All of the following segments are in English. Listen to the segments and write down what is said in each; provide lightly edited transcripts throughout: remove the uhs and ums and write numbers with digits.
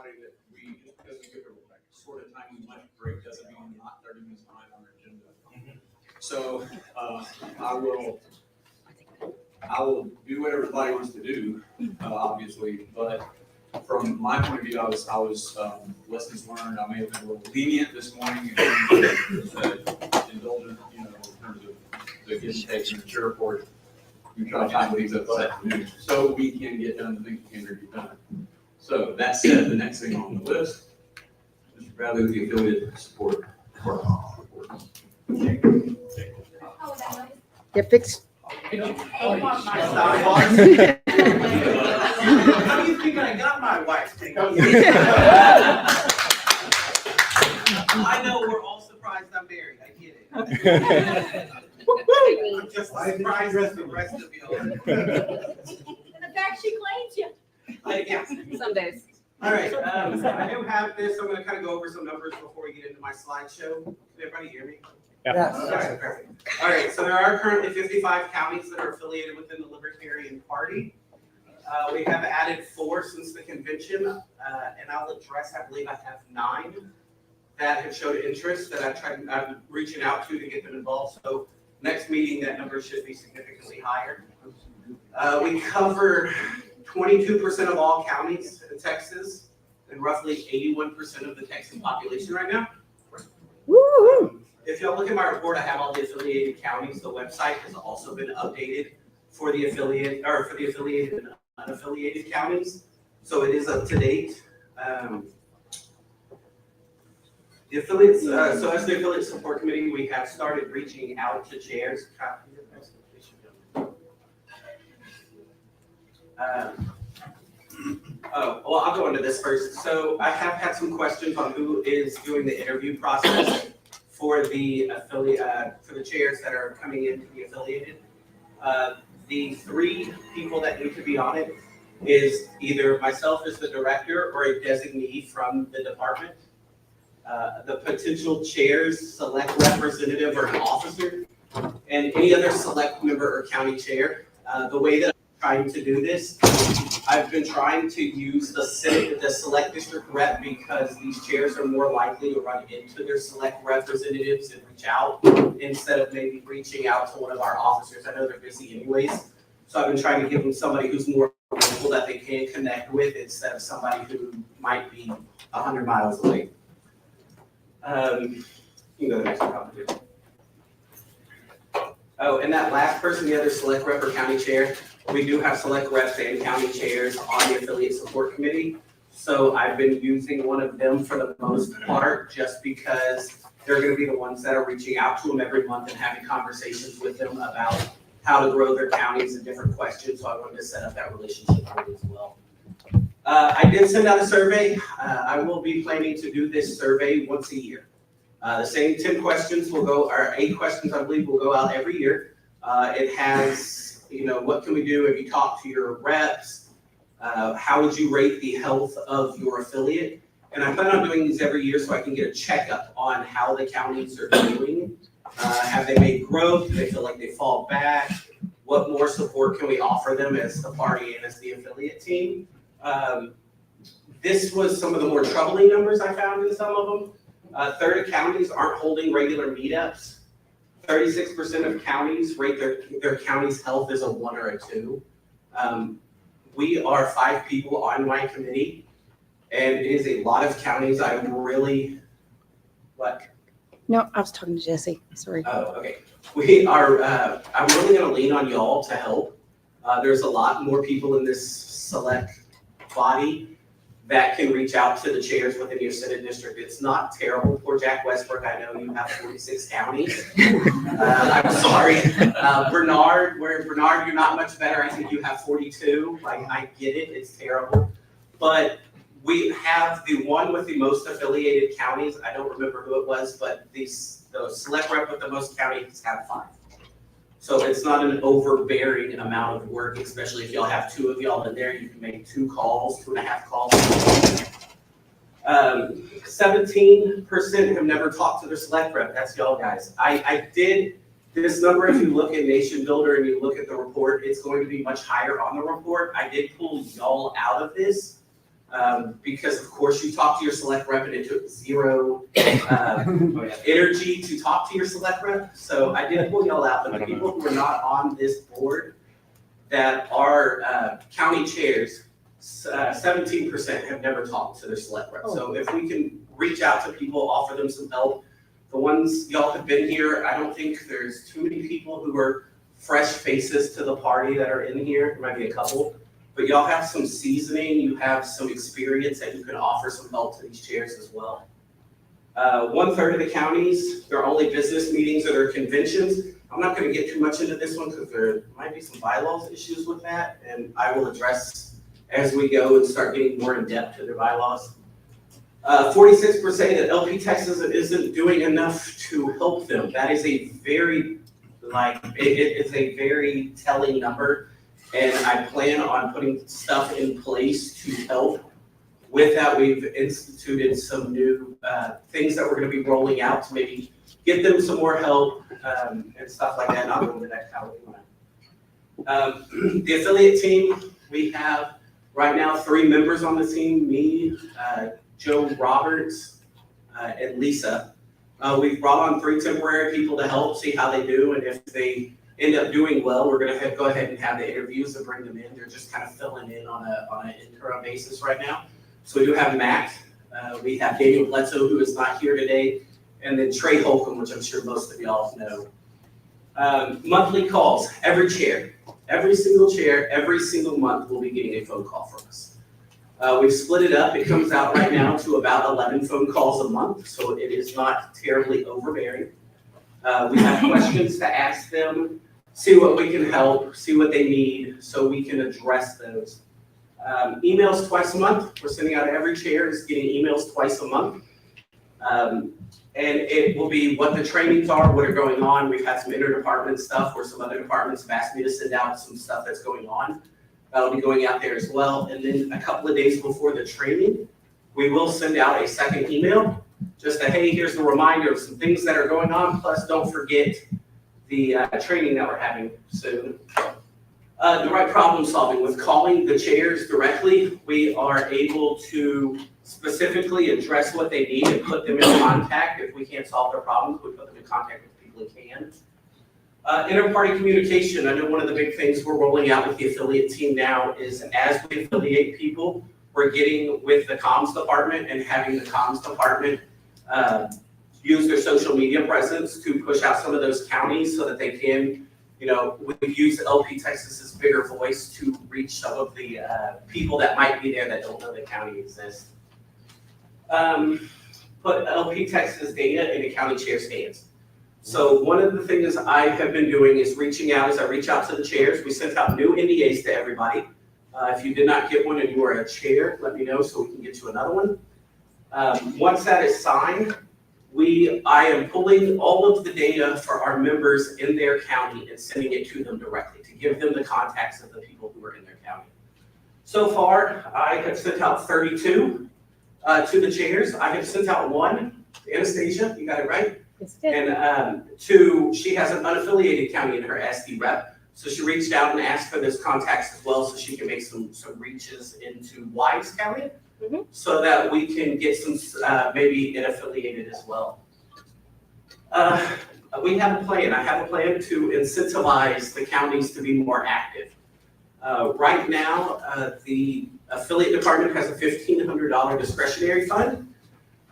everybody that we, just because we took a sort of tiny lunch break doesn't mean we're not 30 minutes behind on our agenda. So I will do what everybody wants to do, obviously, but from my point of view, I was lessons learned. I may have been a little lenient this morning and indulgent, in terms of the give and take in the chair report. We try to time these up this afternoon so we can get done the things we can get done. So that said, the next thing on the list, Mr. Bradley with the affiliate support report. Get fixed. How do you think I got my wife's thing? I know we're all surprised I'm married. I get it. I'm just surprised as the rest of you. And the fact she claims you. Yeah. Some days. All right. I do have this. I'm going to kind of go over some numbers before we get into my slideshow. Can everybody hear me? Yes. Okay, perfect. All right, so there are currently 55 counties that are affiliated within the Libertarian Party. We have added 4 since the convention, and I'll address, I believe I have 9 that have showed interest that I'm reaching out to get them involved. So next meeting, that number should be significantly higher. We cover 22% of all counties in Texas and roughly 81% of the Texan population right now. Woo-hoo. If y'all look at my report, I have all the affiliated counties. The website has also been updated for the affiliated and unaffiliated counties. So it is up to date. The affiliates, so as the affiliate support committee, we have started reaching out to chairs. Well, I'll go into this first. So I have had some questions on who is doing the interview process for the affiliate, for the chairs that are coming in to be affiliated. The 3 people that need to be on it is either myself as the director or a designee from the department. The potential chairs, select representative or an officer, and any other select member or county chair. The way that I'm trying to do this, I've been trying to use the select district rep because these chairs are more likely to run into their select representatives and reach out instead of maybe reaching out to one of our officers. I know they're busy anyways. So I've been trying to give them somebody who's more local that they can connect with instead of somebody who might be 100 miles away. You can go to the next one. Oh, and that last person, the other select rep or county chair, we do have select reps and county chairs on the affiliate support committee. So I've been using one of them for the most part, just because they're going to be the ones that are reaching out to them every month and having conversations with them about how to grow their counties and different questions. So I wanted to set up that relationship with as well. I did send out a survey. I will be planning to do this survey once a year. The same 10 questions will go, or 8 questions I believe will go out every year. It has, what can we do if you talk to your reps? How would you rate the health of your affiliate? And I plan on doing these every year so I can get a checkup on how the counties are doing. Have they made growth? Do they feel like they fall back? What more support can we offer them as the party and as the affiliate team? This was some of the more troubling numbers I found in some of them. A third of counties aren't holding regular meetups. 36% of counties rate their county's health as a 1 or a 2. We are 5 people on my committee, and it is a lot of counties. I'm really, what? No, I was talking to Jesse. Sorry. Oh, okay. We are, I'm really going to lean on y'all to help. There's a lot more people in this select body that can reach out to the chairs within your Senate district. It's not terrible. Poor Jack Westbrook, I know you have 46 counties. I'm sorry. Bernard, you're not much better. I think you have 42. I get it, it's terrible. But we have the one with the most affiliated counties. I don't remember who it was, but the select rep with the most counties have 5. So it's not an overbearing amount of work, especially if y'all have 2 of y'all in there, you can make 2 calls, 2.5 calls. 17% have never talked to their select rep. That's y'all guys. I did this number. If you look at Nation Builder and you look at the report, it's going to be much higher on the report. I did pull y'all out of this Because of course you talk to your select rep and it took zero energy to talk to your select rep. So I did pull y'all out, but the people who are not on this board that are county chairs, 17% have never talked to their select rep. So if we can reach out to people, offer them some help. The ones y'all have been here, I don't think there's too many people who are fresh faces to the party that are in here. There might be a couple, but y'all have some seasoning, you have some experience that you can offer some help to these chairs as well. 1/3 of the counties, their only business meetings are their conventions. I'm not gonna get too much into this one because there might be some bylaws issues with that, and I will address as we go and start getting more in depth to their bylaws. 46% of LP Texas isn't doing enough to help them. That is a very, it's a very telling number. And I plan on putting stuff in place to help. With that, we've instituted some new things that we're gonna be rolling out to maybe get them some more help and stuff like that. And I'll go into that how we want. The affiliate team, we have right now 3 members on the team, me, Joe Roberts, and Lisa. We've brought on 3 temporary people to help see how they do, and if they end up doing well, we're gonna go ahead and have the interviews and bring them in. They're just kind of filling in on an interim basis right now. So we do have Matt, we have Daniel Bledsoe, who is not here today, and then Trey Holcomb, which I'm sure most of y'all know. Monthly calls, every single chair, every single month will be getting a phone call from us. We've split it up. It comes out right now to about 11 phone calls a month, so it is not terribly overbearing. We have questions to ask them, see what we can help, see what they need, so we can address those. Emails twice a month. We're sending out every chair is getting emails twice a month. And it will be what the trainings are, what are going on. We've had some interdepartment stuff where some other departments have asked me to send out some stuff that's going on. That'll be going out there as well. And then a couple of days before the training, we will send out a second email. Just a, hey, here's the reminder of some things that are going on. Plus, don't forget the training that we're having soon. The right problem solving with calling the chairs directly, we are able to specifically address what they need and put them in contact. If we can't solve their problems, we put them in contact with people who can. Inter-party communication, I know one of the big things we're rolling out with the affiliate team now is as we affiliate people, we're getting with the comms department and having the comms department use their social media presence to push out some of those counties so that they can, we've used LP Texas's bigger voice to reach some of the people that might be there that don't know the county exists. Put LP Texas data in a county chair's hands. So one of the things I have been doing is reaching out as I reach out to the chairs. We sent out new NDAs to everybody. If you did not get one and you are a chair, let me know so we can get you another one. Once that is signed, I am pulling all of the data for our members in their county and sending it to them directly to give them the contacts of the people who are in their county. So far, I have sent out 32 to the chairs. I have sent out 1 to Anastasia, you got it right? And she has an unaffiliated county in her SD rep. So she reached out and asked for those contacts as well so she can make some reaches into Wise County so that we can get some maybe affiliated as well. We have a plan. I have a plan to incentivize the counties to be more active. Right now, the affiliate department has a $1,500 discretionary fund.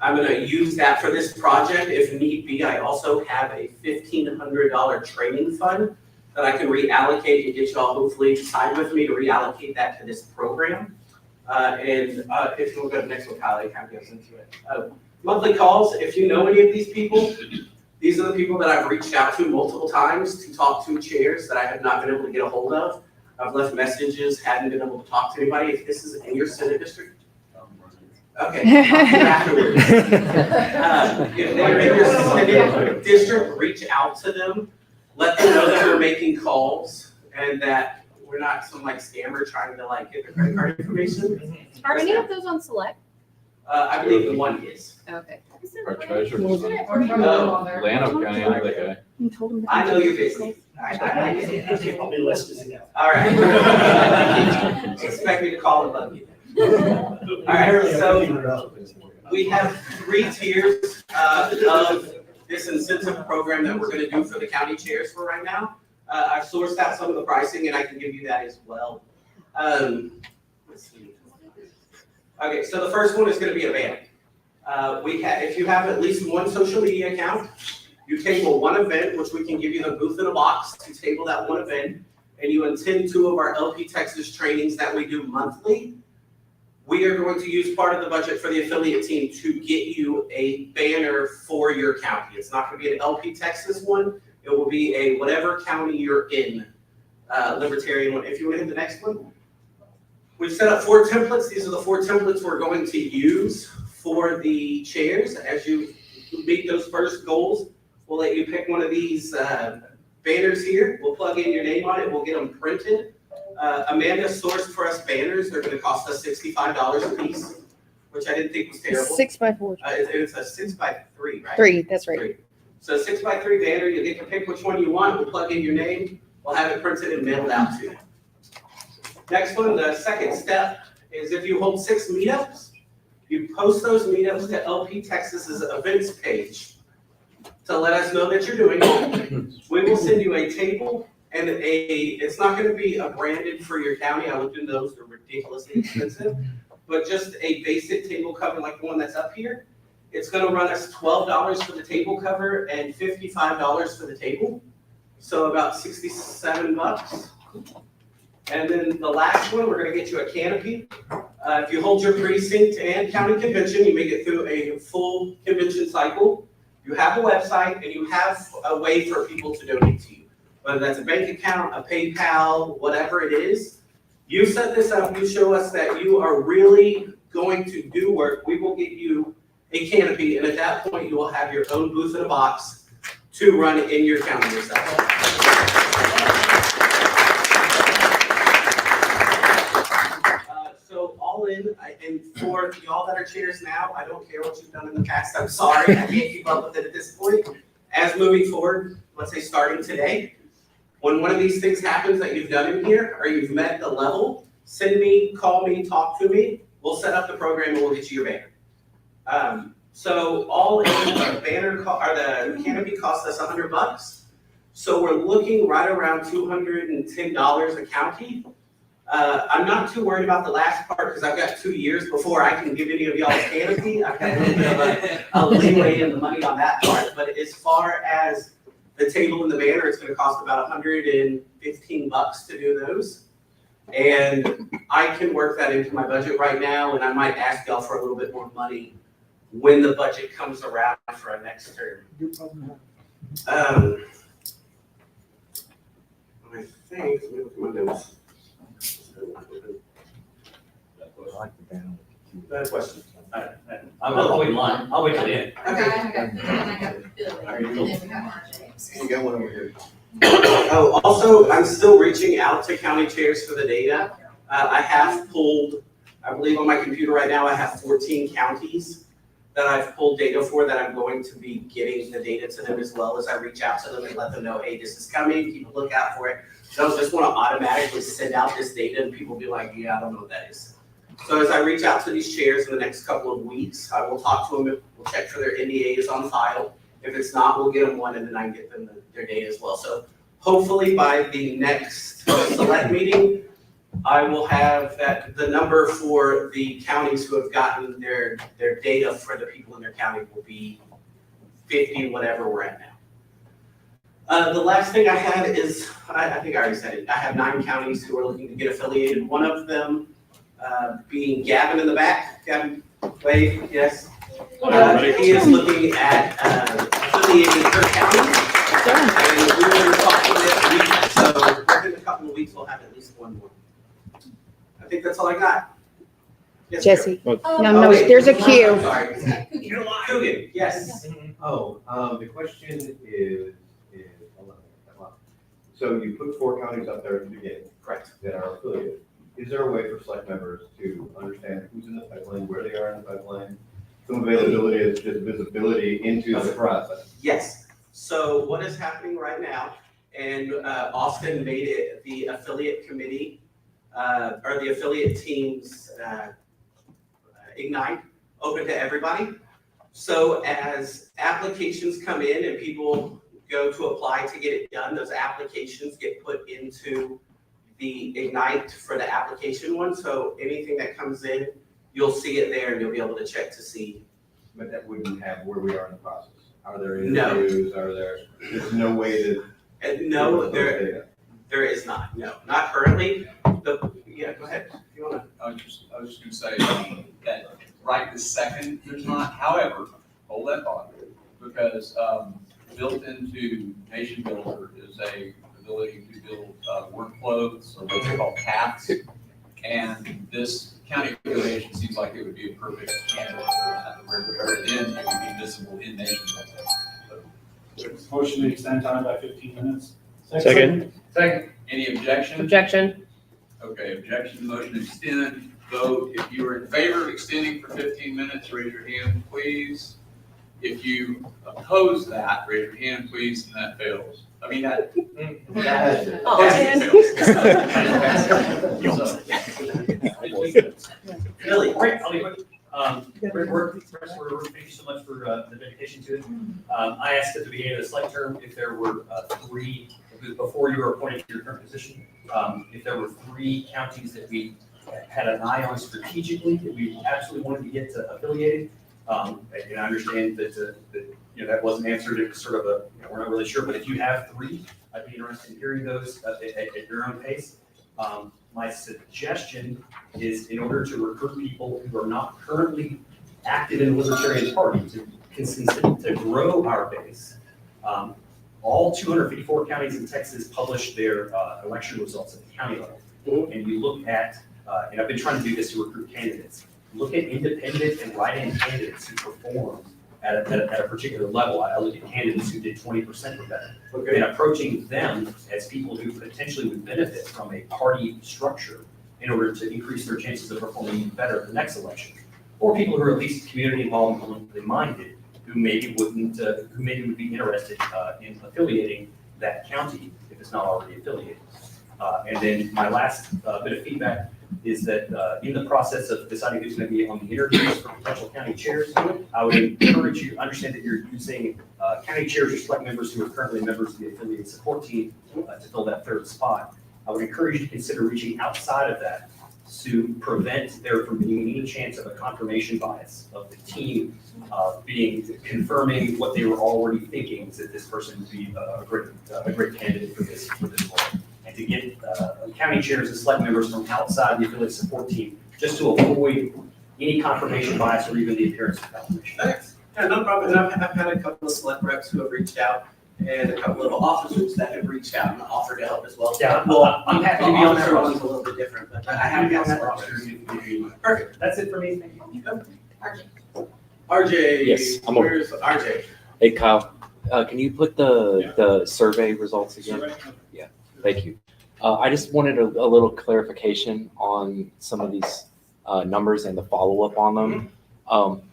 I'm going to use that for this project. If need be, I also have a $1,500 training fund that I can reallocate and get y'all hopefully to sign with me to reallocate that to this program. If you'll go to the next one, Kyle, it kind of goes into it. Monthly calls, if you know any of these people, these are the people that I've reached out to multiple times to talk to chairs that I have not been able to get a hold of. I've left messages, haven't been able to talk to anybody. If this is in your Senate district, okay, afterwards. If they're in your Senate district, reach out to them. Let them know that we're making calls and that we're not some scammer trying to get their credit card information. Are any of those on SLEC? I believe the one is. Okay. Our treasurer. No. Lano County, I know that guy. You told him. I know you're busy. I'll be listening. All right. Expect me to call and bug you then. All right, so we have 3 tiers of this incentive program that we're gonna do for the county chairs for right now. I've sourced out some of the pricing and I can give you that as well. Let's see. Okay, so the first one is gonna be a banner. If you have at least one social media account, you table one event, which we can give you the booth in a box to table that one event, and you attend 2 of our LP Texas trainings that we do monthly. We are going to use part of the budget for the affiliate team to get you a banner for your county. It's not gonna be an LP Texas one, it will be a whatever county you're in, libertarian one. If you want to hit the next one. We've set up 4 templates. These are the 4 templates we're going to use for the chairs. As you meet those first goals, we'll let you pick one of these banners here. We'll plug in your name on it. We'll get them printed. Amanda sourced for us banners. They're going to cost us $65 a piece, which I didn't think was terrible. 6x4. It's a 6x3, right? 3, that's right. 3. So 6x3 banner. You get to pick which one you want. We'll plug in your name. We'll have it printed and mailed out to you. Next one, the second step is if you hold 6 meetups, you post those meetups to LP Texas's events page to let us know that you're doing it. We will send you a table and it's not gonna be a branded for your county. I looked into those, they're ridiculously expensive, but just a basic table cover like the one that's up here. It's gonna run us $12 for the table cover and $55 for the table. So about 67 bucks. And then the last one, we're gonna get you a canopy. If you hold your precinct and county convention, you make it through a full convention cycle. You have a website and you have a way for people to donate to you. Whether that's a bank account, a PayPal, whatever it is. You set this up, you show us that you are really going to do work, we will get you a canopy, and at that point, you will have your own booth in a box to run in your county yourself. So all in, and for y'all that are chairs now, I don't care what you've done in the past, I'm sorry, I can't keep up with it at this point. As moving forward, let's say starting today, when one of these things happens that you've done in here, or you've met the level, send me, call me, talk to me, we'll set up the program and we'll get you your banner. So all in, the banner, or the canopy costs us $100. So we're looking right around $210 a county. I'm not too worried about the last part because I've got 2 years before I can give any of y'all a canopy. I've got a little bit of a leeway in the money on that part. But as far as the table and the banner, it's gonna cost about $115 to do those. And I can work that into my budget right now, and I might ask y'all for a little bit more money when the budget comes around for our next term. I think, let me look at my notes. Bad question. I'll wait in line, I'll wait till the end. You got one over here. Oh, also, I'm still reaching out to county chairs for the data. I have pulled, I believe on my computer right now, I have 14 counties that I've pulled data for that I'm going to be getting the data to them as well as I reach out to them and let them know, hey, this is coming, keep a lookout for it. I don't just want to automatically send out this data and people be like, yeah, I don't know what that is. So as I reach out to these chairs in the next couple of weeks, I will talk to them, we'll check for their NDAs on file. If it's not, we'll get them one and then I can get them their data as well. So hopefully by the next select meeting, I will have the number for the counties who have gotten their data for the people in their county will be 50, whatever we're at now. The last thing I had is, I think I already said it, I have 9 counties who are looking to get affiliated. One of them being Gavin in the back. Gavin, wave, yes. He is looking at affiliating her county. And we were talking this week, so within a couple of weeks, we'll have at least one more. I think that's all I got. Yes, Jesse. Oh, No, wait. there's a queue. I'm sorry. Coogan, yes. The question is, hold on. So you put 4 counties up there at the beginning. Correct. That are affiliated. Is there a way for select members to understand who's in the pipeline, where they are in the pipeline? Some availability is just visibility into the process. Yes. So what is happening right now, and Austin made it the affiliate committee, or the affiliate team's Ignite, open to everybody. So as applications come in and people go to apply to get it done, those applications get put into the Ignite for the application one. So anything that comes in, you'll see it there and you'll be able to check to see. But that wouldn't have where we are in the process. Are there No. interviews? There's no way to. And no, there is not, no, not currently. Yeah, go ahead, if you wanna. I was just gonna say that right this second, there's not, however, hold that thought, because, built into Nation Builder is a ability to build, workflows, or what they call paths. And this county affiliation seems like it would be a perfect candidate for that, where then it would be visible in Nation Builder. Motion to extend time by 15 minutes. Second. Any objection? Objection. Okay, objection to motion to extend. Vote if you are in favor of extending for 15 minutes, raise your hand, please. If you oppose that, raise your hand, please, and that fails. I mean, that. Really? Great, I'll be quick. Great work, thank you so much for the dedication to it. I asked at the beginning of the SLEC term if there were three, before you were appointed to your current position, if there were 3 counties that we had an eye on strategically, that we absolutely wanted to get to affiliated. And I understand that, that wasn't answered. It was sort of we're not really sure, but if you have 3, I'd be interested in hearing those at your own pace. My suggestion is, in order to recruit people who are not currently active in the Libertarian Party, to grow our base, all 254 counties in Texas publish their election results at the county level. And you look at, and I've been trying to do this to recruit candidates, look at independent and write-in candidates who perform at a particular level. I look at candidates who did 20% or better. And approaching them as people who potentially would benefit from a party structure in order to increase their chances of performing even better at the next election. Or people who are at least community involved and politically minded, who maybe would be interested in affiliating that county if it's not already affiliated. And then my last bit of feedback is that in the process of deciding who's going to be on the interviews for potential county chairs, I would encourage you, understand that you're using county chairs or select members who are currently members of the affiliate support team to fill that 3rd spot. I would encourage you to consider reaching outside of that to prevent there from being any chance of a confirmation bias of the team confirming what they were already thinking, is that this person would be a great candidate for this role. And to get county chairs and select members from outside the affiliate support team, just to avoid any confirmation bias or even the appearance of confirmation. Yeah, no problem. And I've had a couple of select reps who have reached out, and a couple of officers that have reached out and offered to help as well. Yeah, well, I'm happy to be on that officer one's roster. a little bit different, but I I'm happy have to be on got that some roster. officers. Perfect. That's it for me, thank you. RJ. Yes, I'm over. Where's RJ? Hey, Kyle, can you put the survey results again? Survey? Thank you. I just wanted a little clarification on some of these numbers and the follow-up on them.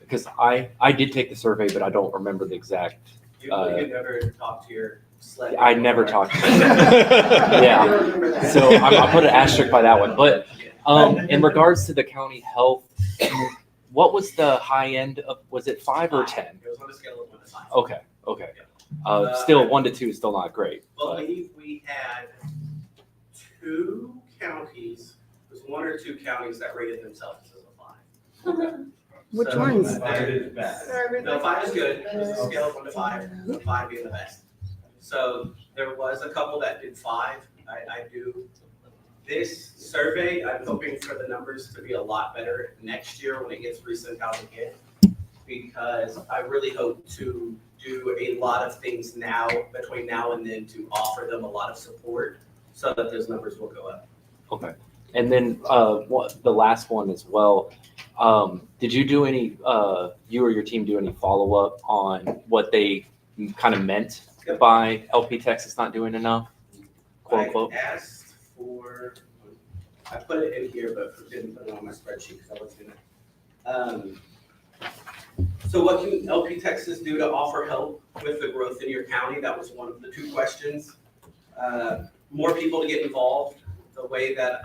Because I did take the survey, but I don't remember the exact. You never talked to your SLEC. I never talked to them. I Yeah. remember that. So I'll put an asterisk by that one. But in regards to the county health, what was the high end of, was it 5 or 10? It was on a scale of 1 to 5. Okay. Still 1 to 2 is still not great. I But believe we had 2 counties, it was 1 or 2 counties that rated themselves as a 5. Which So, ones? No, 5 is good. It was a scale of 1 to 5, 5 being the best. So there was a couple that did 5. I do. This survey, I'm hoping for the numbers to be a lot better next year when it gets resent out again, because I really hope to do a lot of things now, between now and then, to offer them a lot of support so that those numbers will go up. okay. And then the last one as well. Did you do any, you or your team do any follow-up on what they kind of meant by LP Texas not doing enough, quote unquote? I asked for, I put it in here, but didn't put it on my spreadsheet because I wasn't gonna. So what can LP Texas do to offer help with the growth in your county? That was one of the 2 questions. More people to get involved. The way that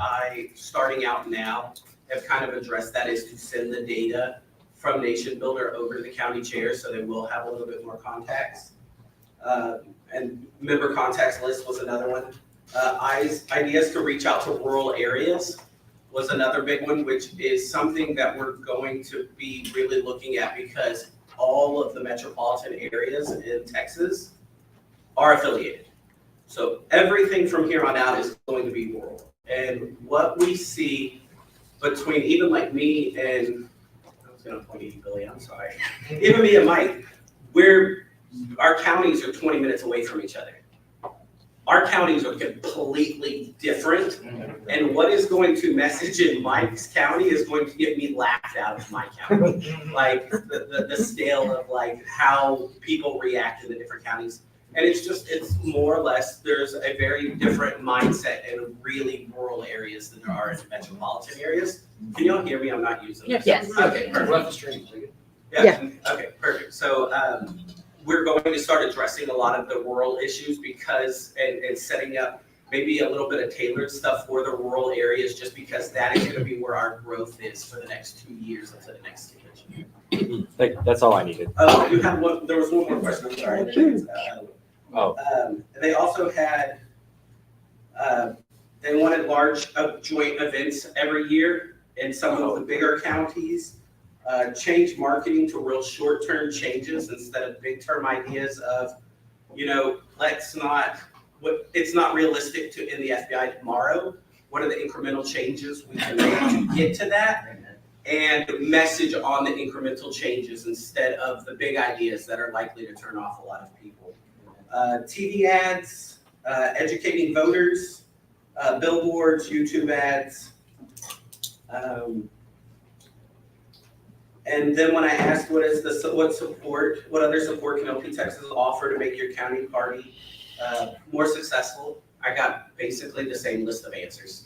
starting out now, have kind of addressed that, is to send the data from Nation Builder over to the county chair, so they will have a little bit more contacts. And member contacts list was another one. Ideas to reach out to rural areas was another big one, which is something that we're going to be really looking at, because all of the metropolitan areas in Texas are affiliated. So everything from here on out is going to be rural. And what we see between even like me and, I was gonna point at you, Billy, I'm sorry. Even me and Mike, our counties are 20 minutes away from each other. Our counties are completely different, and what is going to message in Mike's county is going to get me laughed out of my county. Like the scale of like how people react in the different counties. And it's more or less, there's a very different mindset in really rural areas than there are in metropolitan areas. Can y'all hear me? I'm not using this. Yes. Okay, perfect. Yeah, okay, perfect. So, we're going to start addressing a lot of the rural issues because, and setting up maybe a little bit of tailored stuff for the rural areas, just because that is gonna be where our growth is for the next 2 years until the next convention. That's all I needed. You have one, there was one more question, I'm sorry. They also had, they wanted large joint events every year in some of the bigger counties. Change marketing to real short-term changes instead of big-term ideas of, it's not realistic to end the FBI tomorrow. What are the incremental changes we can make to get to that? And message on the incremental changes instead of the big ideas that are likely to turn off a lot of people. TV ads, educating voters, billboards, YouTube ads. And then when I asked what other support can LP Texas offer to make your county party more successful, I got basically the same list of answers.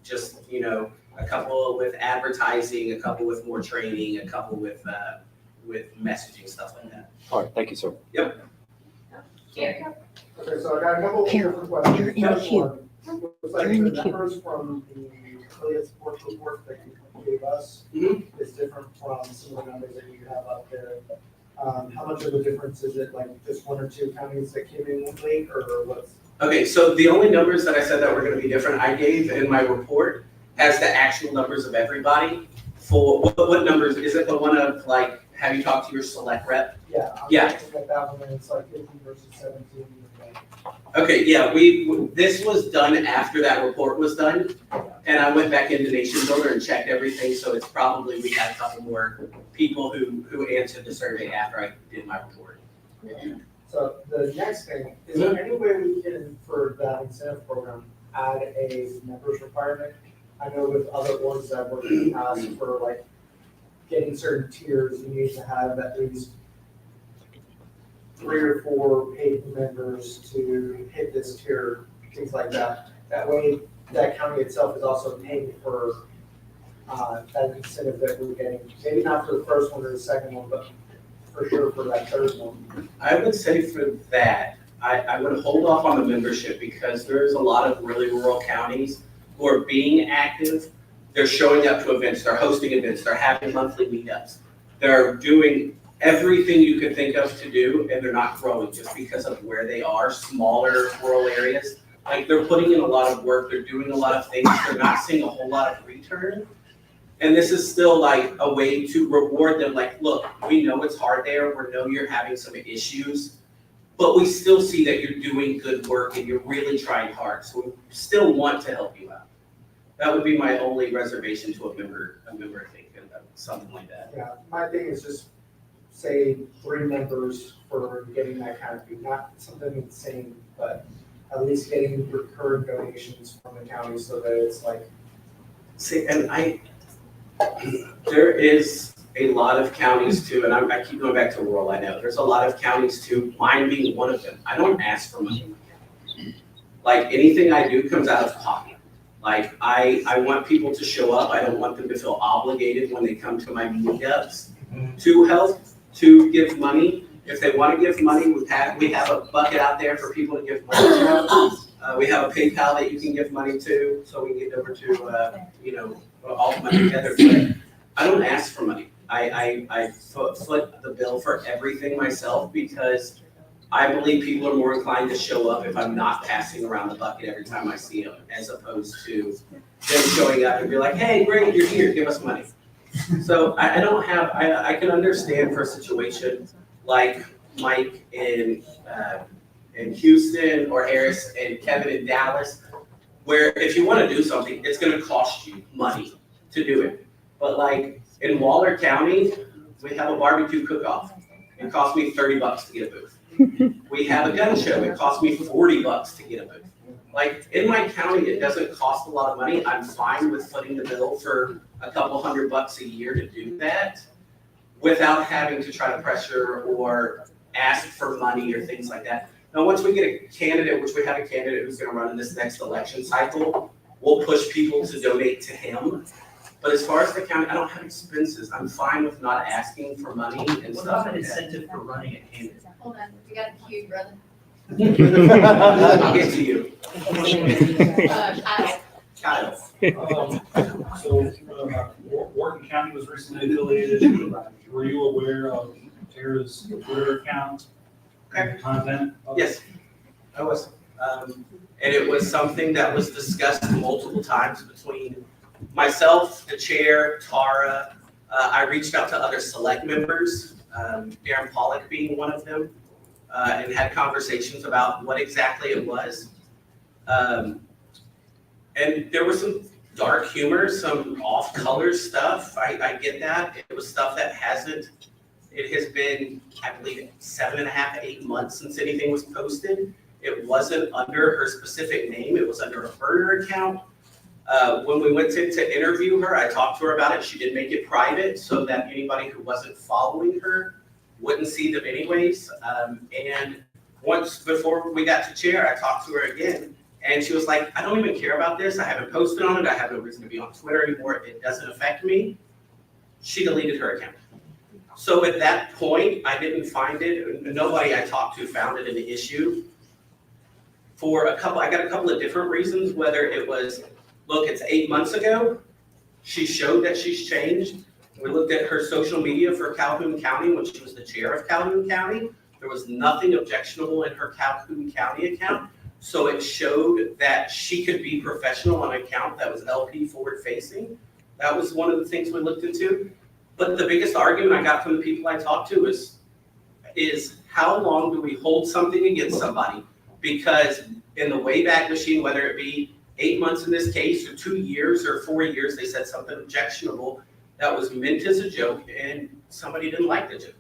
Just, a couple with advertising, a couple with more training, a couple with messaging, stuff like that. All right, thank you, sir. Gary. Okay, so I got a couple of Carol, different questions. you're in the First queue. one, was like You're in the the queue. numbers from the affiliate support report that you gave us is different from some of the numbers that you have up there. How much of a difference is it, like just one or two counties that came in late, or what's? Okay, so the only numbers that I said that were gonna be different, I gave in my report as the actual numbers of everybody. For what numbers, is it the one of like, have you talked to your select rep? Yeah. Yeah. I'm looking at that one, and it's like 50 versus 17. Okay, yeah, this was done after that report was done, and I went back into Nation Builder and checked everything, so it's probably, we had a couple more people who answered the survey after I did my report. So the next thing, is there any way we can, for that incentive program, add a members requirement? I know with other ones that were asked for like getting certain tiers, you need to have at least 3 or 4 paid members to hit this tier, things like that. That way, that county itself is also paying for that incentive that we're getting. Maybe not for the first one or the second one, but for sure for that third one. I would say for that, I would hold off on the membership because there's a lot of really rural counties who are being active. They're showing up to events, they're hosting events, they're having monthly meetups. They're doing everything you could think of to do, and they're not growing just because of where they are, smaller rural areas. Like, they're putting in a lot of work, they're doing a lot of things, they're not seeing a whole lot of return. And this is still like a way to reward them, like, look, we know it's hard there, we know you're having some issues, but we still see that you're doing good work and you're really trying hard, so we still want to help you out. That would be my only reservation to a member, I think, something like that. Yeah, my thing is just say 3 members for getting that kind of fee, not something insane, but at least getting recurring donations from the county so that it's like. See, and there is a lot of counties too, and I keep going back to rural, I know, there's a lot of counties too, mine being one of them. I don't ask for money in my county. Like, anything I do comes out of pocket. Like, I want people to show up, I don't want them to feel obligated when they come to my meetups to help, to give money. If they want to give money, we have a bucket out there for people to give money to. We have a PayPal that you can give money to, so we can get over to, all the money together, but I don't ask for money. I foot the bill for everything myself because I believe people are more inclined to show up if I'm not passing around the bucket every time I see them, as opposed to them showing up and be like, hey, great, you're here, give us money. So I can understand for a situation like Mike in Houston or Harris and Kevin in Dallas, where if you want to do something, it's going to cost you money to do it. But like in Waller County, we have a barbecue cook-off. It cost me $30 to get a booth. We have a gun show. It cost me $40 to get a booth. Like in my county, it doesn't cost a lot of money. I'm fine with footing the bill for a couple $100 a year to do that without having to try to pressure or ask for money or things like that. Now, once we get a candidate, which we have a candidate who's going to run in this next election cycle, we'll push people to donate to him. But as far as the county, I don't have expenses. I'm fine with not asking for money and What stuff about an like that. incentive for running a candidate? Hold on, we got a queue, brother. I'll get to you. Kyle. Kyle. Wharton County was recently affiliated. Were you aware of Tara's Twitter account and content? Yes, I was. And it was something that was discussed multiple times between myself, the chair, Tara. I reached out to other SLEC members, Darren Pollock being one of them, and had conversations about what exactly it was. And there was some dark humor, some off-color stuff. I get that. It was stuff that it has been, I believe, 7.5 to 8 months since anything was posted. It wasn't under her specific name. It was under a burner account. When we went to interview her, I talked to her about it. She did make it private so that anybody who wasn't following her wouldn't see them anyways. And once before we got to chair, I talked to her again. And she was like, I don't even care about this. I haven't posted on it. I have no reason to be on Twitter anymore. It doesn't affect me. She deleted her account. So at that point, I didn't find it. Nobody I talked to found it an issue. I got a couple of different reasons, whether it was, look, it's 8 months ago. She showed that she's changed. We looked at her social media for Calhoun County when she was the chair of Calhoun County. There was nothing objectionable in her Calhoun County account. So it showed that she could be professional on an account that was LP forward facing. That was one of the things we looked into. But the biggest argument I got from the people I talked to is how long do we hold something against somebody? Because in the Wayback Machine, whether it be 8 months in this case, or 2 years, or 4 years, they said something objectionable that was meant as a joke, and somebody didn't like the joke.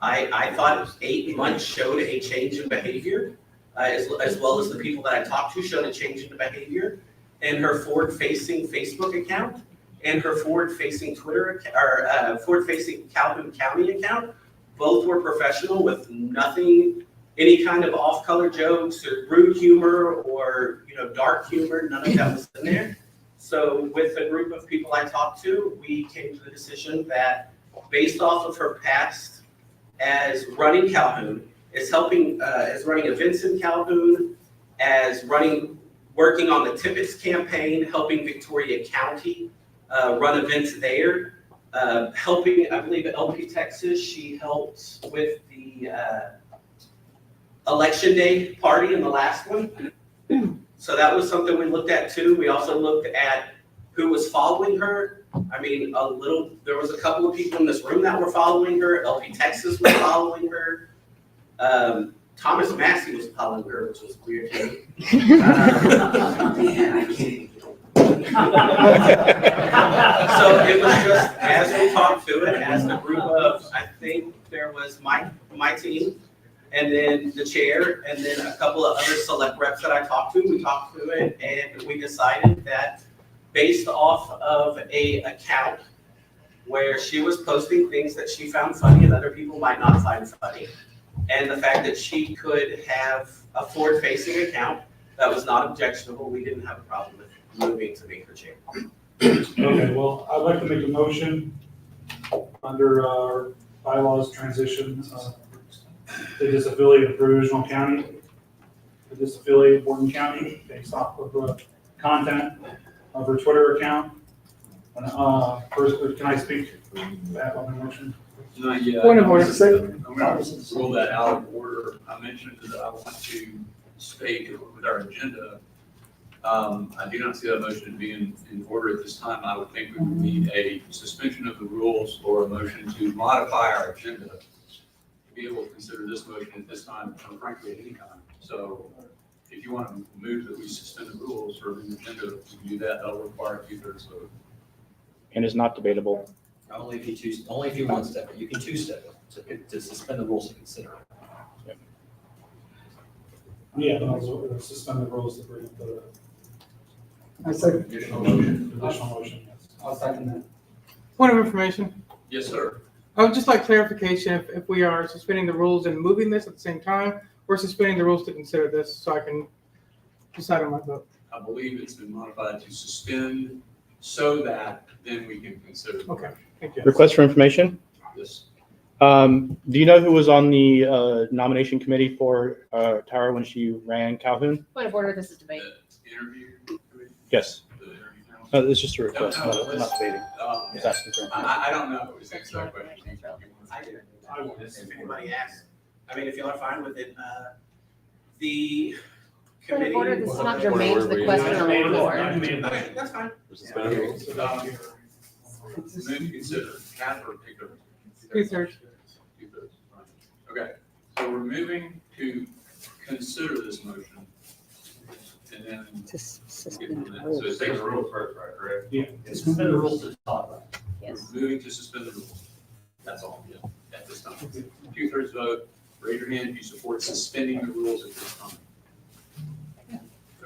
I thought 8 months showed a change in behavior, as well as the people that I talked to showed a change in the behavior. And her forward-facing Facebook account and her forward-facing Twitter or forward-facing Calhoun County account, both were professional with nothing, any kind of off-color jokes or rude humor or dark humor. None of that was in there. So with the group of people I talked to, we came to the decision that based off of her past as running Calhoun, as running events in Calhoun, as working on the Tippets campaign, helping Victoria County run events there, helping, I believe, at LP Texas, she helped with the election day party in the last one. So that was something we looked at too. We also looked at who was following her. I mean, there was a couple of people in this room that were following her. LP Texas was following her. Thomas Massey was following her, which was weird too. Man, I can't. So it was just, as we talked to it, as the group of, I think there was my team, and then the chair, and then a couple of other select reps that I talked to, we talked to it, and we decided that based off of a account where she was posting things that she found funny and other people might not find funny, and the fact that she could have a forward-facing account that was not objectionable, we didn't have a problem with moving to make her chair. Okay, well, I'd like to make a motion under our bylaws transition to disaffiliate of Regional County, to disaffiliate Wharton County based off of the content of her Twitter account, First, can I speak back on the motion? Not yet. Point of order. I'm gonna rule that out of order. I mentioned that I want to state with our agenda. I do not see that motion to be in order at this time. I would think we would need a suspension of the rules or a motion to modify our agenda to be able to consider this motion at this time, or frankly, at any time. So if you want to move that we suspend the rules or the agenda, we can do that. That'll require a 2/3 vote. And is not debatable. Only if you choose, only if you want to, you can choose to suspend the rules to consider it. Yeah, I'll suspend the rules to bring up the I said, Additional motion. additional motion, yes. I'll second that. Point of information. Yes, sir. I would just like clarification if we are suspending the rules and moving this at the same time, or suspending the rules to consider this, so I can decide on my vote. I believe it's been modified to suspend so that then we can consider. Okay, thank you. Request for information. This. Do you know who was on the nomination committee for Tara when she ran Calhoun? Point of order, this is debate. The interview. Yes. The interview panel. It's just a request, No, not debating. Just asking for information. I don't know. Is that the question? I will. If anybody asks, I mean, if y'all are fine with it, the committee. Point of order, this is not germane to the question on the floor. Okay, that's fine. Move to consider, half or take over? 2/3. 2/3, fine. Okay, so we're moving to consider this motion. And then. To suspend the So rules. it's taking the rules first, right, correct? Suspend the rules to talk about it. Yes. We're moving to suspend the rules. That's all, yeah, at this time. 2/3 vote, raise your hand if you support suspending the rules at this time.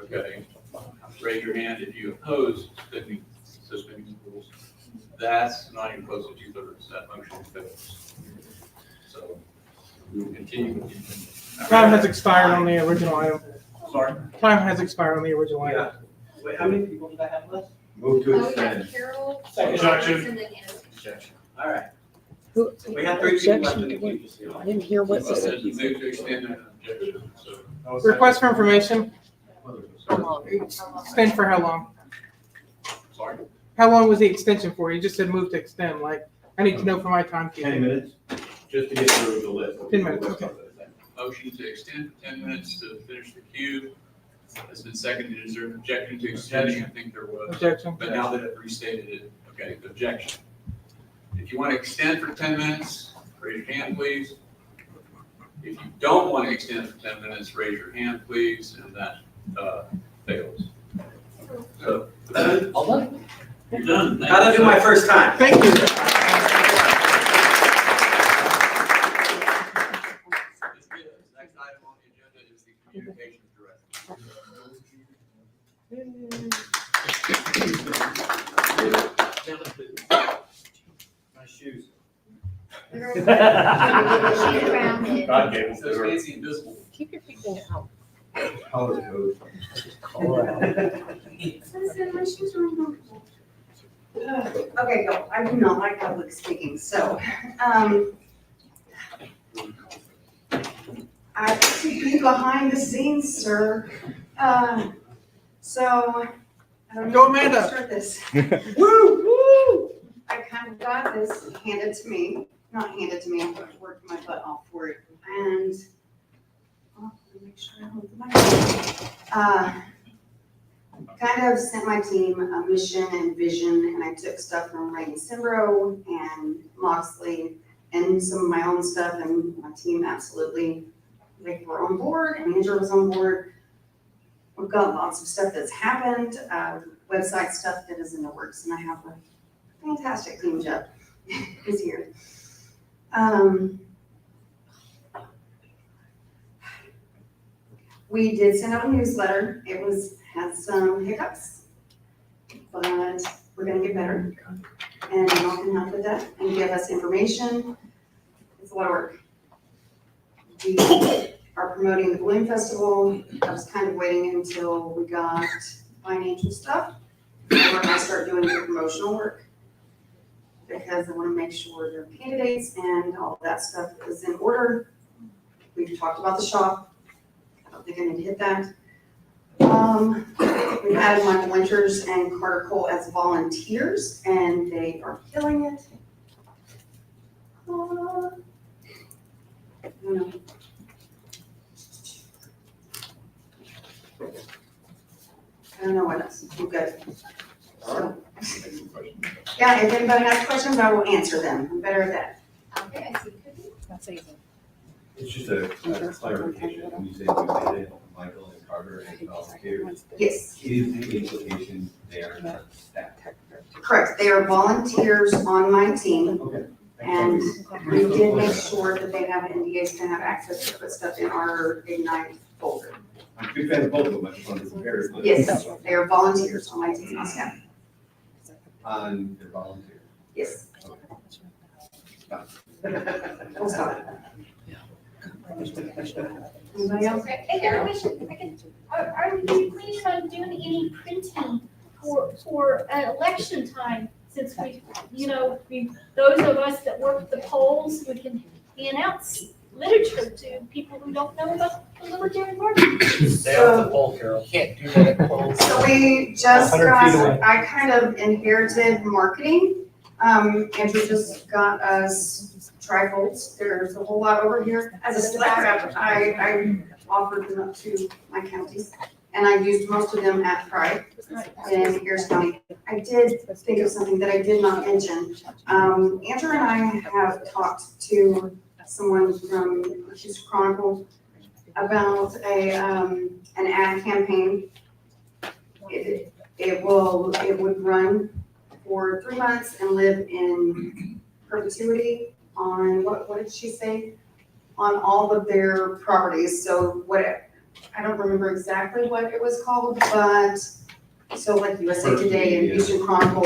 Okay, raise your hand if you oppose suspending the rules. That's not even close to 2/3, that motion fails. So we will continue with the agenda. Time has expired on the original item. Sorry? Time has expired on the original item. Yeah. Wait, how many people did I have left? Move to Oh, we have extend. Carol. Objection. And then Anna. Objection. All right, Who- we have 3 people left in the Objection queue. to what? I didn't hear what So was move said. to extend an objection, so. Request for information. How long? Extend for how long? Sorry? How long was the extension for? You just said move to extend, like, I need to know for my time. 10 minutes, just to get through the list. 10 minutes, okay. Motion to extend for 10 minutes to finish the queue. Has been seconded. Is there an objection to extending? I think there was. Objection. But now that I've restated it, okay, objection. If you want to extend for 10 minutes, raise your hand, please. If you don't want to extend for 10 minutes, raise your hand, please, and that fails. So, All done? you're done. How'd I do my first time? Thank you. It's good. Next item on the agenda is the communications director. Nice shoes. God gave us those fancy invisible. Keep your feet in your home. Color code. Okay, go. I do not like public speaking, so, I should be behind the scenes, sir. So, I don't Go, know how to Amanda. start this. Woo, woo! I kind of got this handed to me, not handed to me, I worked my butt off for it, and, oh, let me make sure I hold the microphone. Kind of sent my team a mission and vision, and I took stuff from Ray and Simbro and Moxley and some of my own stuff, and my team absolutely, they were on board, and Andrew was on board. We've got lots of stuff that's happened, website stuff that is in the works, and I have a fantastic team, Jeff is here. We did send out a newsletter. It had some hiccups, but we're gonna get better. And y'all can help with that and give us information. It's a lot of work. We are promoting the Balloon Festival. I was kind of waiting until we got financial stuff before I start doing the promotional work. Because I wanna make sure their candidates and all of that stuff is in order. We've talked about the shop. I don't think I need to hit that. We've added Michael Winters and Carter Cole as volunteers, and they are killing it. I don't know. I don't know what else. I'm good. So, yeah, if anybody has questions, I will answer them. I'm better at that. Okay, I see. That's easy. It's just a clarification, when you say we added Michael and Carter as volunteers, Yes, is the implication they are not staff? correct. They are volunteers on my team, Okay. and we did make sure that they have NDAs to have access to put stuff in our Ignite folder. I'm a big fan of both of them, I just wanted to be very clear. Yes, they are volunteers on my team, not staff. On their volunteer. Yes. Okay. Full stop. Anybody else? Okay, I got a question. Are you planning on doing any printing for election time? Since those of us that work at the polls, we can announce literature to people who don't know about the Libertarian Party. Stay off the poll, Carol. Can't do that at polls. So we just 100 feet away. got, I kind of inherited marketing. Andrew just got us trifolds. There's a whole lot over here. As a SLEC rep, I offered them up to my counties. And I used most of them at Pride in Harris County. I did think of something that I did not mention. Andrew and I have talked to someone from Houston Chronicle about an ad campaign. It would run for 3 months and live in perpetuity on, what did she say? On all of their properties. So I don't remember exactly what it was called, but so like USA Today and Houston Chronicle,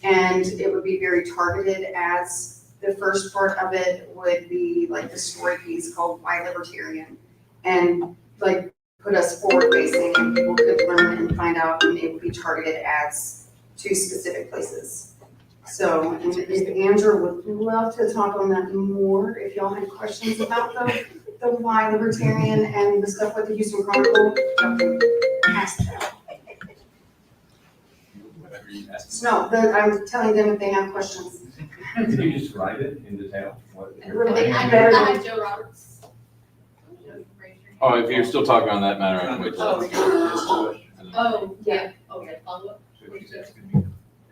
and it would be very targeted ads. The first part of it would be like the story piece called Why Libertarian, and like put us forward facing, and people could learn and find out, and it would be targeted ads to specific places. So, and if Andrew would love to talk on that more, if y'all had questions about the Why Libertarian and the stuff with the Houston Chronicle, y'all can ask them. Whatever you ask. No, I'm telling them if they have questions. Can you describe it in detail? What- Really better than- Joe Roberts. Oh, if you're still talking on that matter, I can wait till. Oh, yeah, okay, follow up. So she's asking me.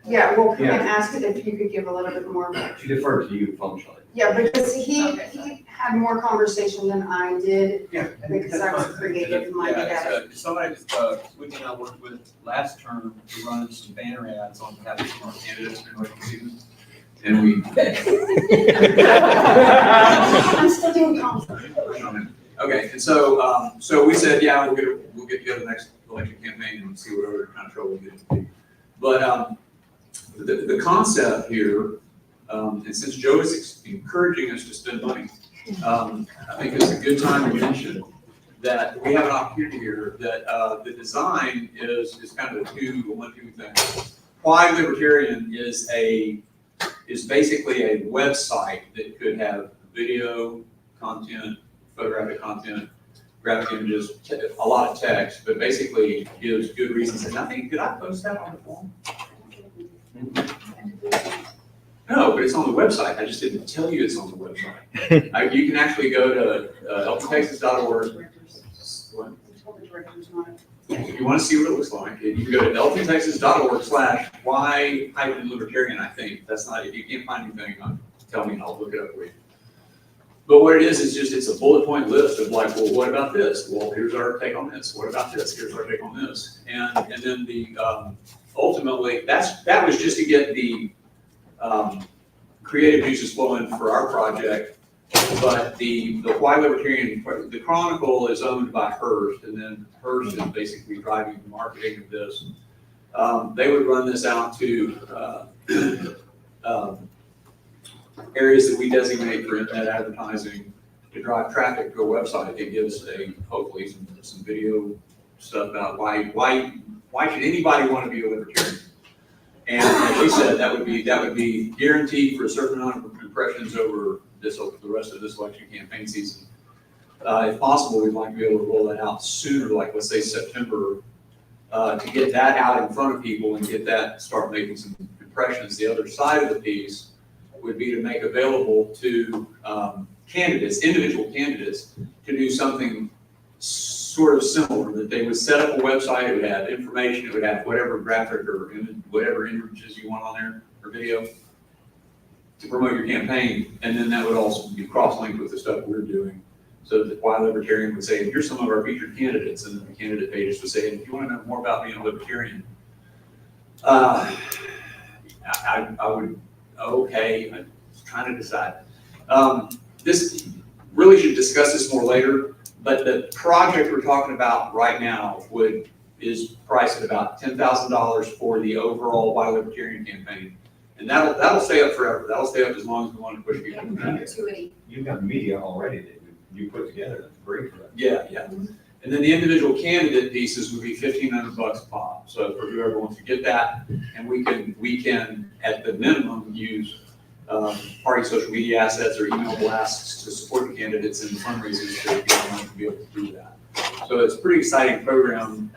Yeah, well, can Yeah. ask if you could give a little bit more. She deferred to you functionally. Yeah, because he had more conversation than I did, Yeah. because I was creative minded at it. It's somebody Whitney and I worked with last term to run some banner ads on behalf of some of our candidates in election season. And we. I'm still doing comms. Okay, and so we said, yeah, we'll get together next election campaign and see whatever kind of trouble we get into. But the concept here, and since Joe is encouraging us to spend money, I think it's a good time to mention that we have an opportunity here that the design is kind of a one-two thing. Why Libertarian is basically a website that could have video content, photographic content, graphic images, a lot of text, but basically gives good reasons. And I think, did I post that on the form? No, but it's on the website. I just didn't tell you it's on the website. You can actually go to eltontexas.org. If you want to see what it looks like, you can go to eltontexas.org/why-libertarian, I think. That's not, if you can't find anything, tell me and I'll look it up for you. But what it is it's a bullet point list of like, well, what about this? Well, here's our take on this. What about this? Here's our take on this. And then the, ultimately, that was just to get the creative juices flowing for our project. But the Why Libertarian, the Chronicle is owned by Hearst, and then Hearst is basically driving the marketing of this. They would run this out to areas that we designate for internet advertising to drive traffic to a website. It gives hopefully some video stuff about why should anybody want to be a libertarian? And like we said, that would be guaranteed for a certain amount of impressions over the rest of this election campaign season. If possible, we'd like to be able to roll that out sooner, like let's say September to get that out in front of people and get that, start making some impressions. The other side of the piece would be to make available to candidates, individual candidates, to do something sort of similar, that they would set up a website, it would have information, it would have whatever graphic or whatever images you want on there, or video, to promote your campaign, and then that would also be cross-linked with the stuff we're doing. So that Why Libertarian would say, here's some of our featured candidates, and then the candidate pages would say, if you want to know more about being a libertarian, I would, okay, I'm trying to decide. This, really should discuss this more later, but the project we're talking about right now is priced at about $10,000 for the overall Why Libertarian campaign. And that'll stay up forever. That'll stay up as long as we want to push people. Perpetuity. You've got media already that you put together, that's great for that. Yeah, yeah. And then the individual candidate pieces would be $1,500 a pop. So for whoever wants to get that, and we can at the minimum use party social media assets or email blasts to support the candidates and fundraisers to get them to be able to do that. So it's a pretty exciting program.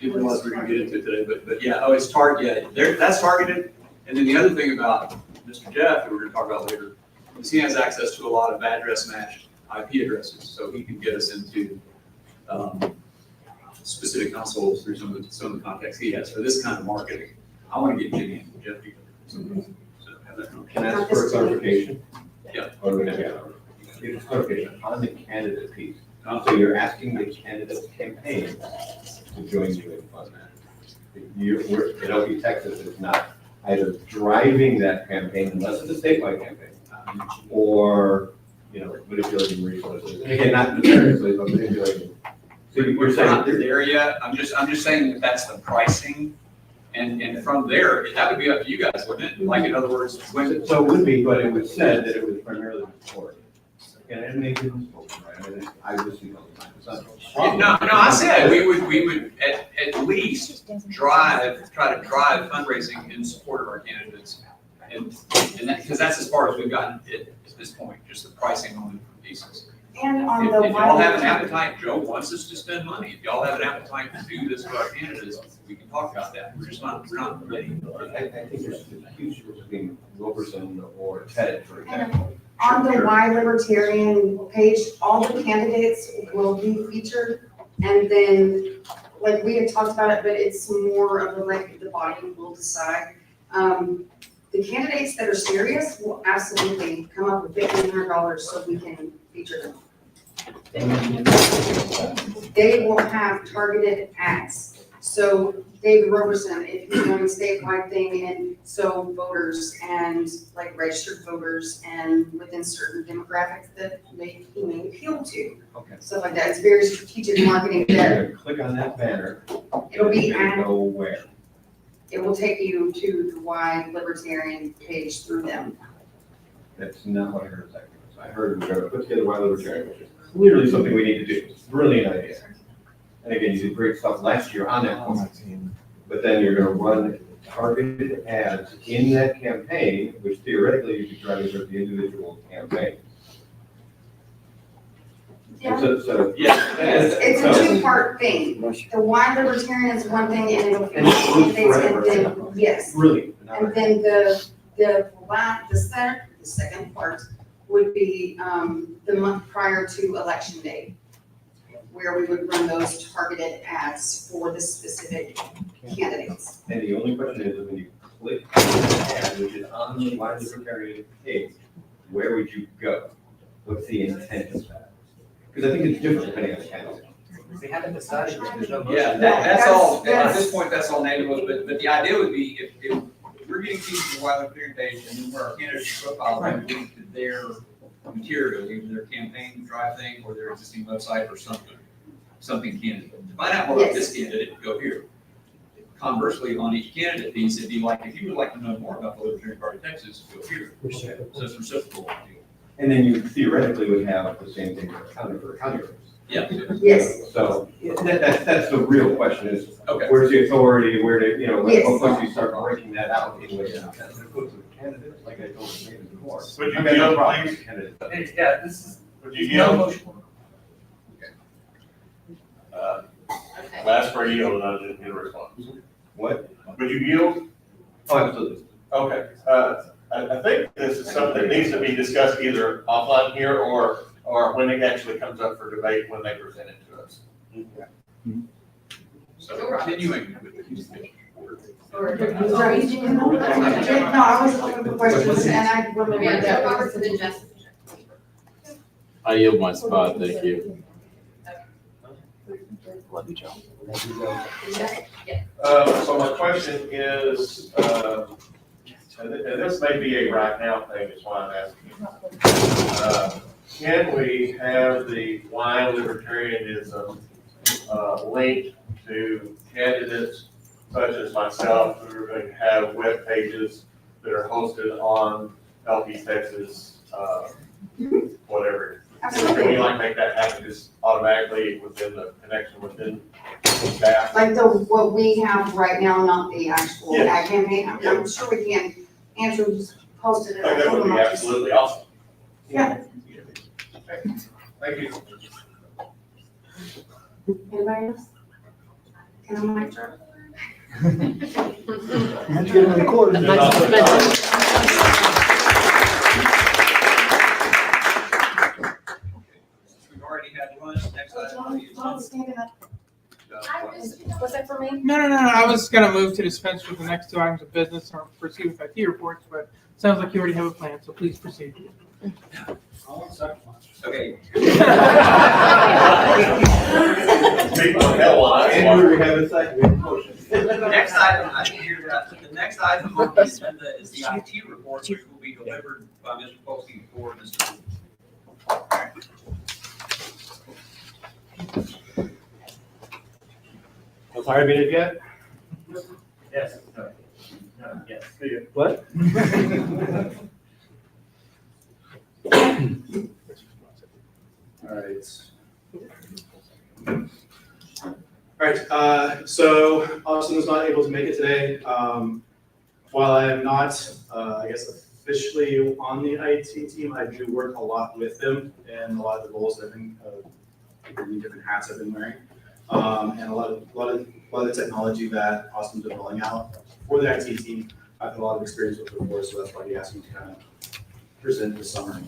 Didn't realize we were gonna get into it today, but yeah, it's that's targeted. And then the other thing about Mr. Jeff, that we're gonna talk about later, is he has access to a lot of address matched IP addresses, so he can get us into specific households through some of the contacts he has for this kind of marketing. I want to get Jimmy and Jeff together. So have that conversation. Can I ask for a clarification? Yeah. It's clarification on the candidate piece. So you're asking the candidate's campaign to join you in fund that. In LP Texas is not either driving that campaign unless it's a statewide campaign, or, manipulating resources. And again, not nefariously, but manipulating. So you're We're not saying. there yet. I'm just saying that that's the pricing. And from there, that would be up to you guys, wouldn't it? Like, in other words, when. So it would be, but it was said that it was primarily support. And maybe it was spoken, right? I mean, I listen all the time. It's not a problem. No, I said we would at least try to drive fundraising in support of our candidates. And that, because that's as far as we've gotten at this point, just the pricing on the pieces. And on If the y'all have an Why appetite, Joe wants us to spend money. If y'all have an appetite to do this for our candidates, we can talk about that. We're not ready. I think there's a huge difference between Wilkerson or Ted, for example. On the Why Libertarian page, all the candidates will be featured. And then, like we had talked about it, but it's more of a, like, the body will decide. The candidates that are serious will absolutely come up with $1,500 so we can feature them. They will have targeted ads. So David Roberson, if he's doing a statewide thing, and so voters and like registered voters and within certain demographics that he may appeal to. Okay. Stuff like that. It's very strategic marketing there. Click on that banner. It'll be It'll ad, go where? it will take you to the Why Libertarian page through them. That's not what I heard a second ago. So I heard we're gonna put together Why Libertarian, which is clearly something we need to do. It's a brilliant idea. And again, you did great stuff last year on that point. But then you're gonna run targeted ads in that campaign, which theoretically you could try to serve the individual campaign. Yeah. So, Yeah. It's a two-part thing. The Why Libertarian is one thing, and it'll And it goes be forever. then, yes. Brilliant. And then the second part would be, the month prior to election day, where we would run those targeted ads for the specific candidates. And the only question is, when you click the ad, which is on the Why Libertarian page, where would you go? What's the intent of that? Because I think it's different depending on the candidate. We haven't decided yet, there's no motion. Yeah, that's all, at That's- this point, that's all native, but the idea would be if we're getting people to the Why Libertarian page, and then where our candidates profile, we're link to their material, either their campaign drive thing or their existing website or something candidate. To find out more about this candidate, go here. Conversely, on each candidate piece, it'd be like, if you would like to know more about the Libertarian Party of Texas, go here. So it's reciprocal. And then you theoretically would have the same thing for county roads. Yeah. Yes. So that's the real question is, Okay. where's the authority, where to, Yes. once you start breaking that out in ways that candidates, like I told you before. Would you I got no yield, problem please? with candidates. Yeah, this is, Would you no yield? motion. Uh, Okay. Last for a yield, and I didn't get a response. What? Would you yield? Oh, absolutely. Okay, I think this is something that needs to be discussed either offline here or when it actually comes up for debate, when they present it to us. So continuing with the No, I was looking for questions and I remember Yeah, that. Robert's and then Jessica. I yield my spot, thank you. Love you, Joe. So my question is, and this may be a right now thing, is why I'm asking. Can we have the why libertarianism linked to candidates such as myself who are going to have web pages that are hosted on LP Texas, whatever? Can we like make that happen just automatically within the connection within staff? Like what we have right now, not the actual Yeah. ad campaign, I'm sure we can. Andrew just posted it. Like, that would be absolutely awesome. Yeah. Thank you. Anybody else? Can I mic drop? Let's get it recorded. We've already had lunch, next item on the John, standing up. agenda. Was that for me? No, I was gonna move to dispense with the next two items of business or proceed with IT reports, but sounds like you already have a plan, so please proceed. Okay. Andrew, we have a second, we have a motion. The next item, I didn't hear that. The next item on the agenda is the IT report, which will be delivered by Mr. Polsky for Mr. Was hired minute yet? Yes. Yes. See you. What? All right, so Austin was not able to make it today. While I am not, I guess officially on the IT team, I do work a lot with them and a lot of the roles I've been, the different hats I've been wearing. And a lot of the technology that Austin's been rolling out for the IT team, I've had a lot of experience with before, so that's why he asked me to kind of present the summary.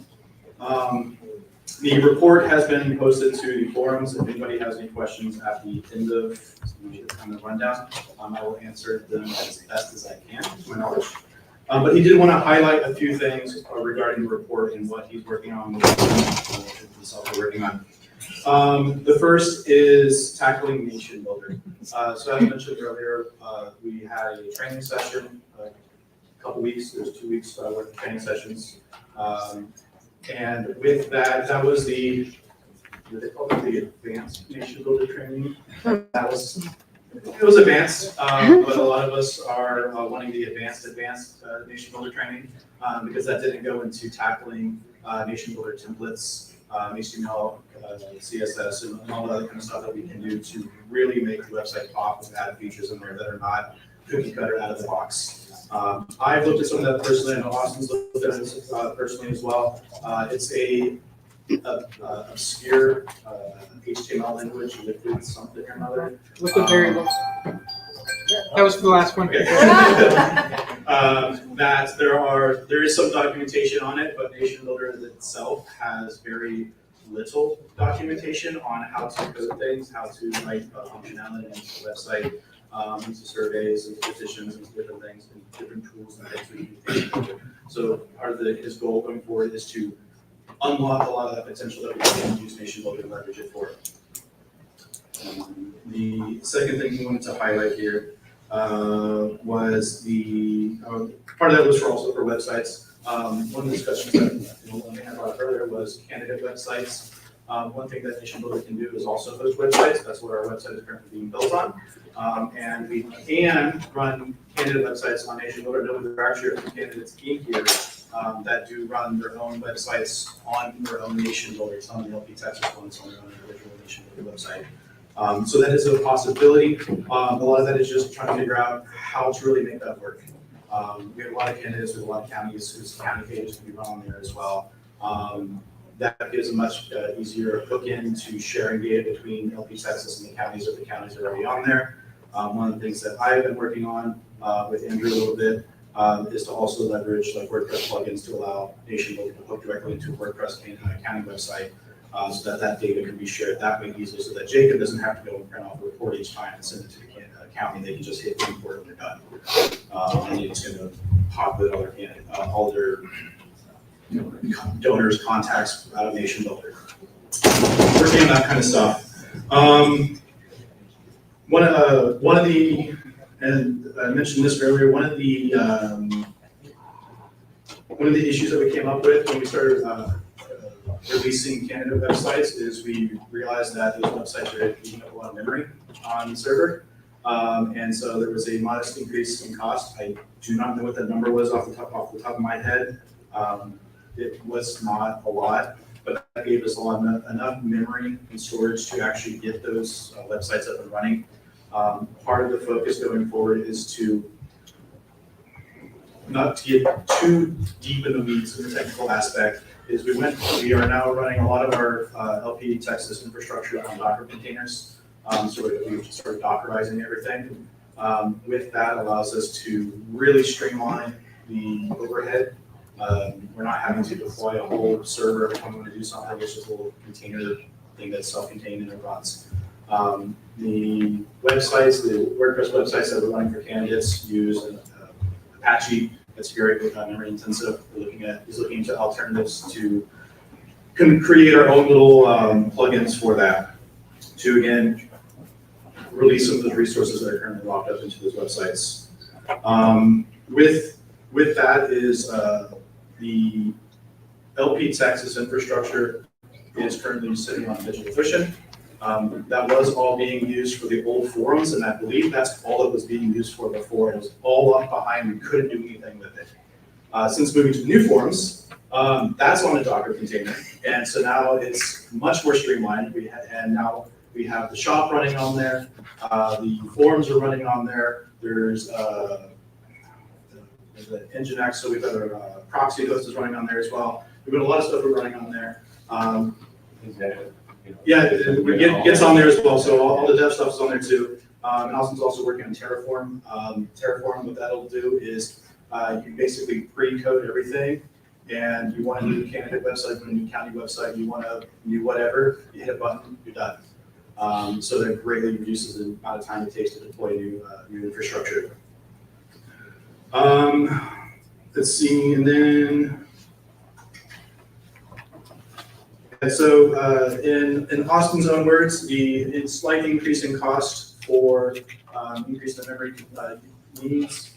The report has been posted to the forums. If anybody has any questions at the end of the kind of rundown, I will answer them as best as I can, to my knowledge. But he did want to highlight a few things regarding the report and what he's working on, himself working on. The first is tackling nation builder. So as mentioned earlier, we had a training session, a couple weeks, there's 2 weeks worth of training sessions. And with that, that was the advanced nation builder training. That was, it was advanced, but a lot of us are wanting the advanced nation builder training because that didn't go into tackling nation builder templates, HTML, CSS, and all the other kind of stuff that we can do to really make the website pop with added features in there that are not cookie cutter out of the box. I've looked at some of that personally, and Austin's looked at it personally as well. It's a obscure HTML language, liquid something or another. Liquid variables. That was the last one. That there is some documentation on it, but Nation Builder itself has very little documentation on how to code things, how to write functionality into the website, into surveys and petitions and different things and different tools and things we can do. So his goal going forward is to unlock a lot of that potential that we can use Nation Builder and leverage it for. The second thing we wanted to highlight here was the part of that was also for websites. One of the discussions that we had about earlier was candidate websites. One thing that Nation Builder can do is also host websites. That's what our website is currently being built on. And we can run candidate websites on Nation Builder. No, there are actually a few candidates in here that do run their own websites on their own Nation Builder. Some of the LP Texas ones on their own individual Nation Builder website. So that is a possibility. A lot of that is just trying to figure out how to really make that work. We have a lot of candidates with a lot of counties whose county pages can be run on there as well. That gives a much easier hook into sharing data between LP Texas and the counties if the counties are already on there. One of the things that I've been working on with Andrew a little bit is to also leverage like WordPress plugins to allow Nation Builder to hook directly into a WordPress county website so that that data can be shared that way easily so that Jacob doesn't have to go and print off a report each time and send it to the county. They can just hit import and they're done. And it's going to pop with all their donors, contacts out of Nation Builder. Working on that kind of stuff. One of the, and I mentioned this earlier, one of the issues that we came up with when we started releasing candidate websites is we realized that those websites are eating up a lot of memory on the server. And so there was a modest increase in cost. I do not know what that number was off the top of my head. It was not a lot, but that gave us enough memory and storage to actually get those websites up and running. Part of the focus going forward is to not to get too deep in the weeds in the technical aspect. We are now running a lot of our LP Texas infrastructure on Docker containers. So we've started Dockerizing everything. With that allows us to really streamline the overhead. We're not having to deploy a whole server every time we want to do something. It's just a little container thing that's self-contained and it runs. The websites, the WordPress websites that we're running for candidates use Apache. It's very memory intensive. We're looking into alternatives to create our own little plugins for that. To again release some of those resources that are currently locked up into those websites. With that is the LP Texas infrastructure is currently sitting on DigitalOcean. That was all being used for the old forums, and I believe that's all it was being used for before. It was all left behind. We couldn't do anything with it. Since moving to the new forums, that's on a Docker container, and so now it's much more streamlined. Now we have the shop running on there. The forums are running on there. There's the Nginx, so we've got our proxy host is running on there as well. We've got a lot of stuff we're running on there. Yeah, it gets on there as well. So all the dev stuff is on there too. And Austin's also working on Terraform. Terraform, what that'll do is you basically pre-code everything. And you want a new candidate website, a new county website, you want a new whatever, you hit a button, you're done. So that greatly reduces the amount of time it takes to deploy new infrastructure. Let's see, and then. And so in Austin's own words, the slight increase in cost for increase in memory needs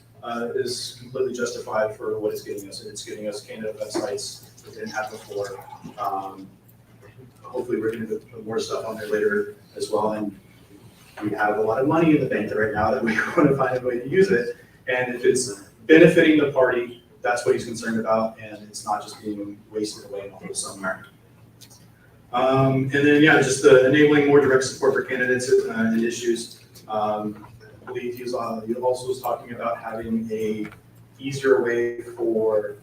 is completely justified for what it's getting us. It's getting us candidate websites that didn't have before. Hopefully we're going to put more stuff on there later as well. And we have a lot of money in the bank right now that we want to find a way to use it. And if it's benefiting the party, that's what he's concerned about. And it's not just being wasted away somewhere. And then, yeah, just enabling more direct support for candidates and issues. I believe he also was talking about having a easier way for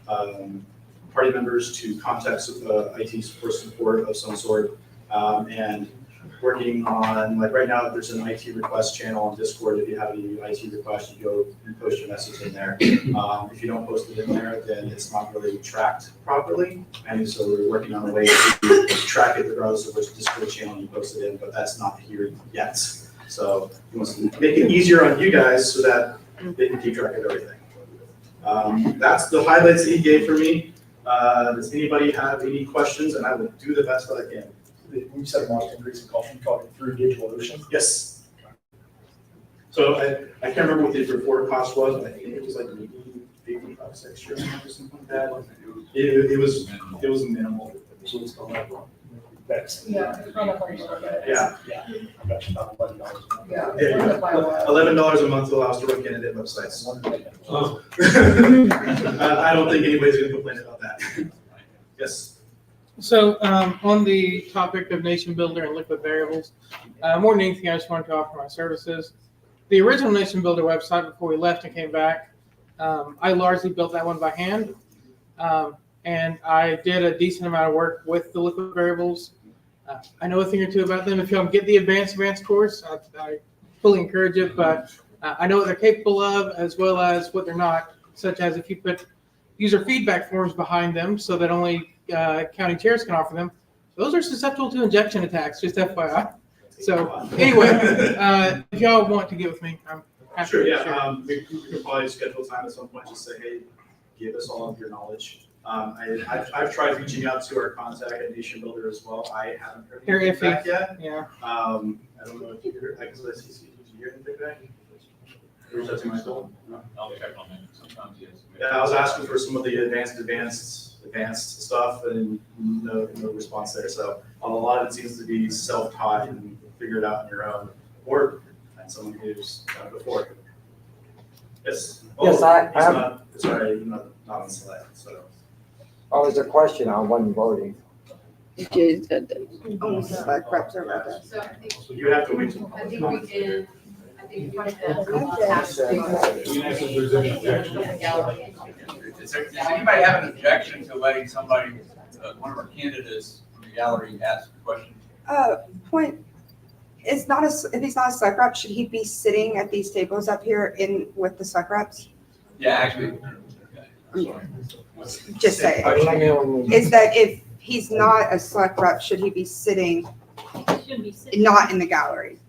party members to contact IT support of some sort, and working on, like right now, there's an IT request channel on Discord. If you have any IT request, you go and post your message in there. If you don't post it in there, then it's not really tracked properly. And so we're working on a way to track it regardless of which Discord channel you post it in, but that's not here yet. So he wants to make it easier on you guys so that they can keep track of everything. That's the highlights that he gave for me. Does anybody have any questions? And I will do the best that I can. We said a modest increase in cost, you're talking through DigitalOcean? Yes. So I can't remember what the report cost was, but I think it was like maybe $5 extra or something like that. It was minimal. So it's not like that's. Yeah. Yeah. I got you about $11. Yeah. $11 a month to allow us to run candidate websites. Oh. I don't think anybody's going to complain about that. Yes. So on the topic of Nation Builder and liquid variables, more than anything, I just wanted to offer my services. The original Nation Builder website before we left and came back, I largely built that one by hand. and I did a decent amount of work with the liquid variables. I know a thing or two about them. If you don't get the advanced course, I fully encourage it, but I know what they're capable of as well as what they're not, such as if you put user feedback forms behind them so that only county chairs can offer them. Those are susceptible to injection attacks, just FYI. So anyway, if y'all want to get with me, I'm happy Sure, to yeah, share. we could probably schedule time at some point, just say, hey, give us all of your knowledge. I've tried reaching out to our contact at Nation Builder as well. I haven't heard They're anything back iffy. yet. Yeah. I don't know if you heard, I guess I see, did you hear anything back? Reach out to myself? I'll check on that, sometimes, yes. Yeah, I was asking for some of the advanced stuff and no response there. So a lot of it seems to be self-taught and figure it out on your own, or find someone who's done it before. Yes. Yes, It's already not on SLEC, so. Oh, there's a question on one voting. Oh, select reps are about that. So I think, So you have to wait till. I think we can, I think we can. If there's any objection. Does anybody have an objection to letting somebody, one of our candidates from the gallery ask a question? Point, is not a, if he's not a SLEC rep, should he be sitting at these tables up here with the SLEC reps? Yeah, actually. Just say, is that if he's not a SLEC rep, should he be sitting, not in the gallery?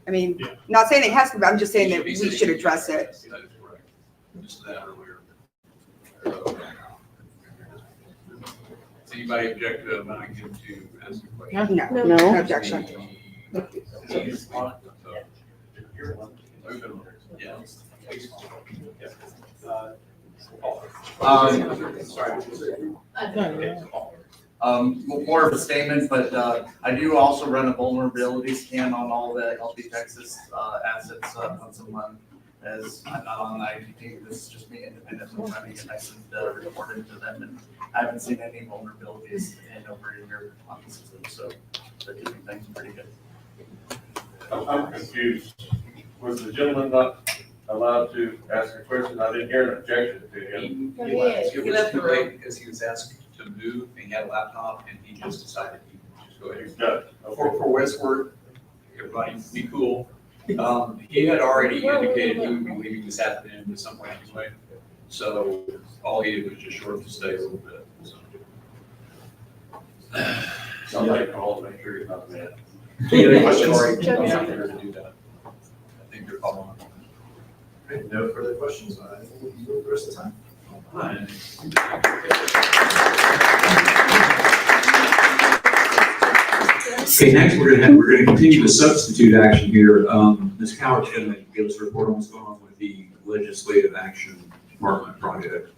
I mean, not saying it has to, but I'm just saying that we should address it. That is correct. Just that earlier. Does anybody object to allowing him to ask a question? No objection. Yeah. More of a statement, but I do also run a vulnerability scan on all the LP Texas assets once a month. As I'm not on the IT team, this is just me independently running it. I send report into them, and I haven't seen any vulnerabilities in over a year on the system, so they're keeping things pretty good. I'm confused. Was the gentleman not allowed to ask a question? I didn't hear an objection to him. He was too late because he was asked to move and he had a laptop and he just decided he would just go ahead. He's done. For Westward, everybody be cool. He had already indicated he would be leaving this afternoon at some point anyway. So all he did was just shorten the stay a little bit. Somebody call to make sure he's not mad. Any other questions? I'm not here to do that. I think you're following. Okay, no further questions. I think we'll move the rest of the time. Okay, next we're gonna continue the substitute action here. Ms. Coward's gonna give us a report on what's going on with the legislative action department project.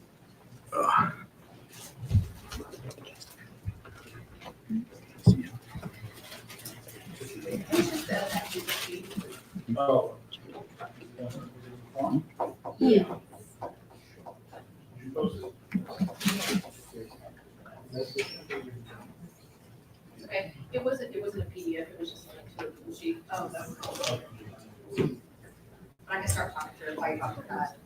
Oh. Yeah. Okay, it wasn't a PDF, it was just like a little sheet. Oh, that was. I can start talking to everybody about that.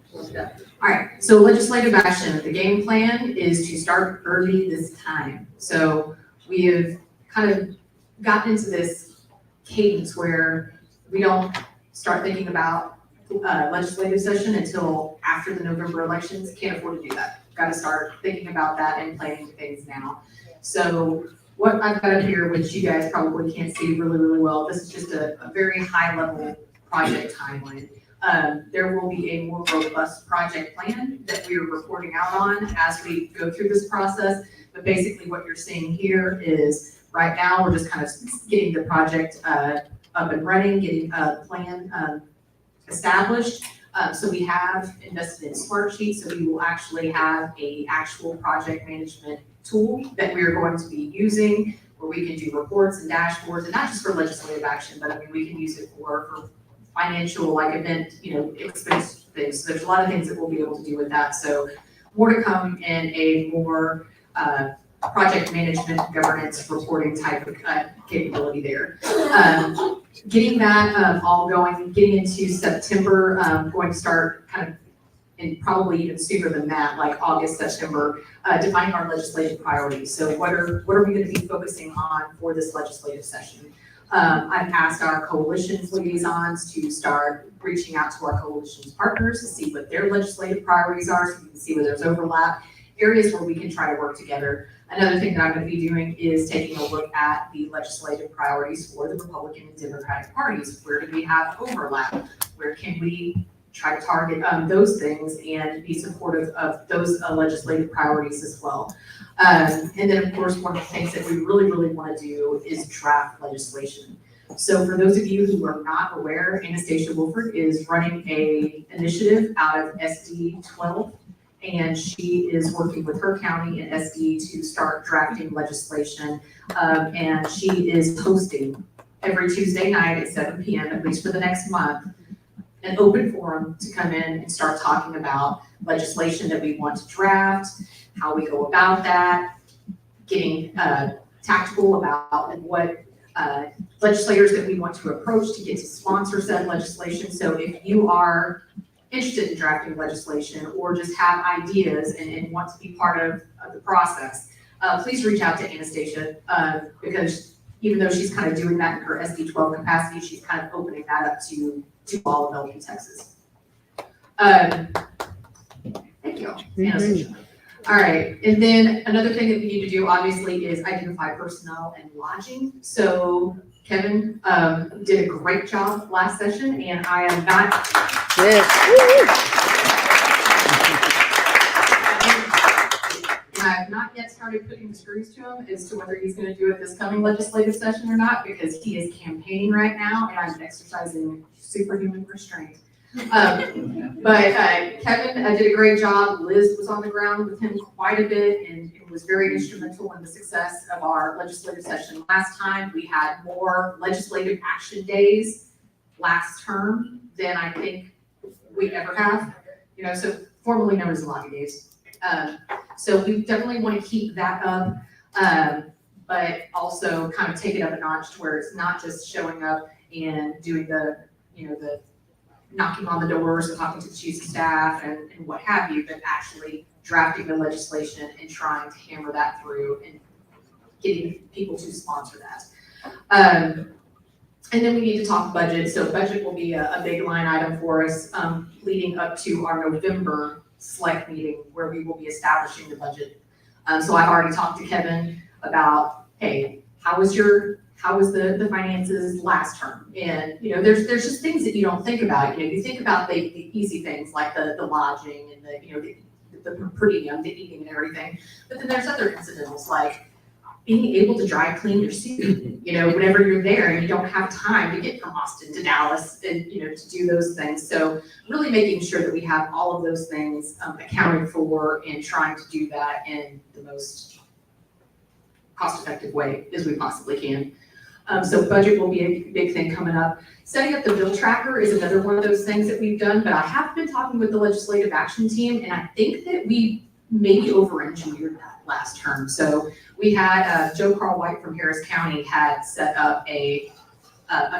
All right, so legislative action, the game plan is to start early this time. So we have kind of gotten into this cadence where we don't start thinking about legislative session until after the November elections. Can't afford to do that. Got to start thinking about that and planning things now. So what I've got up here, which you guys probably can't see really, really well, this is just a very high level project timeline. There will be a more robust project plan that we are reporting out on as we go through this process. But basically what you're seeing here is right now, we're just kind of getting the project up and running, getting a plan established. So we have invested in Smart Sheets, so we will actually have a actual project management tool that we are going to be using where we can do reports and dashboards, and not just for legislative action, but I mean, we can use it for financial, like event, expense things. So there's a lot of things that we'll be able to do with that. So more to come in a more project management governance reporting type of capability there. Getting that all going, getting into September, going to start kind of and probably even sooner than that, like August, September, defining our legislative priorities. So what are we going to be focusing on for this legislative session? I've asked our coalitions liaisons to start reaching out to our coalitions partners to see what their legislative priorities are, so we can see where there's overlap, areas where we can try to work together. Another thing that I'm going to be doing is taking a look at the legislative priorities for the Republican and Democratic parties. Where do we have overlap? Where can we try to target those things and be supportive of those legislative priorities as well? And then, of course, one of the things that we really, really want to do is draft legislation. So for those of you who are not aware, Anastasia Wolford is running a initiative out of SD 12, and she is working with her county and SD to start drafting legislation. And she is hosting every Tuesday night at 7 p.m., at least for the next month, an open forum to come in and start talking about legislation that we want to draft, how we go about that, getting tactical about what legislators that we want to approach to get to sponsor said legislation. So if you are interested in drafting legislation or just have ideas and want to be part of the process, please reach out to Anastasia, because even though she's kind of doing that in her SD 12 capacity, she's kind of opening that up to all of Elgin, Texas. Thank you, Anastasia. All right, and then another thing that we need to do, obviously, is identify personnel and lodging. So Kevin did a great job last session, and I am not. And I have not yet started putting the screws to him as to whether he's going to do it this coming legislative session or not, because he is campaigning right now, and I'm exercising superhuman restraint. But Kevin did a great job. Liz was on the ground with him quite a bit and was very instrumental in the success of our legislative session. Last time, we had more legislative action days last term than I think we ever have, so formerly known as lobby days. So we definitely want to keep that up, but also kind of take it up a notch to where it's not just showing up and doing the knocking on the doors and talking to the chiefs of staff and what have you, but actually drafting the legislation and trying to hammer that through and getting people to sponsor that. And then we need to talk budget. So budget will be a big line item for us leading up to our November SLEC meeting, where we will be establishing the budget. So I've already talked to Kevin about, hey, how was the finances last term? And there's just things that you don't think about. You think about the easy things like the lodging and the per diem, the eating and everything. But then there's other incidentals like being able to dry clean your suit, whenever you're there and you don't have time to get from Austin to Dallas and, to do those things. So really making sure that we have all of those things accounted for and trying to do that in the most cost-effective way as we possibly can. So budget will be a big thing coming up. Setting up the bill tracker is another one of those things that we've done, but I have been talking with the legislative action team, and I think that we maybe over-engineered that last term. So we had Joe Carl White from Harris County had set up a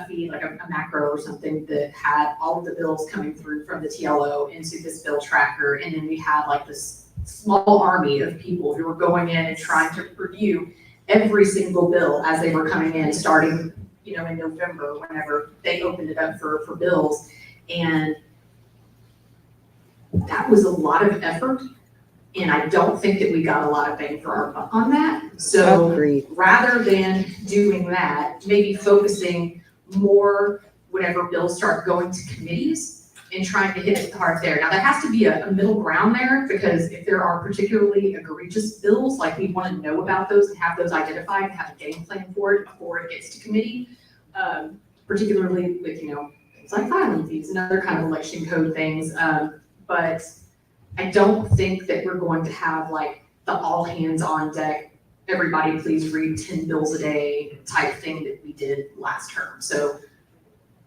feed, like a macro or something that had all of the bills coming through from the TLO into this bill tracker. And then we had like this small army of people who were going in and trying to review every single bill as they were coming in, starting, in November, whenever they opened it up for bills. And that was a lot of effort. And I don't think that we got a lot of bang for our buck on that. So rather than doing that, maybe focusing more whenever bills start going to committees and trying to hit it hard there. Now there has to be a middle ground there, because if there are particularly egregious bills, like we want to know about those and have those identified and have a game plan for it before it gets to committee, particularly with, things like filing fees and other kind of election code things. But I don't think that we're going to have like the all hands on deck, everybody please read 10 bills a day type thing that we did last term. So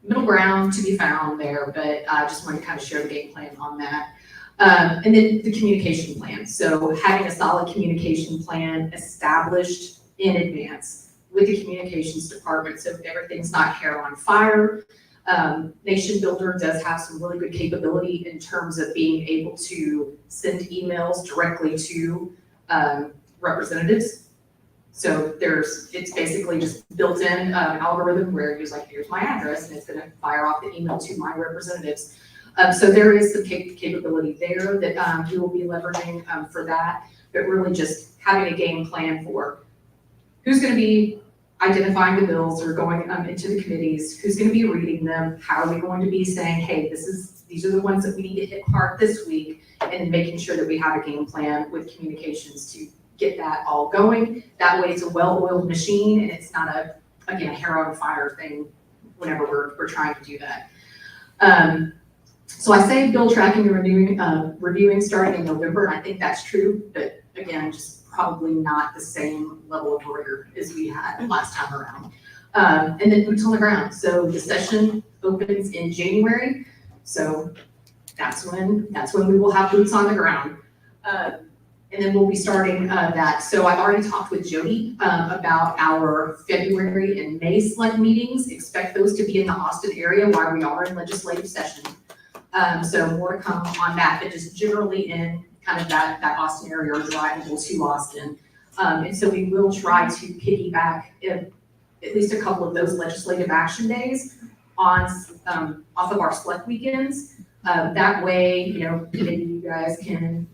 middle ground to be found there, but I just want to kind of share the game plan on that. And then the communication plan. So having a solid communication plan established in advance with the communications department, so everything's not hair on fire. Nation Builder does have some really good capability in terms of being able to send emails directly to representatives. So it's basically just built-in algorithm where you're like, here's my address, and it's gonna fire off the email to my representatives. So there is some capability there that we will be leveraging for that, but really just having a game plan for who's gonna be identifying the bills or going into the committees, who's gonna be reading them, how are we going to be saying, hey, these are the ones that we need to hit hard this week, and making sure that we have a game plan with communications to get that all going. That way it's a well-oiled machine and it's not a hair on fire thing whenever we're trying to do that. So I say bill tracking and reviewing starting in November, and I think that's true, but again, just probably not the same level of rigor as we had last time around. And then boots on the ground. So the session opens in January. So that's when we will have boots on the ground. And then we'll be starting that. So I've already talked with Jody about our February and May SLEC meetings. Expect those to be in the Austin area while we are in legislative session. So more to come on that, but just generally in kind of that Austin area or drivable to Austin. And so we will try to piggyback at least a couple of those legislative action days on off of our SLEC weekends. That way, maybe you guys can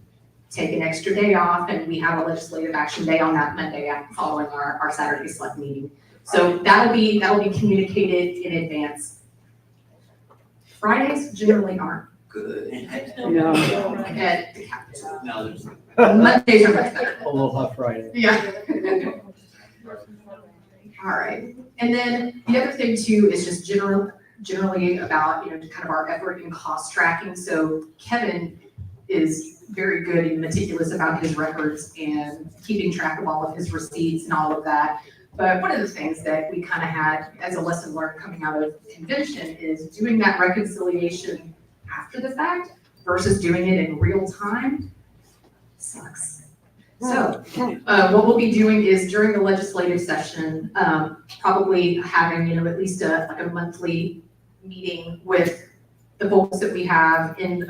take an extra day off and we have a legislative action day on that Monday following our Saturday SLEC meeting. So that'll be communicated in advance. Fridays generally aren't good. At the Capitol. Mondays are much better. Aloha Friday. Yeah. All right. And then the other thing too is just generally about, kind of our effort in cost tracking. So Kevin is very good and meticulous about his records and keeping track of all of his receipts and all of that. But one of the things that we kind of had as a lesson learned coming out of convention is doing that reconciliation after the fact versus doing it in real time sucks. So what we'll be doing is during the legislative session, probably having, at least a monthly meeting with the folks that we have in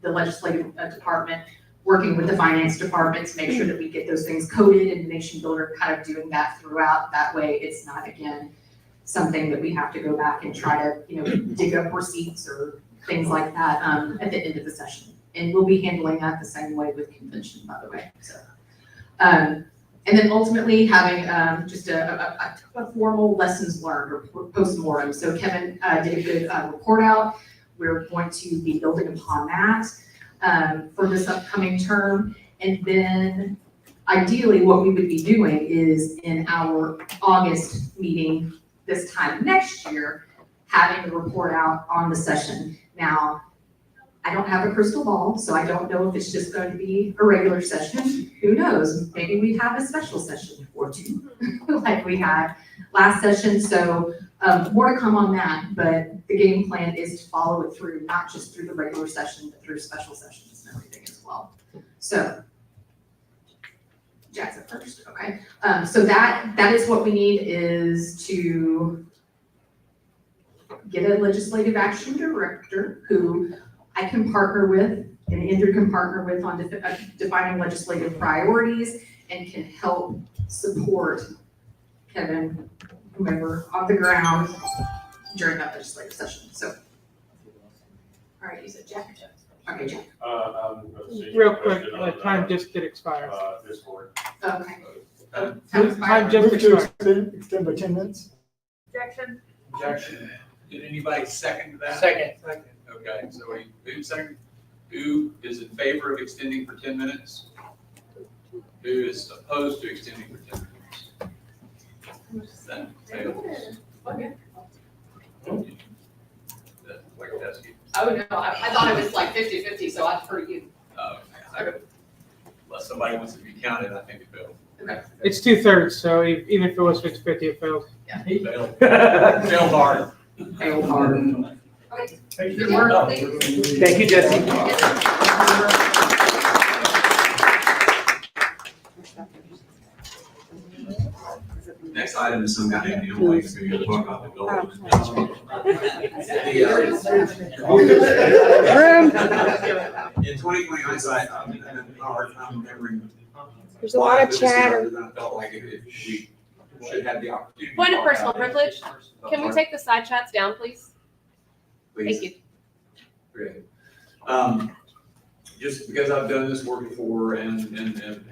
the legislative department, working with the finance department to make sure that we get those things coded, and Nation Builder kind of doing that throughout. That way it's not, again, something that we have to go back and try to, dig up receipts or things like that at the end of the session. And we'll be handling that the same way with convention, by the way. So, and then ultimately having just a formal lessons learned or post-mortem. So Kevin did a good report out. We're going to be building upon that for this upcoming term. And then ideally what we would be doing is in our August meeting this time next year, having the report out on the session. Now, I don't have a crystal ball, so I don't know if it's just going to be a regular session. Who knows? Maybe we have a special session or two like we had last session. So more to come on that, but the game plan is to follow it through, not just through the regular session, but through special sessions and everything as well. So Jack's up first, okay. So that is what we need, is to get a legislative action director who I can partner with and Andrew can partner with on defining legislative priorities and can help support Kevin, whomever, on the ground during that legislative session. So, all right, you said Jack or Jeff? Okay, Jack. Real quick, time just did expire. Discord. Okay. Time just expired. Extend by 10 minutes? Objection. Objection. Did anybody second that? Second. Okay, so who second? Who is in favor of extending for 10 minutes? Who is opposed to extending for 10 minutes? That fails. Like a test. Oh, no, I thought it was like 50-50, so I defer to you. Unless somebody wants to be counted, I think it failed. Okay. It's 2/3, so even if it was 50-50, it failed. Yeah. Failed. Failed hard. Failed hard. Okay. Thank Good work. Thank you, Jesse. Next item is some guy named Neil Lake, who's going to talk about the goal. In 2020 hindsight, I'm having a hard time remembering. There's a lot of chatter. I felt like if we should have the opportunity. Point to of talk personal about it. privilege. Can we take the side chats down, please? Please. Thank you. Great. Just because I've done this work before and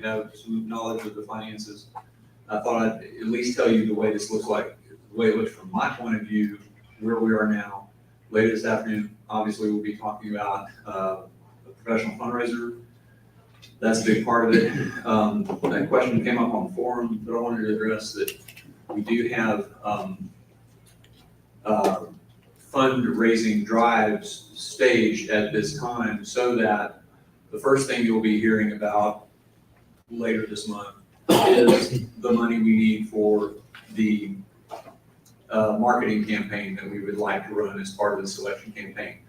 have some knowledge of the finances, I thought I'd at least tell you the way this looks like, the way it looks from my point of view, where we are now. Later this afternoon, obviously, we'll be talking about a professional fundraiser. That's a big part of it. That question came up on the forum that I wanted to address, that we do have fundraising drives staged at this time so that the first thing you'll be hearing about later this month is the money we need for the marketing campaign that we would like to run as part of the selection campaign.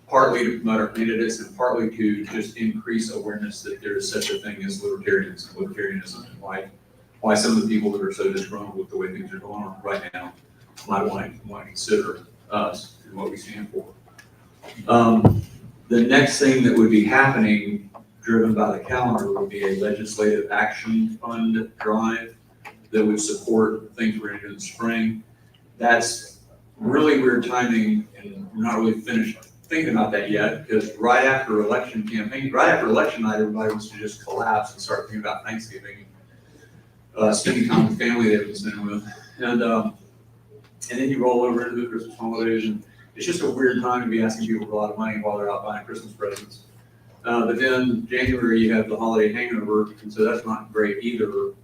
Partly to promote our candidates and partly to just increase awareness that there is such a thing as libertarianism, and why some of the people that are so disgruntled with the way things are going on right now might want to consider us and what we stand for. The next thing that would be happening, driven by the calendar, would be a legislative action fund drive that would support things we're going to do in the spring. That's really weird timing, and we're not really finished thinking about that yet, because right after election night, everybody wants to just collapse and start thinking about Thanksgiving, spending time with family they've been spending with, and then you roll over into the Christmas holidays, and it's just a weird time to be asking people for a lot of money while they're out buying Christmas presents. But then January, you have the holiday hangover, and so that's not great either.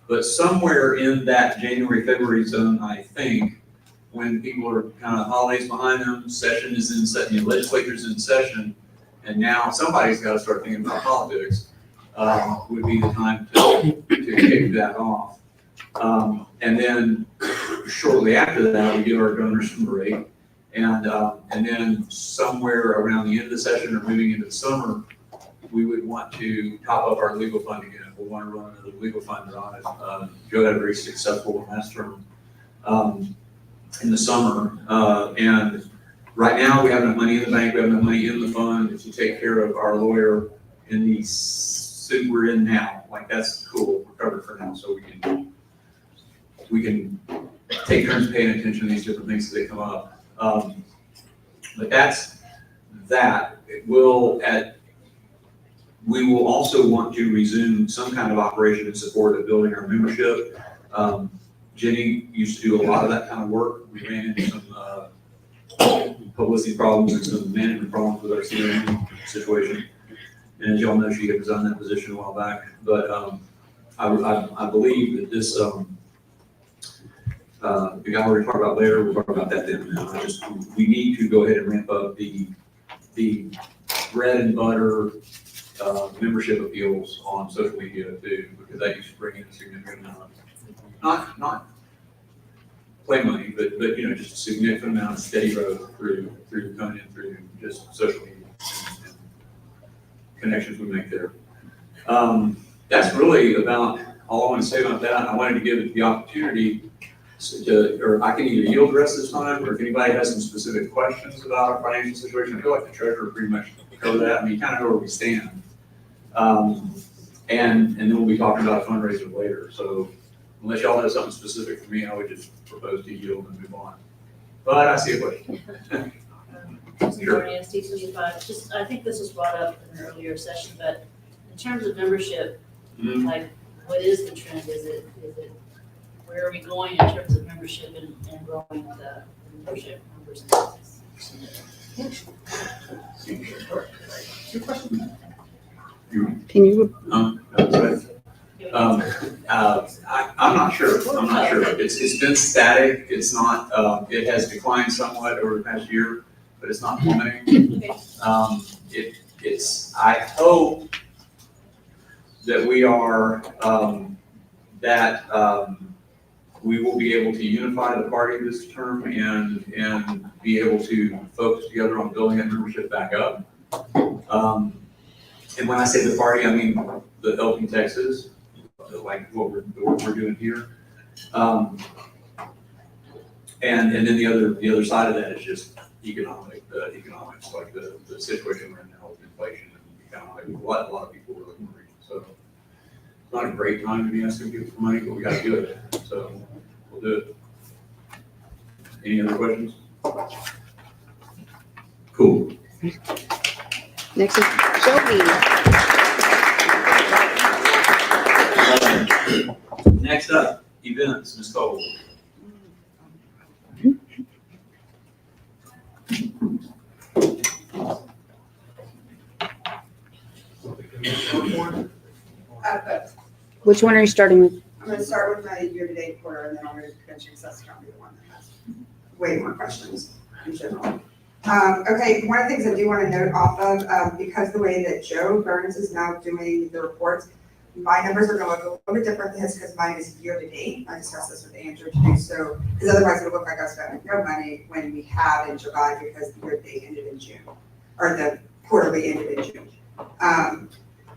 But somewhere in that January, February zone, I think, when people are kind of holidays behind them, session is in session, legislature's in session, and now somebody's got to start thinking about politics, would be the time to kick that off. And then shortly after that, we get our governor's break, and then somewhere around the end of the session or moving into the summer, we would want to top up our legal fund again. We want to run another legal fund on it. Joe had a very successful last term in the summer, and right now we have enough money in the bank, we have enough money in the fund to take care of our lawyer in the suit we're in now. Like, that's cool, we're covered for now, so we can take turns paying attention to these different things as they come up. But that's that. We will also want to resume some kind of operation in support of building our membership. Jenny used to do a lot of that kind of work. We ran into some publicity problems and some management problems with our CRM situation. And as y'all know, she had resigned that position a while back. But I believe that this, we got already talked about later, we'll talk about that then. We need to go ahead and ramp up the bread and butter membership appeals on social media too, because that used to bring in a significant amount of, not play money, but just a significant amount of steady growth through coming in through just social media and connections we make there. That's really about all I want to say about that. I wanted to give the opportunity or I can either yield the rest of this time, or if anybody has some specific questions about our financial situation, I feel like the treasurer pretty much covered that. I mean, you kind of know where we stand. And then we'll be talking about a fundraiser later. So unless y'all have something specific for me, I would just propose to yield and move on. But I see a question. Sure. Just, I think this was brought up in an earlier session, but in terms of membership, like, what is the trend? Is it, where are we going in terms of membership and growing the membership numbers and business? Can you? I'm not sure. It's been static. It's not. It has declined somewhat over the past year, but it's not plummeting. I hope that we are we will be able to unify the party this term and be able to focus together on building that membership back up. And when I say the party, I mean the Elton, Texas, like what we're doing here. And then the other side of that is just economics, like the situation we're in now with inflation and economic, a lot of people are looking for it. So it's not a great time to be asking people for money, but we gotta do it. So we'll do it. Any other questions? Cool. Next is Joby. Next up, events, Ms. Cole. Which one are you starting with? I'm gonna start with my year-to-date report, and then I'm gonna finish access to the one that has way more questions in general. Okay, one of the things I do want to note off of, because the way that Joe Burns is now doing the reports, my numbers are gonna look a little bit different than his, because mine is year-to-date. I discussed this with Andrew today, so, because otherwise it'll look like I spent no money when we have in July, because the year-to-date ended in June, or the quarterly ended in June.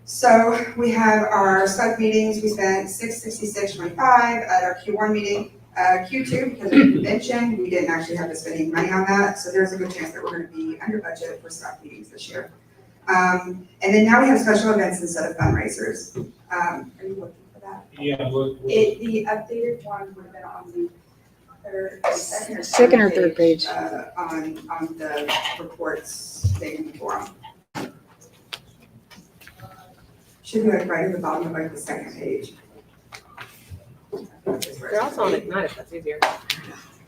So we have our SLEC meetings, we spent $666.25 at our Q1 meeting. Q2, because of the convention, we didn't actually have to spend any money on that, so there's a good chance that we're gonna be under budget for SLEC meetings this year. And then now we have special events instead of fundraisers. Are you looking for that? Yeah, The updated one would have been on the Second or third page. On the reports statement form. Should be like right at the bottom of like the second page. They're also on Ignite if that's easier.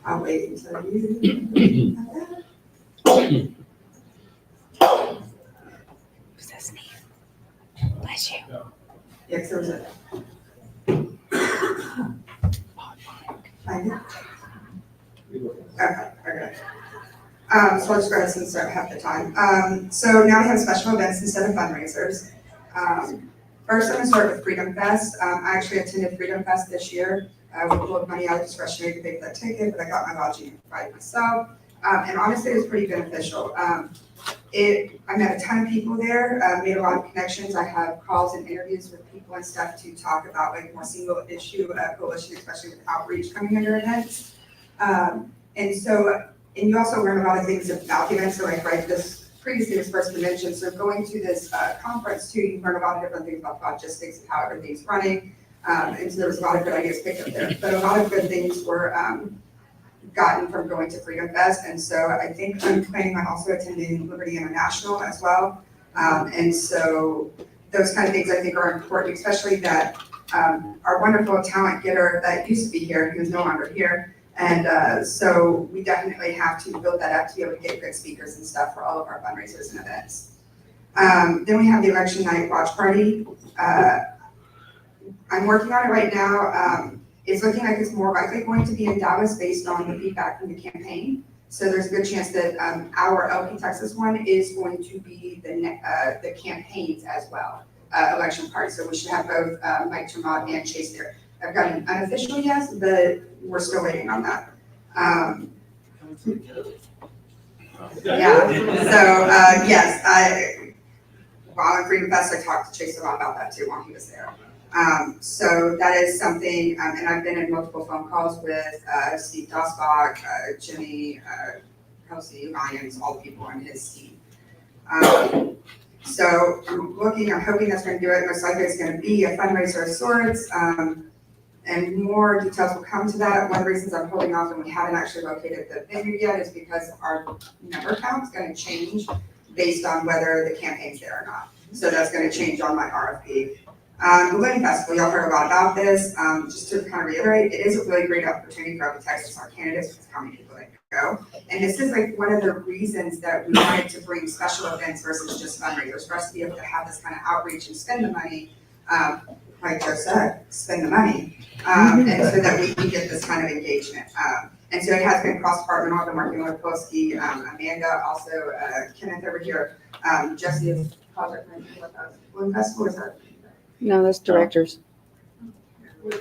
I'll wait until you. Bless you. Yes, there was a. I know. Okay. So I'll just go ahead since I have the time. So now we have special events instead of fundraisers. First, I'm gonna start with Freedom Fest. I actually attended Freedom Fest this year. We pulled money out of discretionary to pay for that ticket, but I got my lodging provided myself. And honestly, it was pretty beneficial. I met a ton of people there, made a lot of connections. I have calls and interviews with people and stuff to talk about like more single issue coalition, especially with outreach coming under events. And you also learn a lot of things about the events. So like, right, previously was first mentioned, so going to this conference too, you learn a lot of different things about logistics and how everything's running. And so there was a lot of good ideas picked up there, but a lot of good things were gotten from going to Freedom Fest. And so I think I'm planning on also attending Liberty International as well. And so those kind of things I think are important, especially that our wonderful talent getter that used to be here, who's no longer here. And so we definitely have to build that up to be able to get good speakers and stuff for all of our fundraisers and events. Then we have the election night watch party. I'm working on it right now. It's looking like it's more likely going to be in Dallas based on the feedback from the campaign. So there's a good chance that our LP Texas one is going to be the campaigns as well, election party. So we should have both Mike Tremont and Chase there. I've got an unofficial yes, but we're still waiting on that. Yeah, so yes, while at Freedom Fest, I talked to Chase a lot about that too while he was there. So that is something, and I've been in multiple phone calls with Steve Dossbach, Jimmy, Kelsey, Lyons, all the people on his team. So I'm hoping that's going to do it. Most likely it's going to be a fundraiser of sorts. And more details will come to that. One of the reasons I'm holding off and we haven't actually located the venue yet is because our member count is going to change based on whether the campaign's there or not. So that's going to change on my RFP. The Living Festival, y'all heard a lot about this. Just to kind of reiterate, it is a really great opportunity for other Texas our candidates because how many people that go. And this is like one of the reasons that we wanted to bring special events versus just fundraisers, for us to be able to have this kind of outreach and spend the money, like Joe said, spend the money, and so that we can get this kind of engagement. And so it has been cross-departmental. I've been working with Polsky, Amanda, also Kenneth over here, Jesse is project manager with us. Living Festival is our No, that's directors.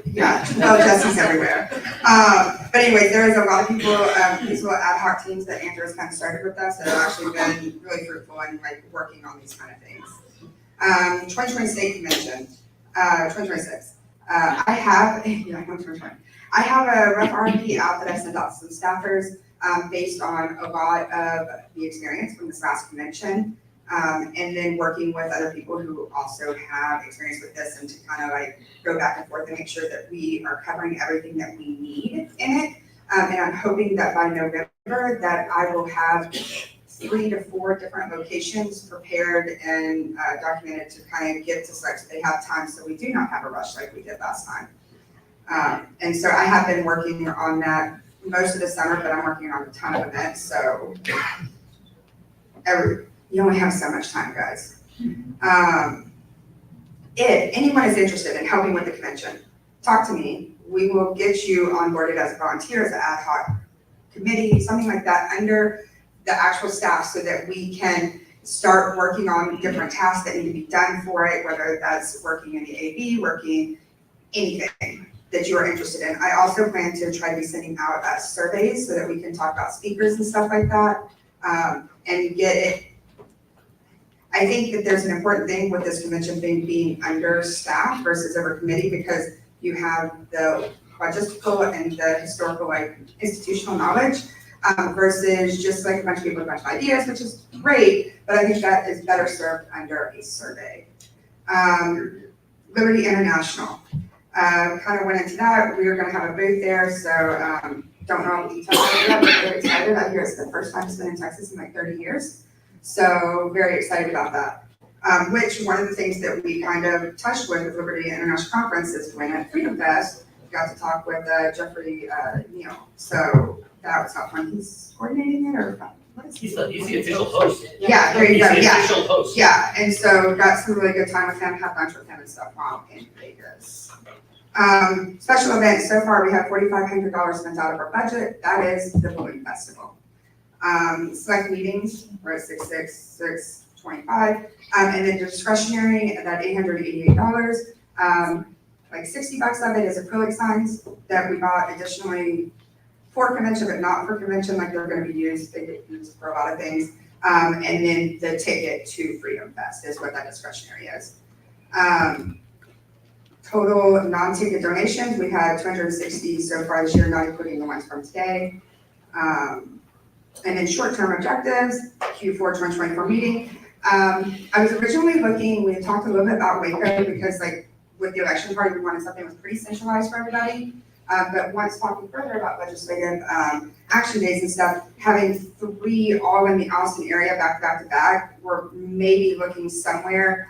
Yeah, no, Jesse's everywhere. But anyway, there is a lot of people, these little ad hoc teams that Andrew has kind of started with us that have actually been really fruitful and like working on these kind of things. 2020 state convention, 2026. I have I have a rough RFP out that I sent out to some staffers, based on a lot of the experience from this last convention. And then working with other people who also have experience with this and to kind of like go back and forth and make sure that we are covering everything that we need in it. And I'm hoping that by November that I will have 3 to 4 different locations prepared and documented to kind of get to SLEC so they have time so we do not have a rush like we did last time. And so I have been working on that most of the summer, but I'm working on a ton of events, so you only have so much time, guys. If anyone is interested in helping with the convention, talk to me. We will get you onboarded as a volunteer, as an ad hoc committee, something like that, under the actual staff so that we can start working on different tasks that need to be done for it, whether that's working in the AV, working anything that you are interested in. I also plan to try to be sending out surveys so that we can talk about speakers and stuff like that, and get it. I think that there's an important thing with this convention thing being under staff versus over committee, because you have the logistical and the historical, like institutional knowledge, versus just like a bunch of people with a bunch of ideas, which is great, but I think that is better served under a survey. Liberty International, kind of went into that. We were gonna have a booth there, so don't know all the details yet, but very excited. I hear it's the first time it's been in Texas in like 30 years. So very excited about that. Which one of the things that we kind of touched with Liberty International Conference is when at Freedom Fest, we got to talk with Jeffrey Neal. So that was how fun. He's coordinating it, or what is he? He's the official host. Yeah, there you go. He's the Yeah. official host. Yeah, and so got some really good time with him, had lunch with him and stuff while in Vegas. Special events, so far we have $4,500 spent out of our budget. That is the Balloon Festival. SLEC meetings, we're at 66625. And then discretionary, that $888. Like $60 of it is acrylic signs that we bought additionally for convention, but not for convention, like they're gonna be used, they get used for a lot of things. And then the ticket to Freedom Fest is what that discretionary is. Total non-ticket donations, we had 260 so far this year, not including the ones from today. And then short-term objectives, Q4 2024 meeting. I was originally looking, we had talked a little bit about Waco because like with the election party, we wanted something that was pretty centralized for everybody. But once talking further about legislative action days and stuff, having 3 all in the Austin area back to back, we're maybe looking somewhere,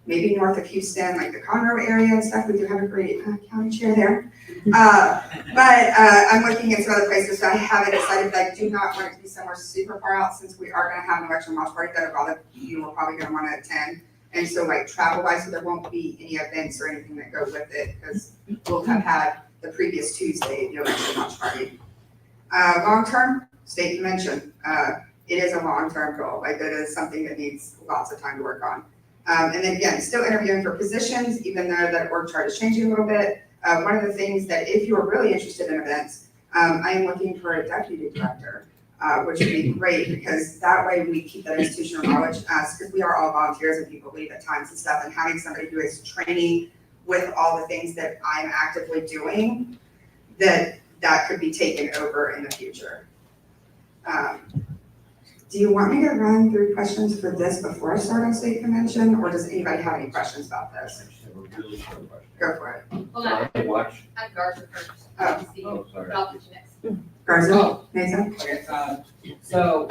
maybe north of Houston, like the Conroe area and stuff. We do have a great county chair there. But I'm looking at some other places, so I haven't decided, but I do not want it to be somewhere super far out since we are gonna have an election watch party that a lot of you are probably gonna wanna attend. And so like travel wise, so there won't be any events or anything that go with it because we'll have had the previous Tuesday, the election watch party. Long-term, state convention. It is a long-term goal. Like it is something that needs lots of time to work on. And then again, still interviewing for positions, even though that org chart is changing a little bit. One of the things that if you're really interested in events, I am looking for a deputy director, which would be great because that way we keep that institutional knowledge because we are all volunteers and people leave at times and stuff, and having somebody who is training with all the things that I'm actively doing, that could be taken over in the future. Do you want me to run through questions for this before I start on state convention, or does anybody have any questions about this? Go for it. Hold on. Watch. I'm Garza first. Oh. Oh, sorry. I'll put you next. Garza, Nathan? Okay, so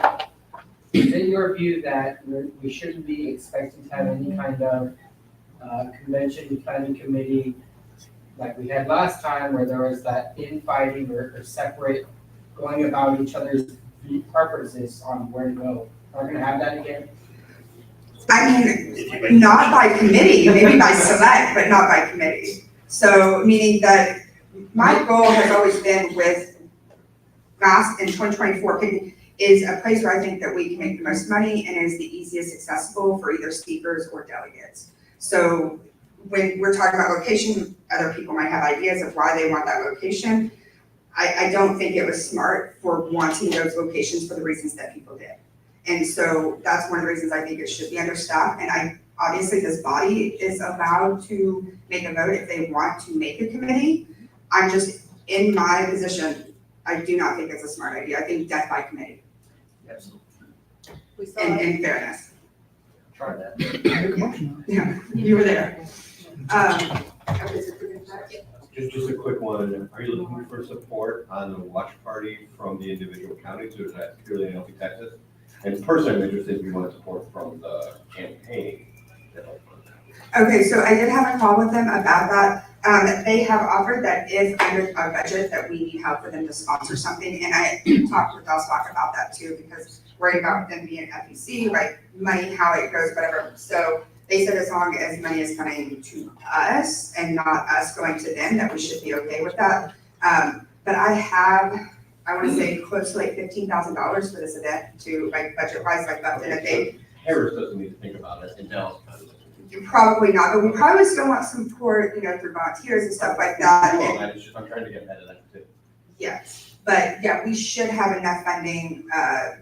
is it your view that we shouldn't be expecting to have any kind of convention planning committee like we had last time where there was that infighting or separate going about each other's preferences on where to go? Are we gonna have that again? I mean, not by committee, maybe by select, but not by committee. So meaning that my goal has always been with MASK in 2024 is a place where I think that we can make the most money and is the easiest accessible for either speakers or delegates. So when we're talking about location, other people might have ideas of why they want that location. I don't think it was smart for wanting those locations for the reasons that people did. And so that's one of the reasons I think it should be understaffed. And obviously this body is allowed to make a vote if they want to make a committee. I'm just, in my position, I do not think it's a smart idea. I think death by committee, We saw in fairness. Try that. Yeah, you were there. Just a quick one, are you looking for support on the watch party from the individual counties, or is that purely in LP Texas? And personally, I'm interested if you want support from the campaign. Okay, so I did have a call with them about that. They have offered that if under a budget that we need help for them to sponsor something, and I talked with Delsbach about that too, because worried about them being FEC, right, money, how it goes, whatever. So they said as long as money is coming to us and not us going to them, that we should be okay with that. But I want to say close to like $15,000 for this event to, like, budget-wise, like left in a day. Harris doesn't need to think about it, and Dallas doesn't. Probably not, but we probably still want some support, through volunteers and stuff like that. Well, I'm trying to get ahead of that too. Yes, but yeah, we should have enough funding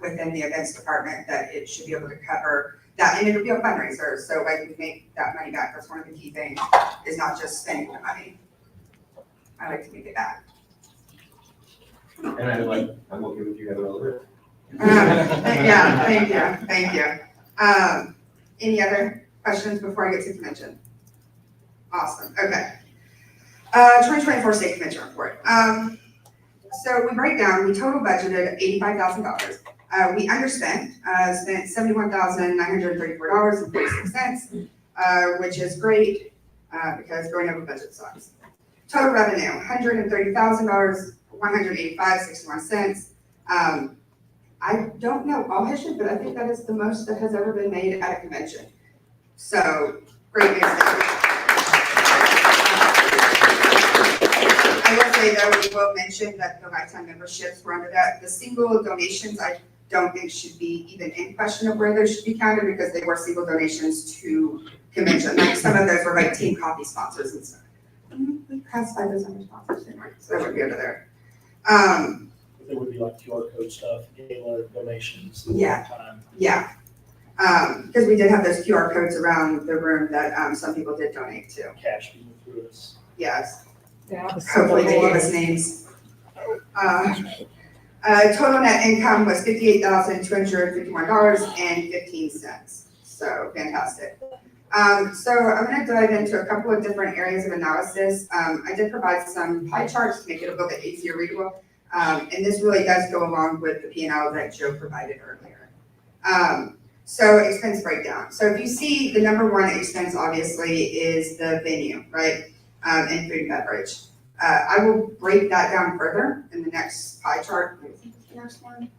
within the events department that it should be able to cover that, and it'll be a fundraiser, so like we make that money back. That's one of the key things, is not just spending the money. I like to make it back. And I'm okay with you having a little bit. Yeah, thank you. Any other questions before I get to convention? Awesome, okay. 2024 state convention report. So we break down, we total budgeted $85,000. We underspent, spent $71,934.46, which is great, because going over budget sucks. Total revenue, $130,000, $185.61. I don't know all history, but I think that is the most that has ever been made at a convention. So, great news there. I will say though, we will mention that the lifetime memberships were under that. The single donations, I don't think should be even in question of where those should be counted, because they were single donations to convention. Like some of those were like team coffee sponsors and stuff. We classify those under sponsors anyway, so that would be under there. There would be like QR code stuff, gala donations. Yeah. Time. Yeah. Because we did have those QR codes around the room that some people did donate to. Cash being through us. Yes. Yeah. Hopefully they gave us names. Total net income was $58,251.15. So fantastic. So I'm going to dive into a couple of different areas of analysis. I did provide some pie charts to make it a little bit easier readable. And this really does go along with the P&L that Joe provided earlier. So expense breakdown. So if you see the number one expense obviously is the venue, right? And food and beverage. I will break that down further in the next pie chart. I think it's the next one.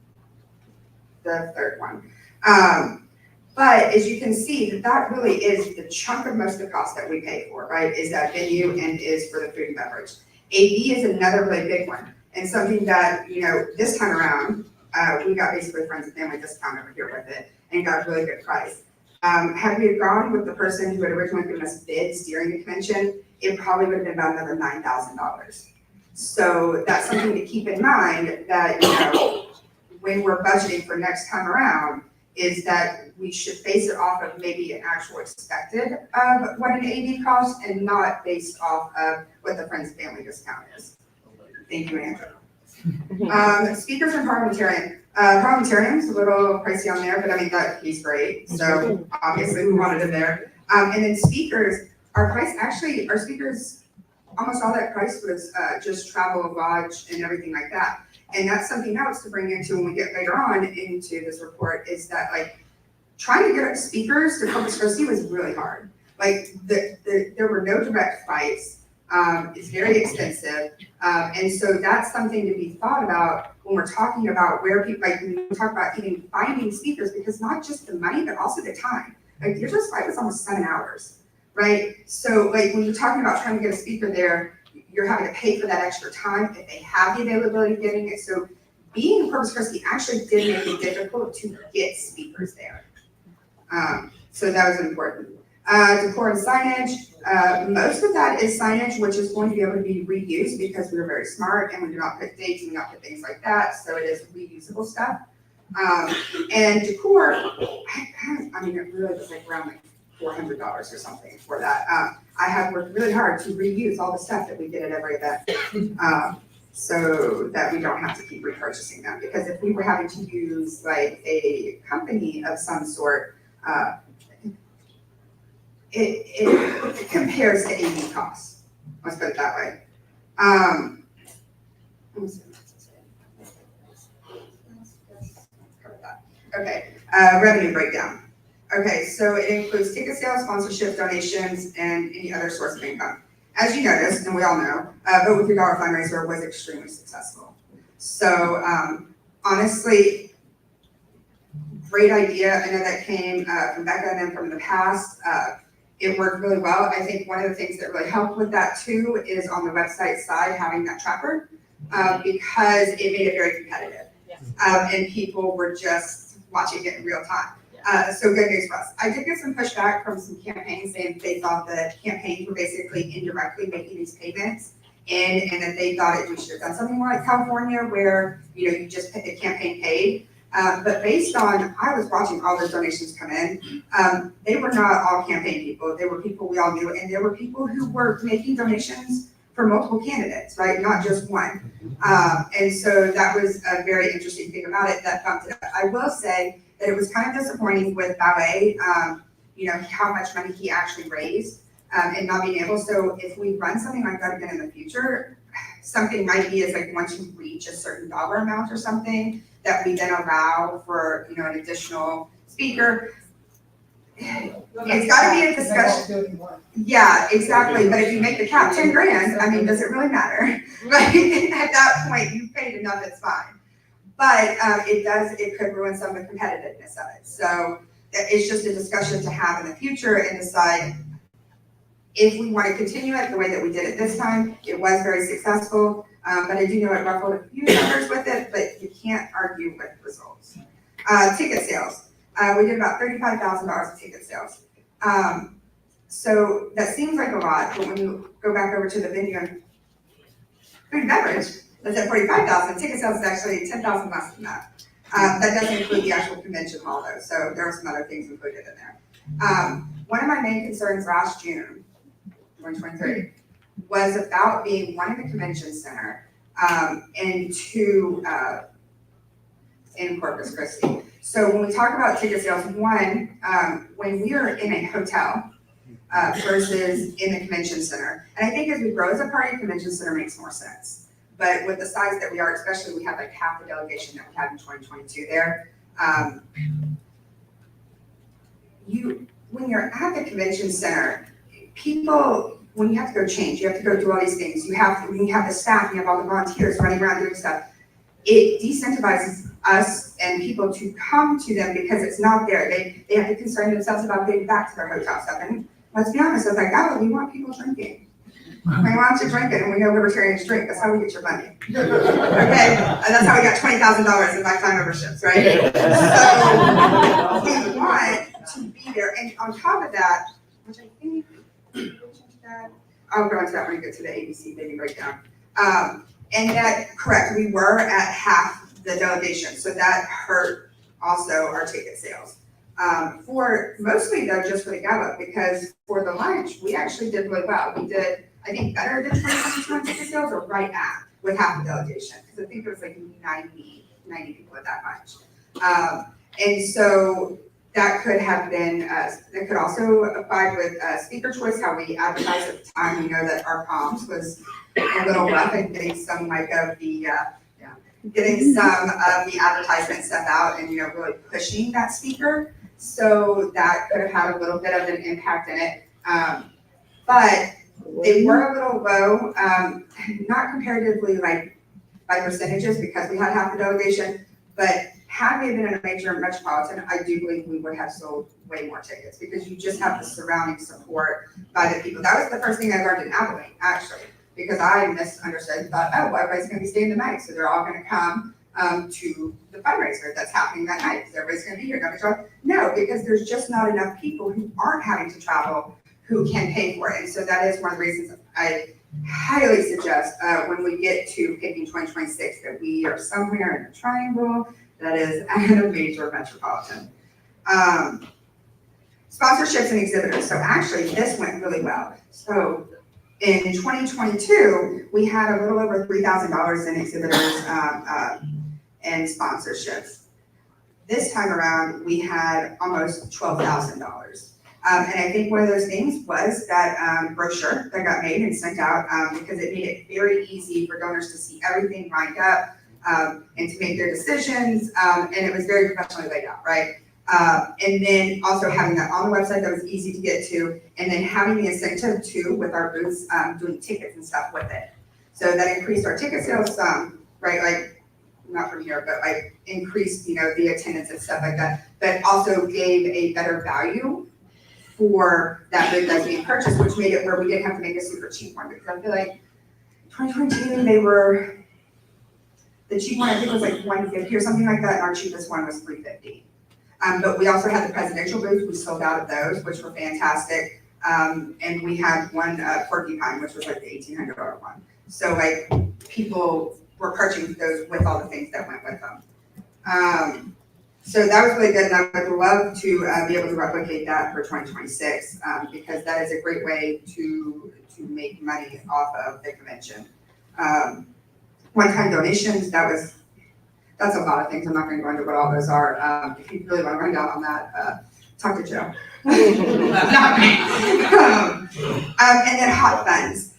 The third one. But as you can see, that really is the chunk of most of the cost that we pay for, right? Is that venue and is for the food and beverage. AV is another really big one. And something that, this time around, we got basically friends and family discount over here with it and got a really good price. Had we gone with the person who had originally given us bids during the convention, it probably would have been about another $9,000. So that's something to keep in mind that, when we're budgeting for next time around, is that we should base it off of maybe an actual expected of what an AV costs and not based off of what the friends and family discount is. Thank you, Andrew. Speakers and parliamentarians, a little pricey on there, but I mean, he's great. So obviously we wanted him there. And then speakers, our speakers, almost all that price was just travel, lodge, and everything like that. And that's something else to bring into when we get later on into this report, is that like trying to get speakers to Corpus Christi was really hard. Like there were no direct flights. It's very expensive. And so that's something to be thought about when we're talking about where people, like when we talk about even finding speakers, because not just the money, but also the time. Like your first flight was almost 7 hours, right? So like when you're talking about trying to get a speaker there, you're having to pay for that extra time if they have the availability of getting it. So being in Corpus Christi actually did make it difficult to get speakers there. So that was important. Decor and signage, most of that is signage, which is going to be able to be reused because we were very smart and we do not put dates and we do not put things like that. So it is reusable stuff. And decor, I mean, it really was like around like $400 or something for that. I have worked really hard to reuse all the stuff that we get at every event, so that we don't have to keep repurchasing them. Because if we were having to use like a company of some sort, it compares to AV costs. Let's put it that way. Okay, revenue breakdown. Okay, so it includes ticket sales, sponsorship, donations, and any other source of income. As you noticed, and we all know, Vote With Your Dollar fundraiser was extremely successful. So honestly, great idea. I know that came from Becca and then from the past. It worked really well. I think one of the things that really helped with that too is on the website side, having that tracker, because it made it very competitive. And people were just watching it in real time. So good news for us. I did get some pushback from some campaigns saying they thought that campaigns were basically indirectly making these payments and that they thought we should have done something more like California where, you just put the campaign paid. But based on, I was watching all those donations come in, they were not all campaign people. They were people we all knew, and there were people who were making donations for multiple candidates, right? Not just one. And so that was a very interesting thing about it that bumped it up. I will say that it was kind of disappointing with Ballet, how much money he actually raised and not being able. So if we run something like that again in the future, something might be is like once you reach a certain dollar amount or something, that we then allow for, an additional speaker. It's gotta be a discussion. Yeah, exactly, but if you make the cap 10 grand, I mean, does it really matter? Right, at that point, you've paid enough, it's fine. But it could ruin some of the competitiveness of it. So it's just a discussion to have in the future and decide if we want to continue it the way that we did it this time. It was very successful, but I do know it ruffled a few numbers with it, but you can't argue with results. Ticket sales. We did about $35,000 of ticket sales. So that seems like a lot, but when you go back over to the venue and food and beverage, that's at $45,000. Ticket sales is actually $10,000 less than that. That doesn't include the actual convention hall though, so there are some other things included in there. One of my main concerns last June, 2023, was about being one in the convention center and two in Corpus Christi. So when we talk about ticket sales, one, when we are in a hotel versus in the convention center, and I think as we grow as a party, convention center makes more sense. But with the size that we are, especially we have like half the delegation that we had in 2022 there, when you're at the convention center, people, when you have to go change, you have to go do all these things, when you have the staff, you have all the volunteers running around doing stuff, it decentralizes us and people to come to them because it's not there. They have to concern themselves about getting back to their hotel stuff. And let's be honest, I was like, oh, we want people drinking. We want you drinking, and we know libertarians drink. That's how we get your money. Okay, and that's how we got $20,000 in lifetime memberships, right? So we want to be there, and on top of that, which I think I'll go into that when we get to the ABC baby breakdown. And that, correct, we were at half the delegation, so that hurt also our ticket sales. For mostly though, just for the gala, because for the lunch, we actually did really well. We did, I think, better than 20% ticket sales, or right at, with half the delegation, because I think it was like 90 people at that much. And so that could have been, that could also apply with speaker choice, how we advertised at the time. We know that our comms was a little rough and getting some like of the, getting some of the advertisement stuff out and, really pushing that speaker. So that could have had a little bit of an impact in it. But they were a little low, not comparatively like by percentages because we had half the delegation, but had we been in a major metropolitan, I do believe we would have sold way more tickets because you just have the surrounding support by the people. That was the first thing I learned in Abilene, actually, because I misunderstood and thought, oh, well, everybody's gonna be staying the night, so they're all gonna come to the fundraiser that's happening that night, because everybody's gonna be here. No, because there's just not enough people who aren't having to travel who can pay for it. And so that is one of the reasons I highly suggest when we get to picking 2026 that we are somewhere in a triangle that is at a major metropolitan. Sponsorships and exhibitors. So actually, this went really well. So in 2022, we had a little over $3,000 in exhibitors and sponsorships. This time around, we had almost $12,000. And I think one of those things was that brochure that got made and sent out because it made it very easy for donors to see everything lined up and to make their decisions. And it was very professionally laid out, right? And then also having that on the website that was easy to get to, and then having the incentive too with our booths doing tickets and stuff with it. So that increased our ticket sales, right? Like, not from here, but like increased, you know, the attendance and stuff like that, but also gave a better value for that booth that's being purchased, which made it where we didn't have to make a super cheap one, because I feel like 2022, the cheap one I think was like $150 or something like that, and our cheapest one was $350. But we also had the presidential booth, we sold out of those, which were fantastic. And we had one porcupine, which was like the $1,800 one. So like people were purchasing those with all the things that went with them. So that was really good, and I would love to be able to replicate that for 2026 because that is a great way to make money off of the convention. One-time donations, that's a lot of things. I'm not going to go into what all those are. If you really want to run down on that, talk to Joe. Not me. And then hot funds,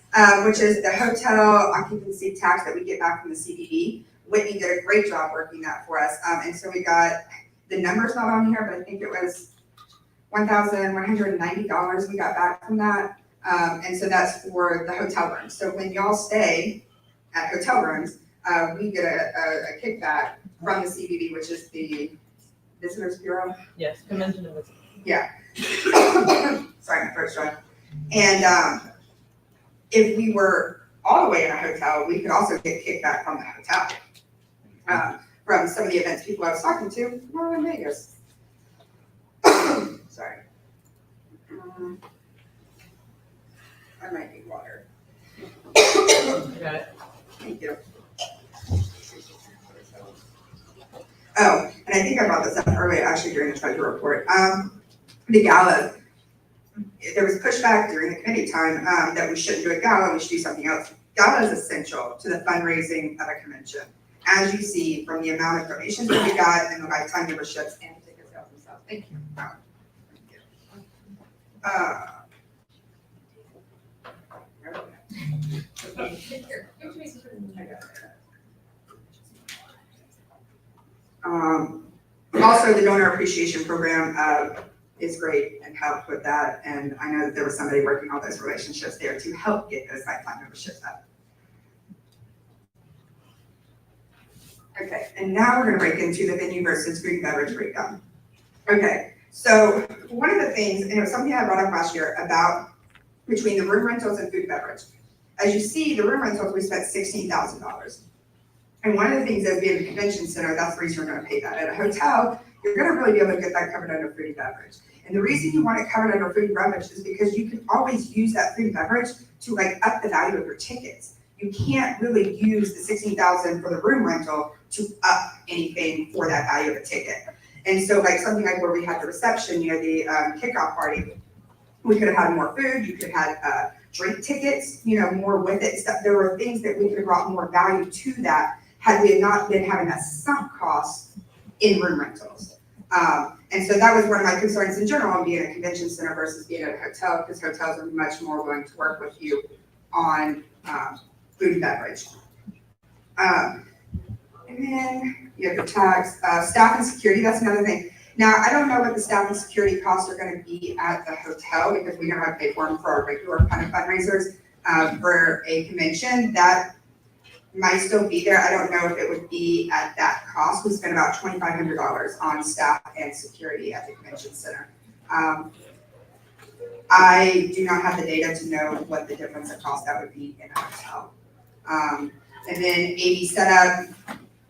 which is the hotel occupancy tax that we get back from the CBD. Whitney did a great job working that for us. And so we got, the number's not on here, but I think it was $1,190 we got back from that. And so that's for the hotel rooms. So when y'all stay at hotel rooms, we get a kickback from the CBD, which is the Visitors Bureau. Yes, Convention and Visitors. Yeah. Sorry, my throat's dry. And if we were all the way in a hotel, we could also get kickback from the hotel. From some of the events people I was talking to were in Vegas. Sorry. I might need water. Got it. Thank you. Oh, and I think I brought this up earlier, actually, during the treasury report. The gala, there was pushback during the committee time that we shouldn't do a gala, we should do something else. Gala is essential to the fundraising of a convention. As you see from the amount of donations that we got and the lifetime memberships and the ticket sales themselves. Thank you. Also, the donor appreciation program is great and helped with that. And I know that there was somebody working on those relationships there to help get those lifetime memberships up. Okay, and now we're gonna break into the venue versus food and beverage breakdown. Okay, so one of the things, and it was something I brought up last year about between the room rentals and food and beverage. As you see, the room rentals, we spent $16,000. And one of the things that being a convention center, that's the reason you're gonna pay that. At a hotel, you're gonna really be able to get that covered under food and beverage. And the reason you want it covered under food and beverage is because you can always use that food and beverage to like up the value of your tickets. You can't really use the $16,000 for the room rental to up anything for that value of a ticket. And so like something like where we had the reception, you know, the kickoff party, we could have had more food, you could have had drink tickets, you know, more with it stuff. There were things that we could have brought more value to that had we not been having that sunk cost in room rentals. And so that was one of my concerns in general, being a convention center versus being at a hotel, because hotels are much more willing to work with you on food and beverage. And then you have your tax, staff and security, that's another thing. Now, I don't know what the staff and security costs are gonna be at the hotel because we don't have to pay for them for our regular kind of fundraisers. For a convention, that might still be there. I don't know if it would be at that cost. We spent about $2,500 on staff and security at the convention center. I do not have the data to know what the difference in cost that would be in a hotel. And then AV setup,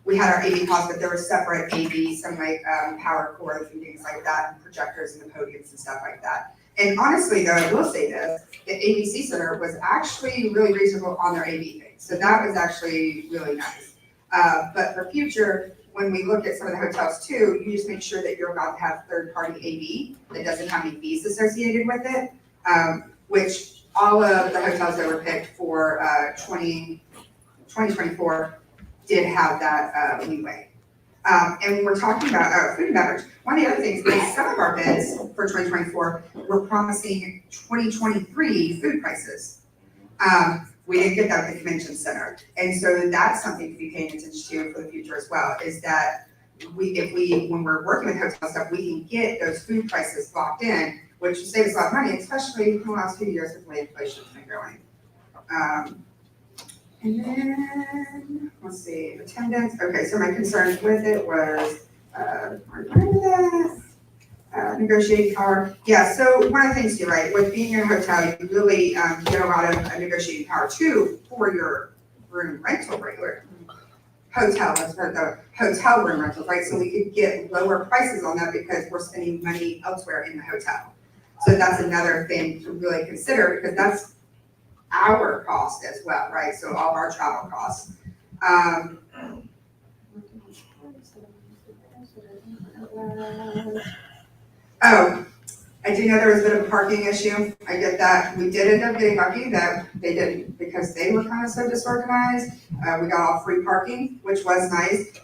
we had our AV costs, but there were separate AV, some like power cords and things like that, and projectors and the podiums and stuff like that. And honestly though, I will say this, the ABC Center was actually really reasonable on their AV thing. So that was actually really nice. But for future, when we look at some of the hotels too, you just make sure that you're about to have third-party AV that doesn't have any fees associated with it, which all of the hotels that were picked for 2024 did have that leeway. And when we're talking about food and beverage, one of the other things is some of our bids for 2024 were promising 2023 food prices. We didn't get that at the convention center. And so that's something to be paying attention to for the future as well, is that when we're working with hotel stuff, we can get those food prices locked in, which saves us a lot of money, especially in the last few years with the way inflation's been going. And then, let's see, attendance. Okay, so my concerns with it was, negotiating power. Yeah, so one of the things too, right, with being in a hotel, you really get a lot of negotiating power too for your room rental regular hotel, the hotel room rentals, right? So we could get lower prices on that because we're spending money elsewhere in the hotel. So that's another thing to really consider, because that's our cost as well, right? So all of our travel costs. Oh, I do know there was a bit of a parking issue. I get that. We did end up getting lucky that they didn't, because they were kind of so disorganized. We got all free parking, which was nice.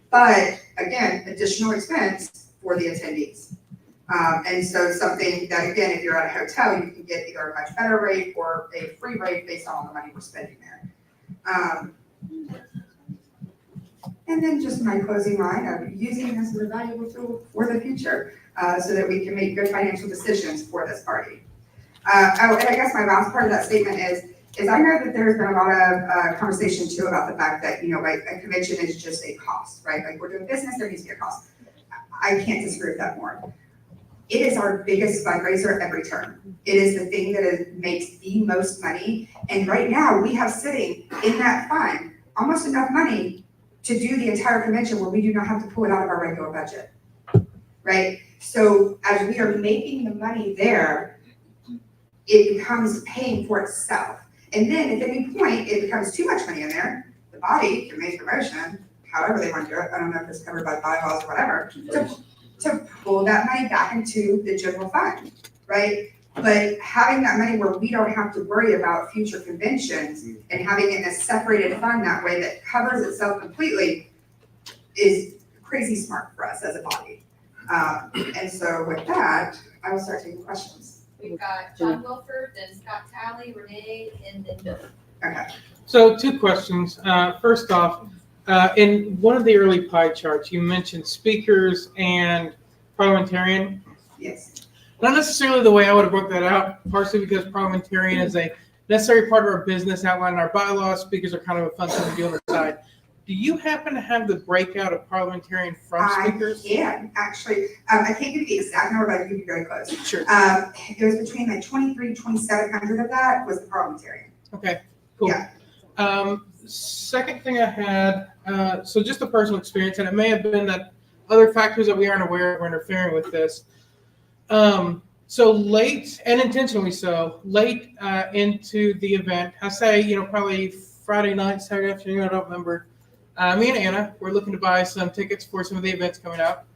But again, additional expense for the attendees. And so something that, again, if you're at a hotel, you can get either a much better rate or a free rate based on the money we're spending there. And then just my closing line of using this as a valuable tool for the future, so that we can make good financial decisions for this party. And I guess my last part of that statement is I know that there's been a lot of conversation too about the fact that, like a convention is just a cost, right? Like we're doing business, there needs to be a cost. I can't disagree with that more. It is our biggest fundraiser every term. It is the thing that makes the most money. And right now we have sitting in that fund almost enough money to do the entire convention where we do not have to pull it out of our regular budget, right? So as we are making the money there, it becomes paying for itself. And then at any point, it becomes too much money in there, the body can make a motion, however they want to do it, I don't know if it's covered by bylaws or whatever, to pull that money back into the general fund, right? But having that money where we don't have to worry about future conventions and having it in a separated fund that way that covers itself completely is crazy smart for us as a body. And so with that, I will start taking questions. We've got John Wilford, then Scott Talley, Renee, and then Bill. Okay. So 2 questions. First off, in one of the early pie charts, you mentioned speakers and parliamentarian. Yes. Not necessarily the way I would have broke that out, partially because parliamentarian is a necessary part of our business outlined in our bylaws. Speakers are kind of a fun thing to do on the side. Do you happen to have the breakout of parliamentarian from speakers? I can, actually. I can't give you the exact number, but I can give you very close. Sure. It was between like 2,700 of that was the parliamentarian. Okay, cool. Yeah. Second thing I had, so just a personal experience, and it may have been that other factors that we aren't aware of are interfering with this. So late, and intentionally so, late into the event, I say, probably Friday night, Saturday afternoon, I don't remember. Me and Anna were looking to buy some tickets for some of the events coming up.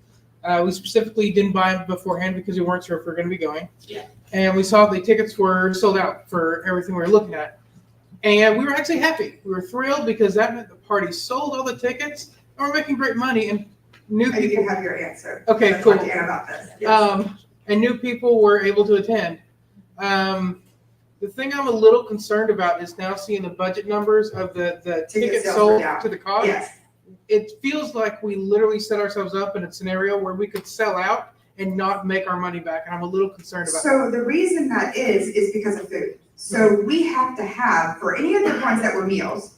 We specifically didn't buy them beforehand because we weren't sure if we were going to be going. Yeah. And we saw the tickets were sold out for everything we were looking at. And we were actually happy. We were thrilled because that meant the party sold all the tickets and we're making great money. And new people. You can have your answer. Okay, Let's cool. talk to Anna about this. Yes. And new people were able to attend. The thing I'm a little concerned about is now seeing the budget numbers of the tickets sold to the cost. Yes. It feels like we literally set ourselves up in a scenario where we could sell out and not make our money back. And I'm a little concerned about that. So the reason that is because of food. So we have to have, for any of the ones that were meals,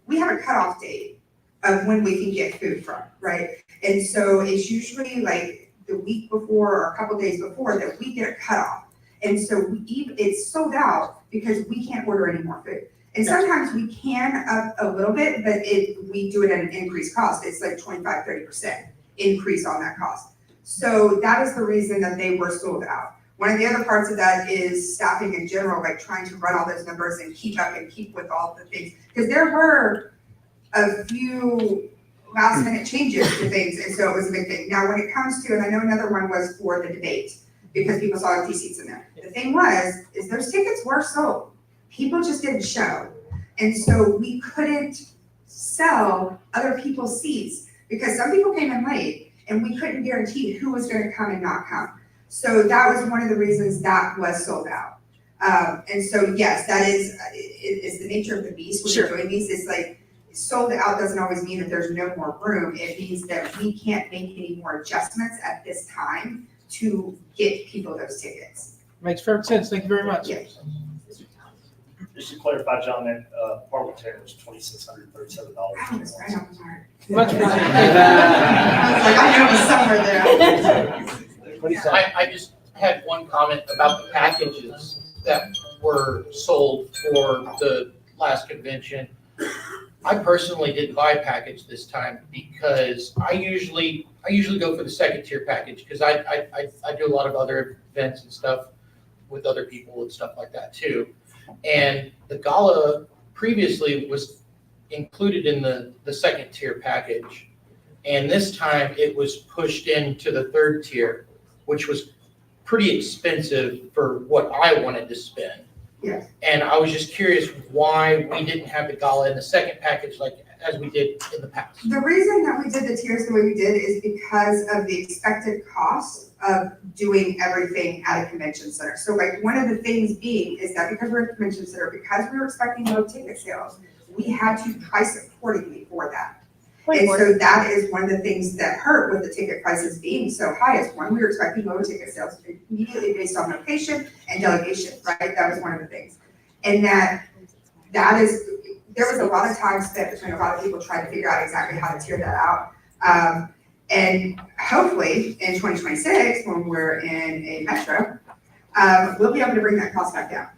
we have a cutoff date of when we can get food from, right? And so it's usually like the week before or a couple days before that we get a cutoff. And so it's sold out because we can't order any more food. And sometimes we can up a little bit, but we do it at an increased cost. It's like 25-30% increase on that cost. So that is the reason that they were sold out. One of the other parts of that is staffing in general, like trying to run all those numbers and keep up and keep with all the things. Because there were a few last minute changes to things, and so it was a big thing. Now, when it comes to, and I know another one was for the debate, because people saw empty seats in there. The thing is those tickets were sold. People just didn't show. And so we couldn't sell other people's seats because some people came in late and we couldn't guarantee who was gonna come and not come. So that was one of the reasons that was sold out. And so, yes, that is the nature of the beast when you're doing these. It's like, sold out doesn't always mean that there's no more room. It means that we can't make any more adjustments at this time to get people those tickets. Makes perfect sense. Thank you very much. Yes. Just to clarify, John, that parliamentarian was $2,637. That was right off the mark. Much appreciated. I was like, I know it was somewhere there. I just had one comment about the packages that were sold for the last convention. I personally didn't buy a package this time because I usually go for the second tier package because I do a lot of other events and stuff with other people and stuff like that too. And the gala previously was included in the second tier package. And this time it was pushed into the third tier, which was pretty expensive for what I wanted to spend. Yes. And I was just curious why we didn't have the gala in the second package like as we did in the past. The reason that we did the tiers the way we did is because of the expected cost of doing everything at a convention center. So like one of the things being is that because we're at a convention center, because we were expecting low ticket sales, we had to price accordingly for that. And so that is one of the things that hurt with the ticket prices being so high is one, we were expecting low ticket sales immediately based on location and delegation, right? That was one of the things. And that is, there was a lot of time spent between a lot of people trying to figure out exactly how to tier that out. And hopefully in 2026, when we're in a metro, we'll be able to bring that cost back down.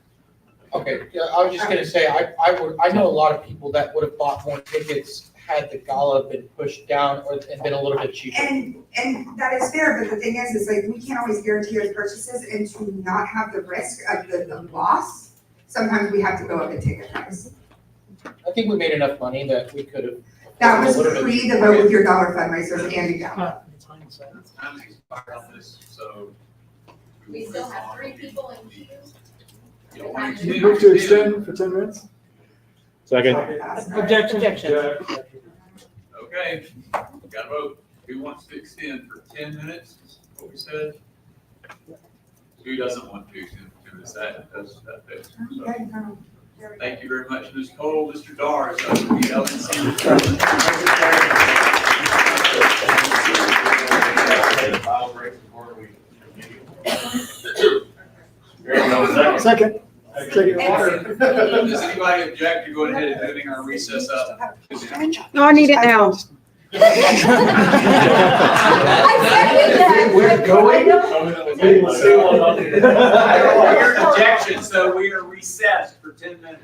Okay, yeah, I was just gonna say, I know a lot of people that would have bought more tickets had the gala been pushed down and been a little bit cheaper. And that is fair, but the thing is like, we can't always guarantee those purchases, and to not have the risk of the loss, sometimes we have to go up in ticket price. I think we made enough money that we could have. That was pre the vote with your dollar fundraisers and the gala. I'm expired on this, so. We still have 3 people in queue. You don't want Move to extend for 10 minutes? Second. Objection. Okay, got to vote. Who wants to extend for 10 minutes? What we said? Who doesn't want to extend for 10 minutes? That fits. So, thank you very much, Ms. Cole. Mr. Dar, is over the Second. Does anybody object to going ahead and moving our recess up? No, I need it now. We're going. Your objection, so we are recessed for 10 minutes.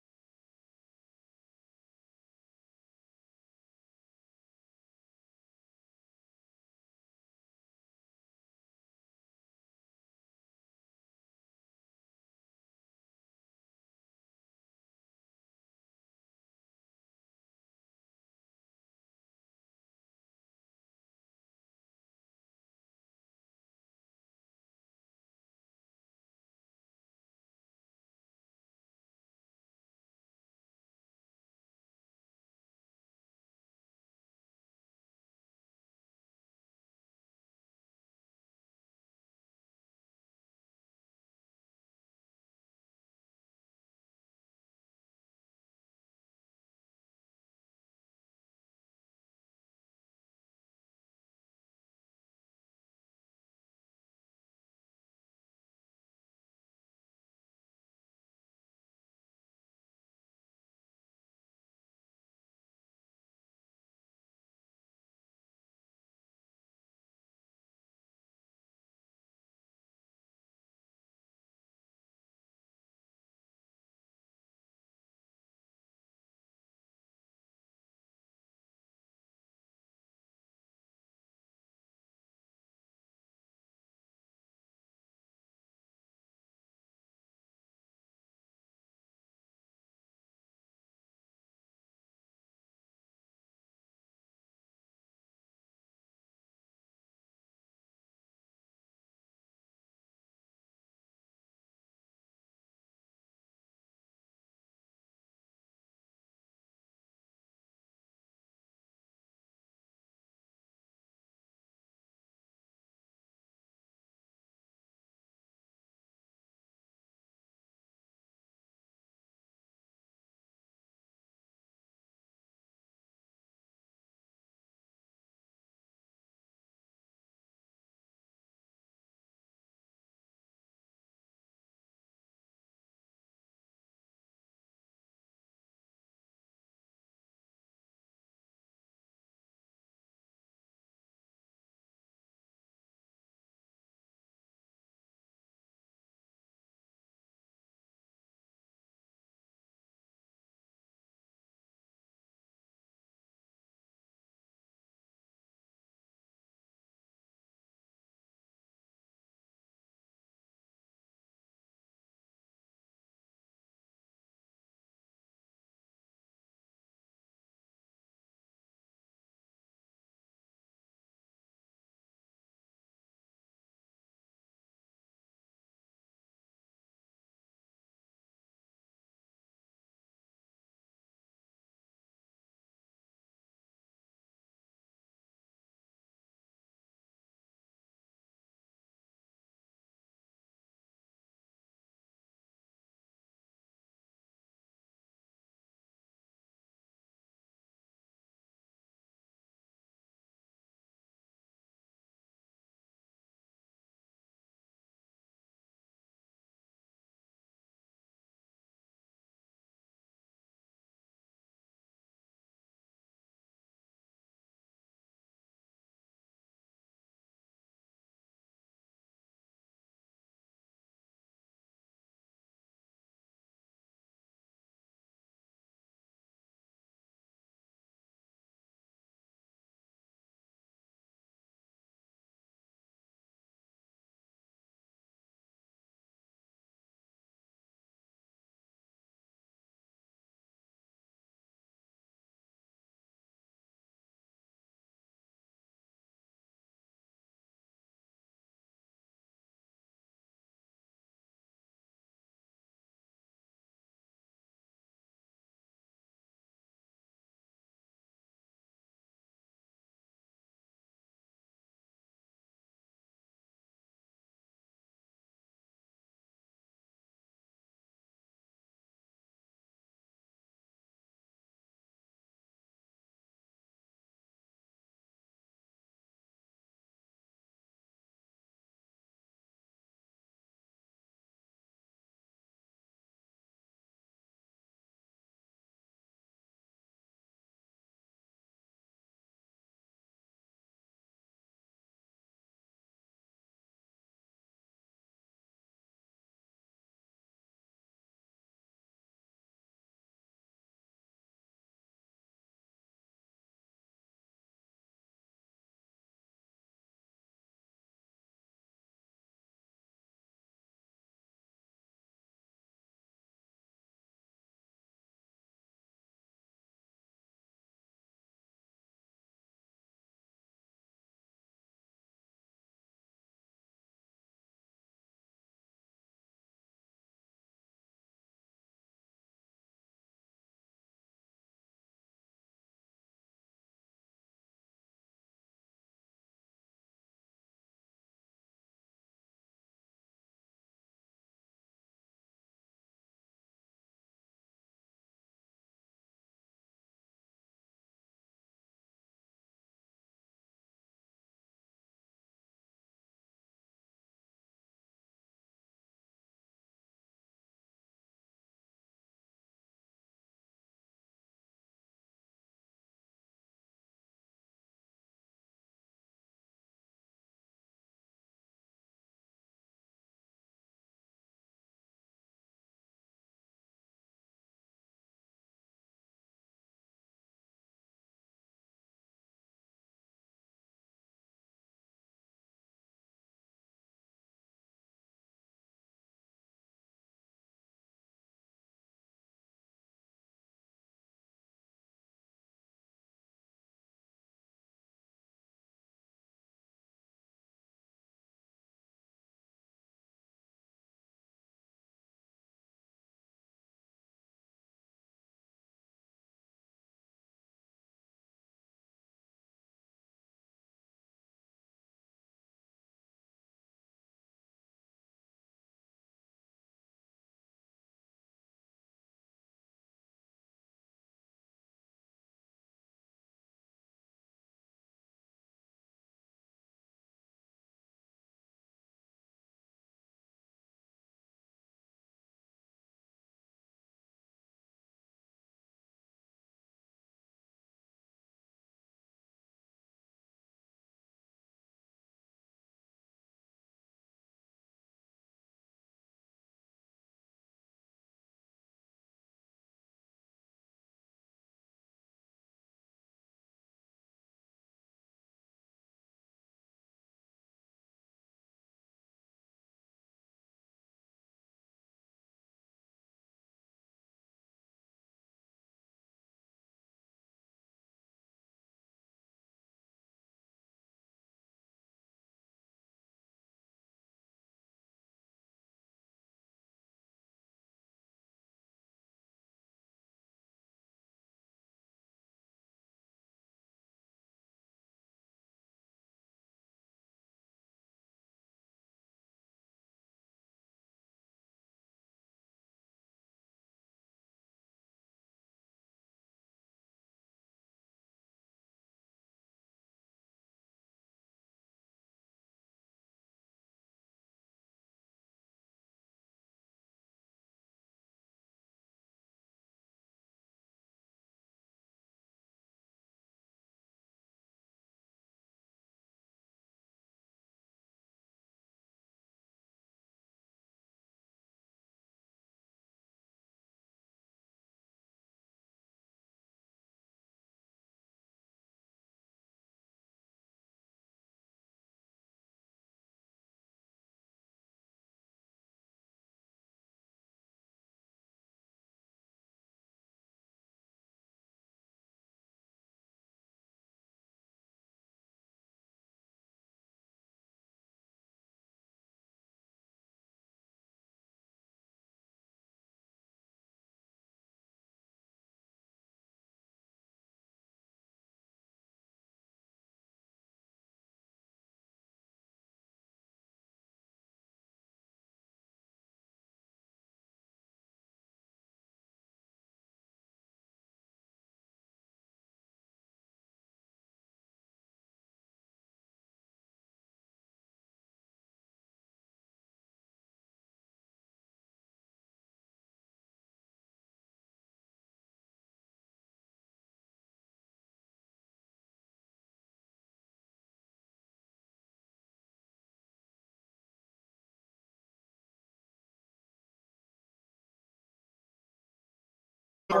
For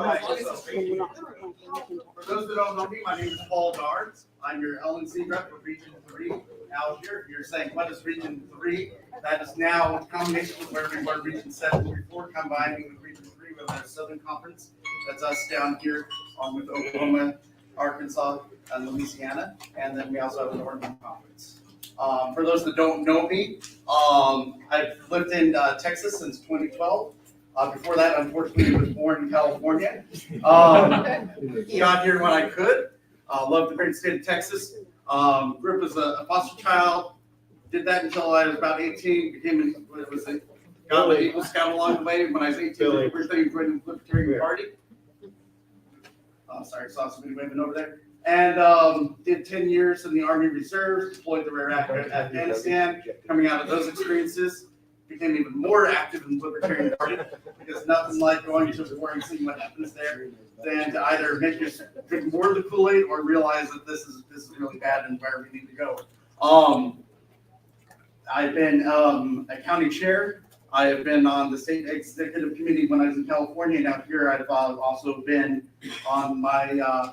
those that don't know me, my name is Paul Dards. I'm your LNC rep for Region 3 out here. If you're saying, what is Region 3? That is now a combination of where we were Region 7 before, combining with Region 3 with our Southern Conference. That's us down here on with Oklahoma, Arkansas, and Louisiana. And then we also have a Northern Conference. For those that don't know me, I've lived in Texas since 2012. Before that, unfortunately, I was born in California. Got here when I could. Loved the great state of Texas. Grew up as a foster child. Did that until I was about 18. Got an Eagle Scout along the way. When I was 18, everything joined the Libertarian Party. Sorry, saw somebody waving over there. And did 10 years in the Army Reserves, deployed to Iraq and Afghanistan. Coming out of those experiences, became even more active in the Libertarian Party because nothing like going to war and seeing what happens there than to either make you drink more of the Kool-Aid or realize that this is really bad and where we need to go. I've been a county chair. I have been on the state executive committee when I was in California. And out here, I've also been on my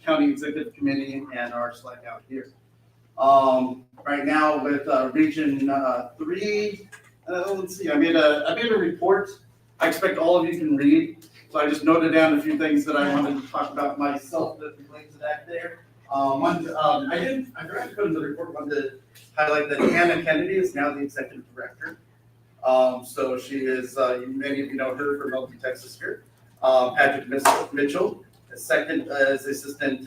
county executive committee and our SLEC out here. Right now with Region 3, let's see, I made a report. I expect all of you can read. So I just noted down a few things that I wanted to talk about myself that relate to that there. I forgot to put in the report, wanted to highlight that Hannah Kennedy is now the executive director. So she is, many of you know her from LP Texas here. Patrick Mitchell, second as assistant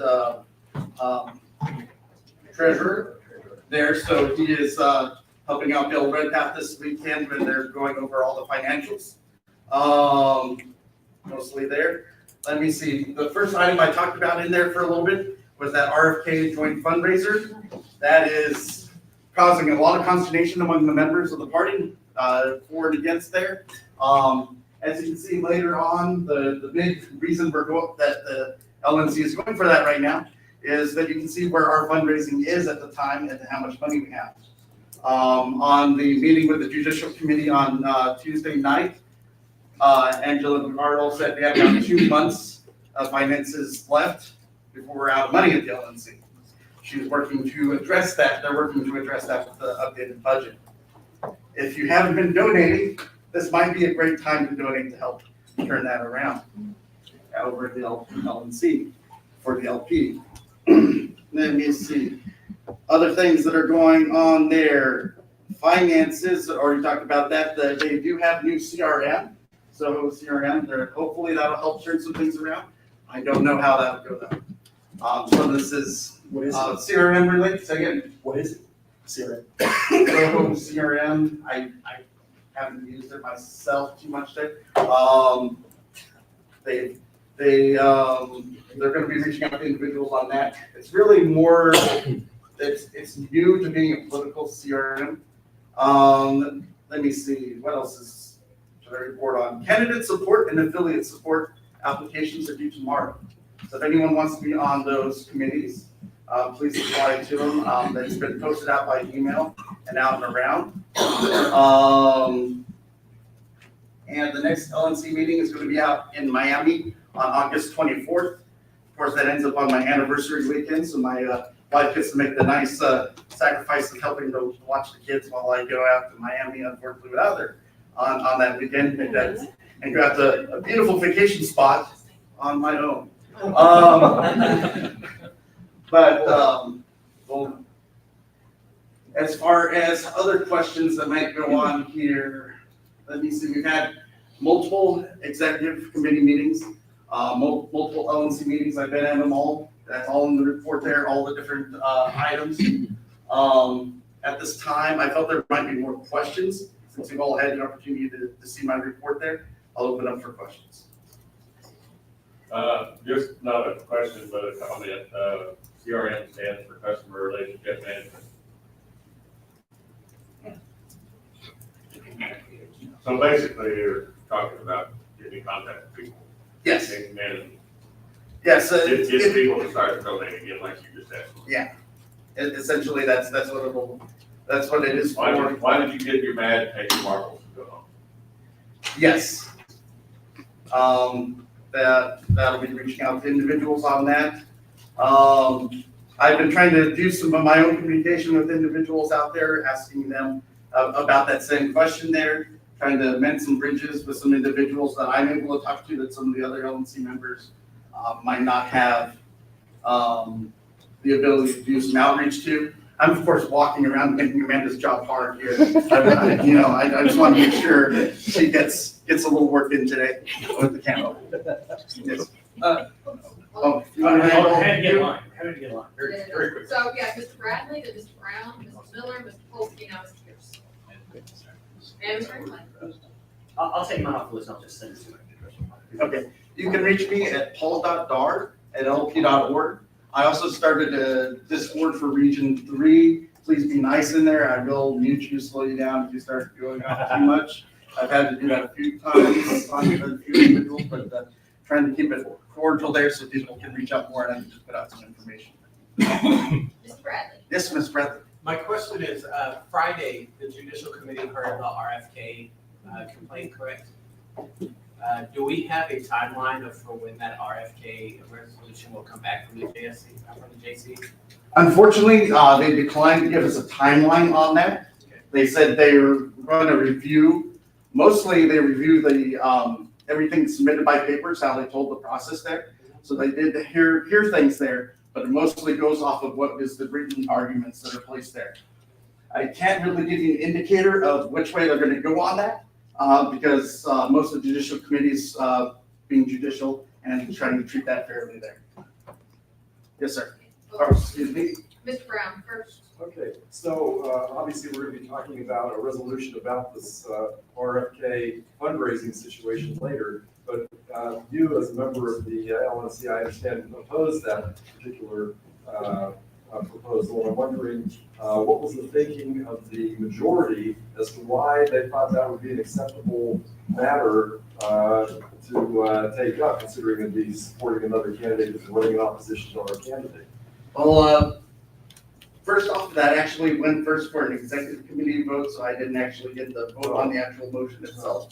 treasurer there. So he is helping out Bill Redpath this weekend when they're going over all the financials. Mostly there. Let me see. The first item I talked about in there for a little bit was that RFK joint fundraiser. That is causing a lot of consternation among the members of the party, for and against there. As you can see later on, the big reason that the LNC is going for that right now is that you can see where our fundraising is at the time and how much money we have. On the meeting with the Judicial Committee on Tuesday night, Angela McArdle said we have about 2 months of finances left before we're out of money at the LNC. She's working to address that. They're working to address that with the updated budget. If you haven't been donating, this might be a great time to donate to help turn that around over at the LNC for the LP. Let me see. Other things that are going on there. Finances, already talked about that. They do have new CRM. So CRM, hopefully that'll help turn some things around. I don't know how that'll go though. So this is CRM related. Say again. What is it? CRM. So CRM, I haven't used it myself too much there. They're going to be reaching out to individuals on that. It's really more. It's new to being a political CRM. Let me see what else is. I report on candidate support and affiliate support applications are due tomorrow. So if anyone wants to be on those committees, please apply to them. That's been posted out by email and out and around. And the next LNC meeting is going to be out in Miami on August 24th. Of course, that ends up on my anniversary weekend, so my wife gets to make the nice sacrifice of helping to watch the kids while I go out to Miami, unfortunately, without her. On that weekend and go out to a beautiful vacation spot on my own. Well, as far as other questions that might go on here, let me see. We've had multiple executive committee meetings, multiple LNC meetings. I've been at them all. That's all in the report there, all the different items. At this time, I felt there might be more questions. Since you've all had an opportunity to see my report there, I'll open up for questions. Just not a question, but a comment. CRM stands for Customer Relationship Management. So basically, you're talking about getting in contact with people. Yes. And management. Yes. Get people to start donating again, like you just said. Yeah. Essentially, that's what it is for. Why did you get your mad paper marbles to go home? Yes. that'll be reaching out to individuals on that. I've been trying to do some of my own communication with individuals out there, asking them about that same question there, trying to mend some bridges with some individuals that I'm able to talk to that some of the other LNC members might not have the ability to do some outreach to. I'm of course walking around making Amanda's job hard here. I just want to make sure that she gets a little work in today with the camera. Yes. Oh, you want to How handle? to get in line, very, very quick. So, yeah, Mr. Bradley, then Mr. Brown, Mrs. Miller, Mr. Polsky, now Mr. Pierce. And Mr. Franklin. I'll take mine off the list, I'll just send it to you. Okay, you can reach me at paul.dar@lp.org. I also started a Discord for Region 3. Please be nice in there. I will mute you, slow you down if you start going off too much. I've had to do that a few times on a few individuals, but trying to keep it cordial there so people can reach out more and I can just put out some information. Mr. Bradley. Yes, Ms. Bradley. My question is, Friday, the judicial committee heard the RFK complaint, correct? Do we have a timeline for when that RFK resolution will come back from the JC? Unfortunately, they declined to give us a timeline on that. They said they were going to review, mostly they review the everything submitted by papers, how they told the process there. So they did hear things there, but it mostly goes off of what is the written arguments that are placed there. I can't really give you an indicator of which way they're going to go on that, because most of the judicial committees being judicial and trying to treat that fairly there. Yes, sir. Or, excuse me. Mr. Brown first. Okay, so obviously we're going to be talking about a resolution about this RFK fundraising situation later, but you as a member of the LNC, I understand, opposed that particular proposal. And I'm wondering what was the thinking of the majority as to why they thought that would be an acceptable matter to take up, considering it'd be supporting another candidate who's running in opposition to our candidate? Well, first off, that actually went first for an executive committee vote, so I didn't actually get the vote on the actual motion itself.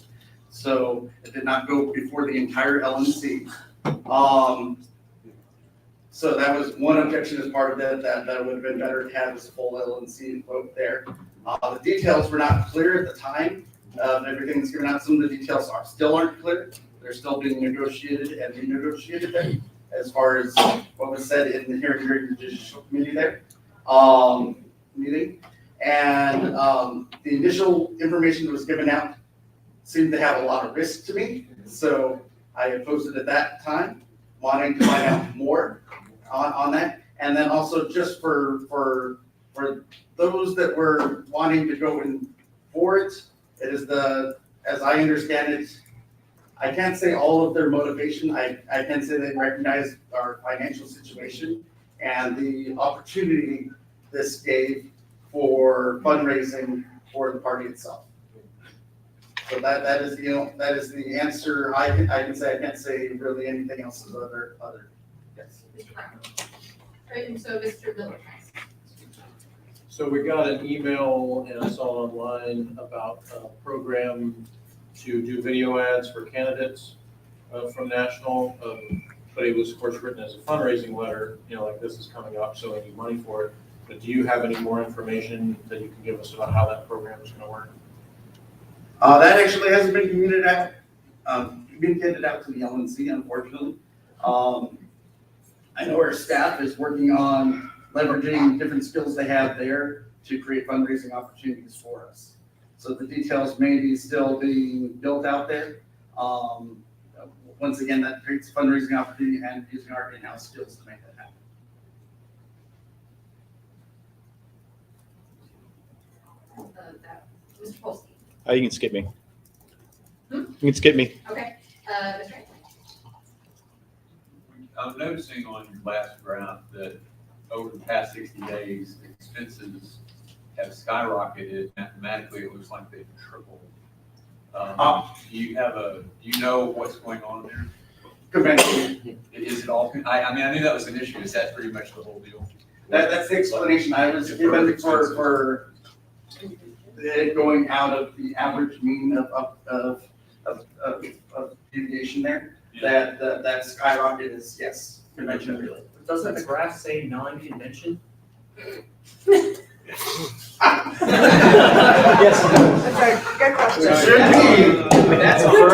So it did not go before the entire LNC. So that was one objection as part of that would have been better to have this full LNC vote there. The details were not clear at the time. Everything that's given out, some of the details still aren't clear. They're still being negotiated and renegotiated there, as far as what was said in the hearing during the judicial committee there. Meeting. And the initial information that was given out seemed to have a lot of risk to me. So I opposed it at that time, wanting to find out more on that. And then also just for those that were wanting to go in for it, it is as I understand it, I can't say all of their motivation. I can say they recognize our financial situation and the opportunity this gave for fundraising for the party itself. So that is the answer I can say. I can't say really anything else as other yes. Mr. Brown. Right, and so Mr. Miller. So we got an email and I saw online about a program to do video ads for candidates from national, but it was of course written as a fundraising letter, like this is coming up, so I need money for it. But do you have any more information that you can give us about how that program is going to work? That actually hasn't been communicated out to the LNC, unfortunately. I know our staff is working on leveraging different skills they have there to create fundraising opportunities for us. So the details may be still being built out there. Once again, that creates fundraising opportunity and using our in-house skills to make that happen. Mr. Polsky. You can skip me. You can skip me. Okay, Mr. Franklin. I'm noticing on your last graph that over the past 60 days, expenses have skyrocketed. Mathematically, it looks like they've tripled. Do you know what's going on there? Convention. Is it all, I knew that was an issue. Is that pretty much the whole deal? That's the explanation I was given for it going out of the average mean of deviation there. that skyrocket is, yes, convention related. Doesn't the graph say non-convention? Yes. That's a good question. It should be. That's a Good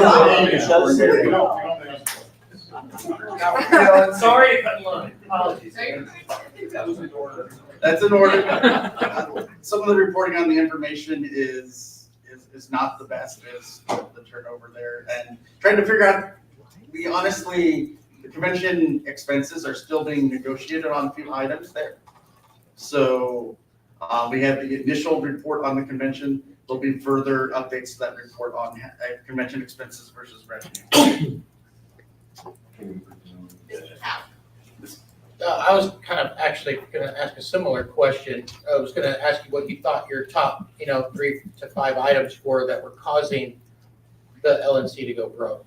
first job. Sorry to cut in line, apologies. That's in order. Some of the reporting on the information is not the best, is the turnover there, and trying to figure out, we honestly, the convention expenses are still being negotiated on a few items there. So we have the initial report on the convention. There'll be further updates to that report on convention expenses versus revenue. I was kind of actually going to ask a similar question. I was going to ask you what you thought your top, 3 to 5 items were that were causing the LNC to go broke.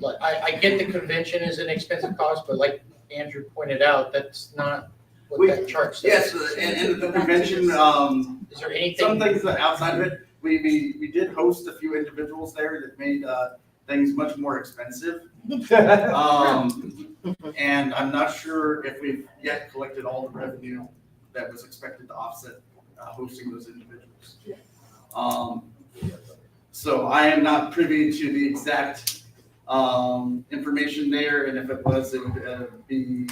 Like, I get the convention is an expensive cost, but like Andrew pointed out, that's not what that chart says. Yes, and the convention, is there anything? some things that outside of it, we did host a few individuals there that made things much more expensive. And I'm not sure if we've yet collected all the revenue that was expected to offset hosting those individuals. So I am not privy to the exact information there, and if it was, it would be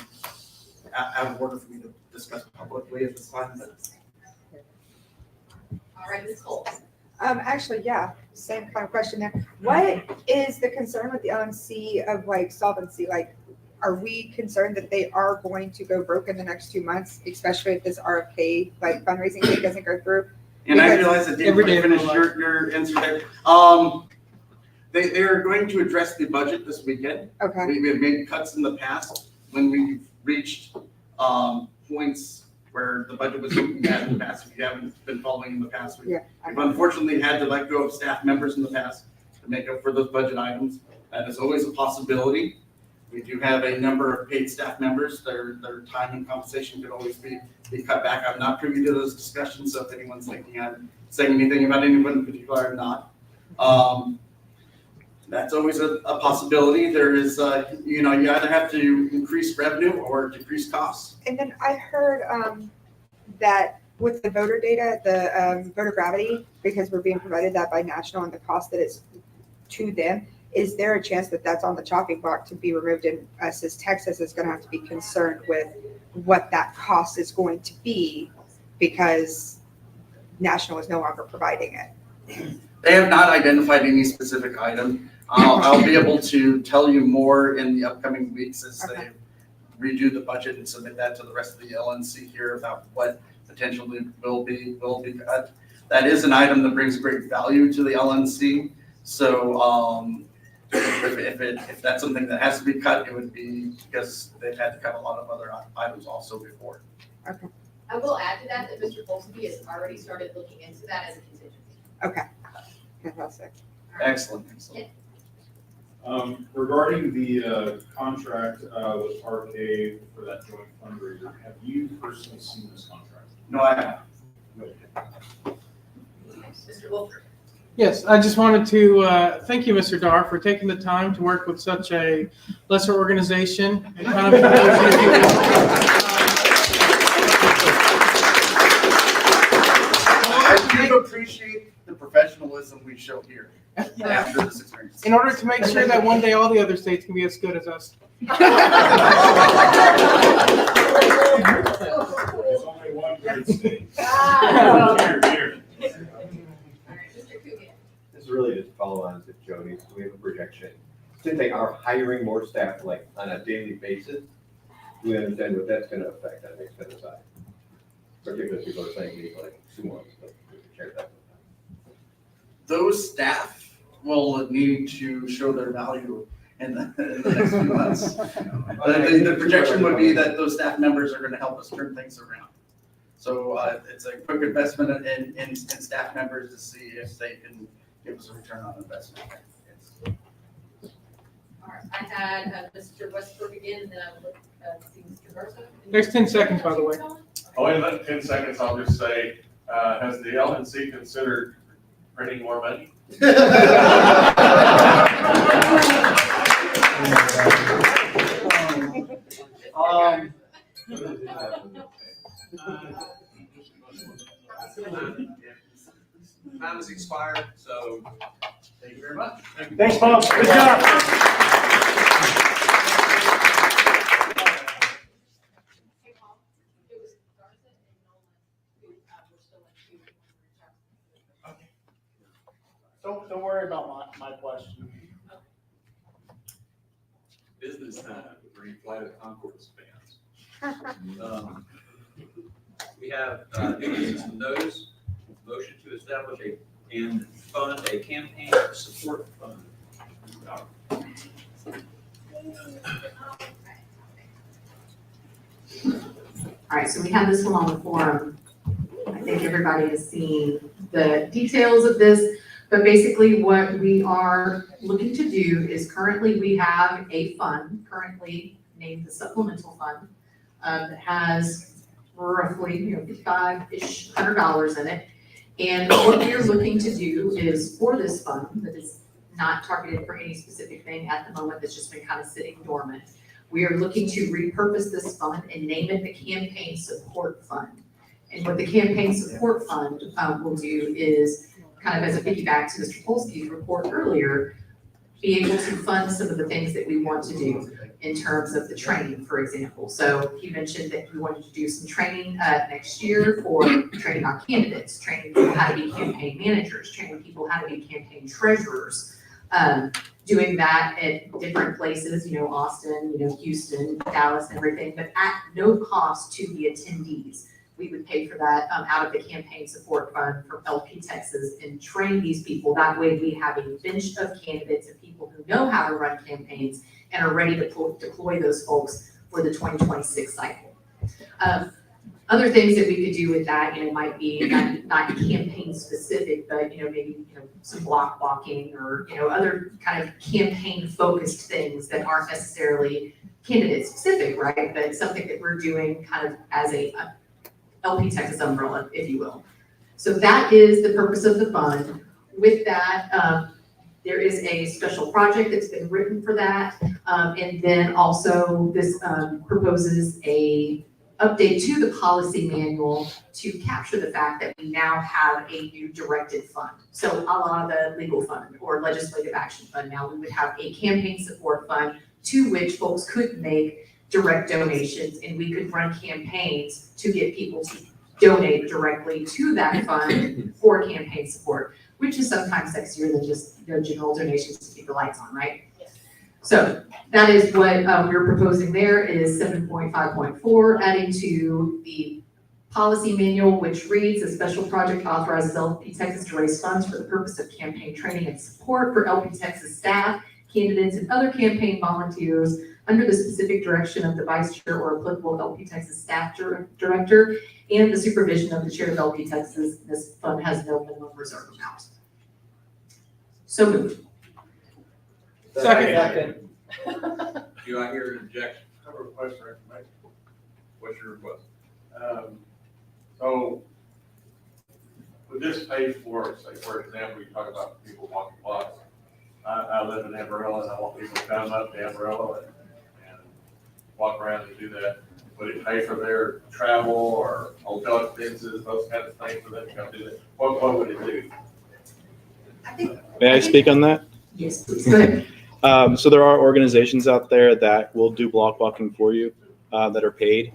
out of order for me to discuss publicly at this time. But All right, Ms. Cole. Actually, yeah, same kind of question there. What is the concern with the LMC of like solvency? Like, are we concerned that they are going to go broke in the next 2 months, especially if this RFK like fundraising thing doesn't go through? And I realize that didn't finish your answer there. They are going to address the budget this weekend. Okay. We have made cuts in the past when we've reached points where the budget was looking at in the past. If you haven't been following in the past, we've unfortunately had to let go of staff members in the past to make up for those budget items. That is always a possibility. We do have a number of paid staff members. Their time and compensation could always be cut back. I'm not privy to those discussions, so if anyone's thinking I'm saying anything about anyone in particular, I'm not. That's always a possibility. There is, you either have to increase revenue or decrease costs. And then I heard that with the voter data, the voter gravity, because we're being provided that by national and the cost that it's to them, is there a chance that that's on the chopping block to be removed, and us as Texas is going to have to be concerned with what that cost is going to be because national is no longer providing it? They have not identified any specific item. I'll be able to tell you more in the upcoming weeks as they redo the budget and submit that to the rest of the LNC here about what potentially will be cut. That is an item that brings great value to the LNC. So if that's something that has to be cut, it would be because they've had to cut a lot of other items also before. Okay. I will add to that Mr. Polsky has already started looking into that as a contingency. Okay. Fantastic. Excellent. Regarding the contract with RK for that joint fundraiser, have you personally seen this contract? No, I haven't. Mr. Wolford. Yes, I just wanted to thank you, Mr. Dar, for taking the time to work with such a lesser organization. And kind of I do appreciate the professionalism we show here after this experience. in order to make sure that one day all the other states can be as good as us. There's only one great state. Here. This is really just follow on to Joni's. We have a projection. Since they are hiring more staff like on a daily basis, we understand what that's going to affect on the expense side. Particularly people are saying we need like 2 months, but we can share that with them. Those staff will need to show their value in the next few months. The projection would be that those staff members are going to help us turn things around. So it's a quick investment in staff members to see if they can give us a return on investment. All right, I had Mr. Westbrook again, and then I would see Mr. Garza. There's 10 seconds, by the way. Oh, in that 10 seconds, I'll just say, has the LNC considered printing more money? Time has expired, so thank you very much. Thanks, Bob. Good job. Hey, Paul, it was Garza and Nolan who were still in queue. Don't worry about my question. Business time, bring Flight of Conchords fans. We have, some notice, motion to establish and fund a campaign support fund. All right, so we have this one on the forum. I think everybody has seen the details of this, but basically what we are looking to do is currently we have a fund, currently named the supplemental fund, that has roughly, $55-ish $100 in it. And what we are looking to do is for this fund that is not targeted for any specific thing at the moment, that's just been kind of sitting dormant. We are looking to repurpose this fund and name it the Campaign Support Fund. And what the Campaign Support Fund will do is, kind of as a piggyback to Mr. Polsky's report earlier, be able to fund some of the things that we want to do in terms of the training, for example. So he mentioned that we wanted to do some training next year for training our candidates, training people how to be campaign managers, training people how to be campaign treasurers, doing that at different places, Austin, Houston, Dallas, and everything, but at no cost to the attendees. We would pay for that out of the Campaign Support Fund from LP Texas and train these people. That way we have a bench of candidates and people who know how to run campaigns and are ready to deploy those folks for the 2026 cycle. Other things that we could do with that, might be not campaign specific, but, maybe, some block walking or, other kind of campaign focused things that aren't necessarily candidate specific, right? But something that we're doing kind of as a LP Texas umbrella, if you will. So that is the purpose of the fund. With that, there is a special project that's been written for that. And then also this proposes a update to the policy manual to capture the fact that we now have a new directed fund. So a la the legal fund or legislative action fund. Now we would have a campaign support fund to which folks could make direct donations, and we could run campaigns to get people to donate directly to that fund for campaign support, which is sometimes sexier than just general donations to keep the lights on, right? So that is what we're proposing there is 7.5.4, adding to the policy manual, which reads, a special project authorizes LP Texas to raise funds for the purpose of campaign training and support for LP Texas staff, candidates, and other campaign volunteers under the specific direction of the vice chair or applicable LP Texas staff director and the supervision of the chair of LP Texas. This fund has no minimum reserve amount. So moved. Second. Do I hear an objection? I have a request for information. What's your request? So, would this pay for, say, for example, you talk about people walking blocks. I live in Amarillo and I want people to come up to Amarillo and walk around and do that. Would it pay for their travel or hotel expenses, those kind of things for them to come do that? What would it do? May I speak on that? Yes, please. Go ahead. So there are organizations out there that will do block walking for you that are paid.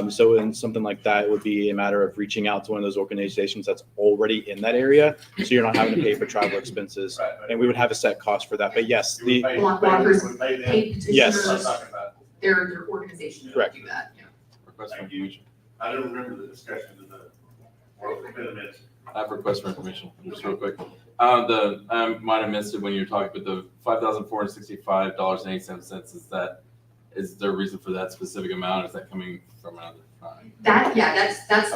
So in something like that, it would be a matter of reaching out to one of those organizations that's already in that area, so you're not having to pay for travel expenses, and we would have a set cost for that. But yes, the Block walkers, paid petitioners, yes, their organization would correct. do that. Request for information. I don't remember the discussion of the, or it's been a minute. I have a request for information, just real quick. I might have missed it when you were talking, but the $5,465.87, is there a reason for that specific amount? Is that coming from another fund? That's Okay.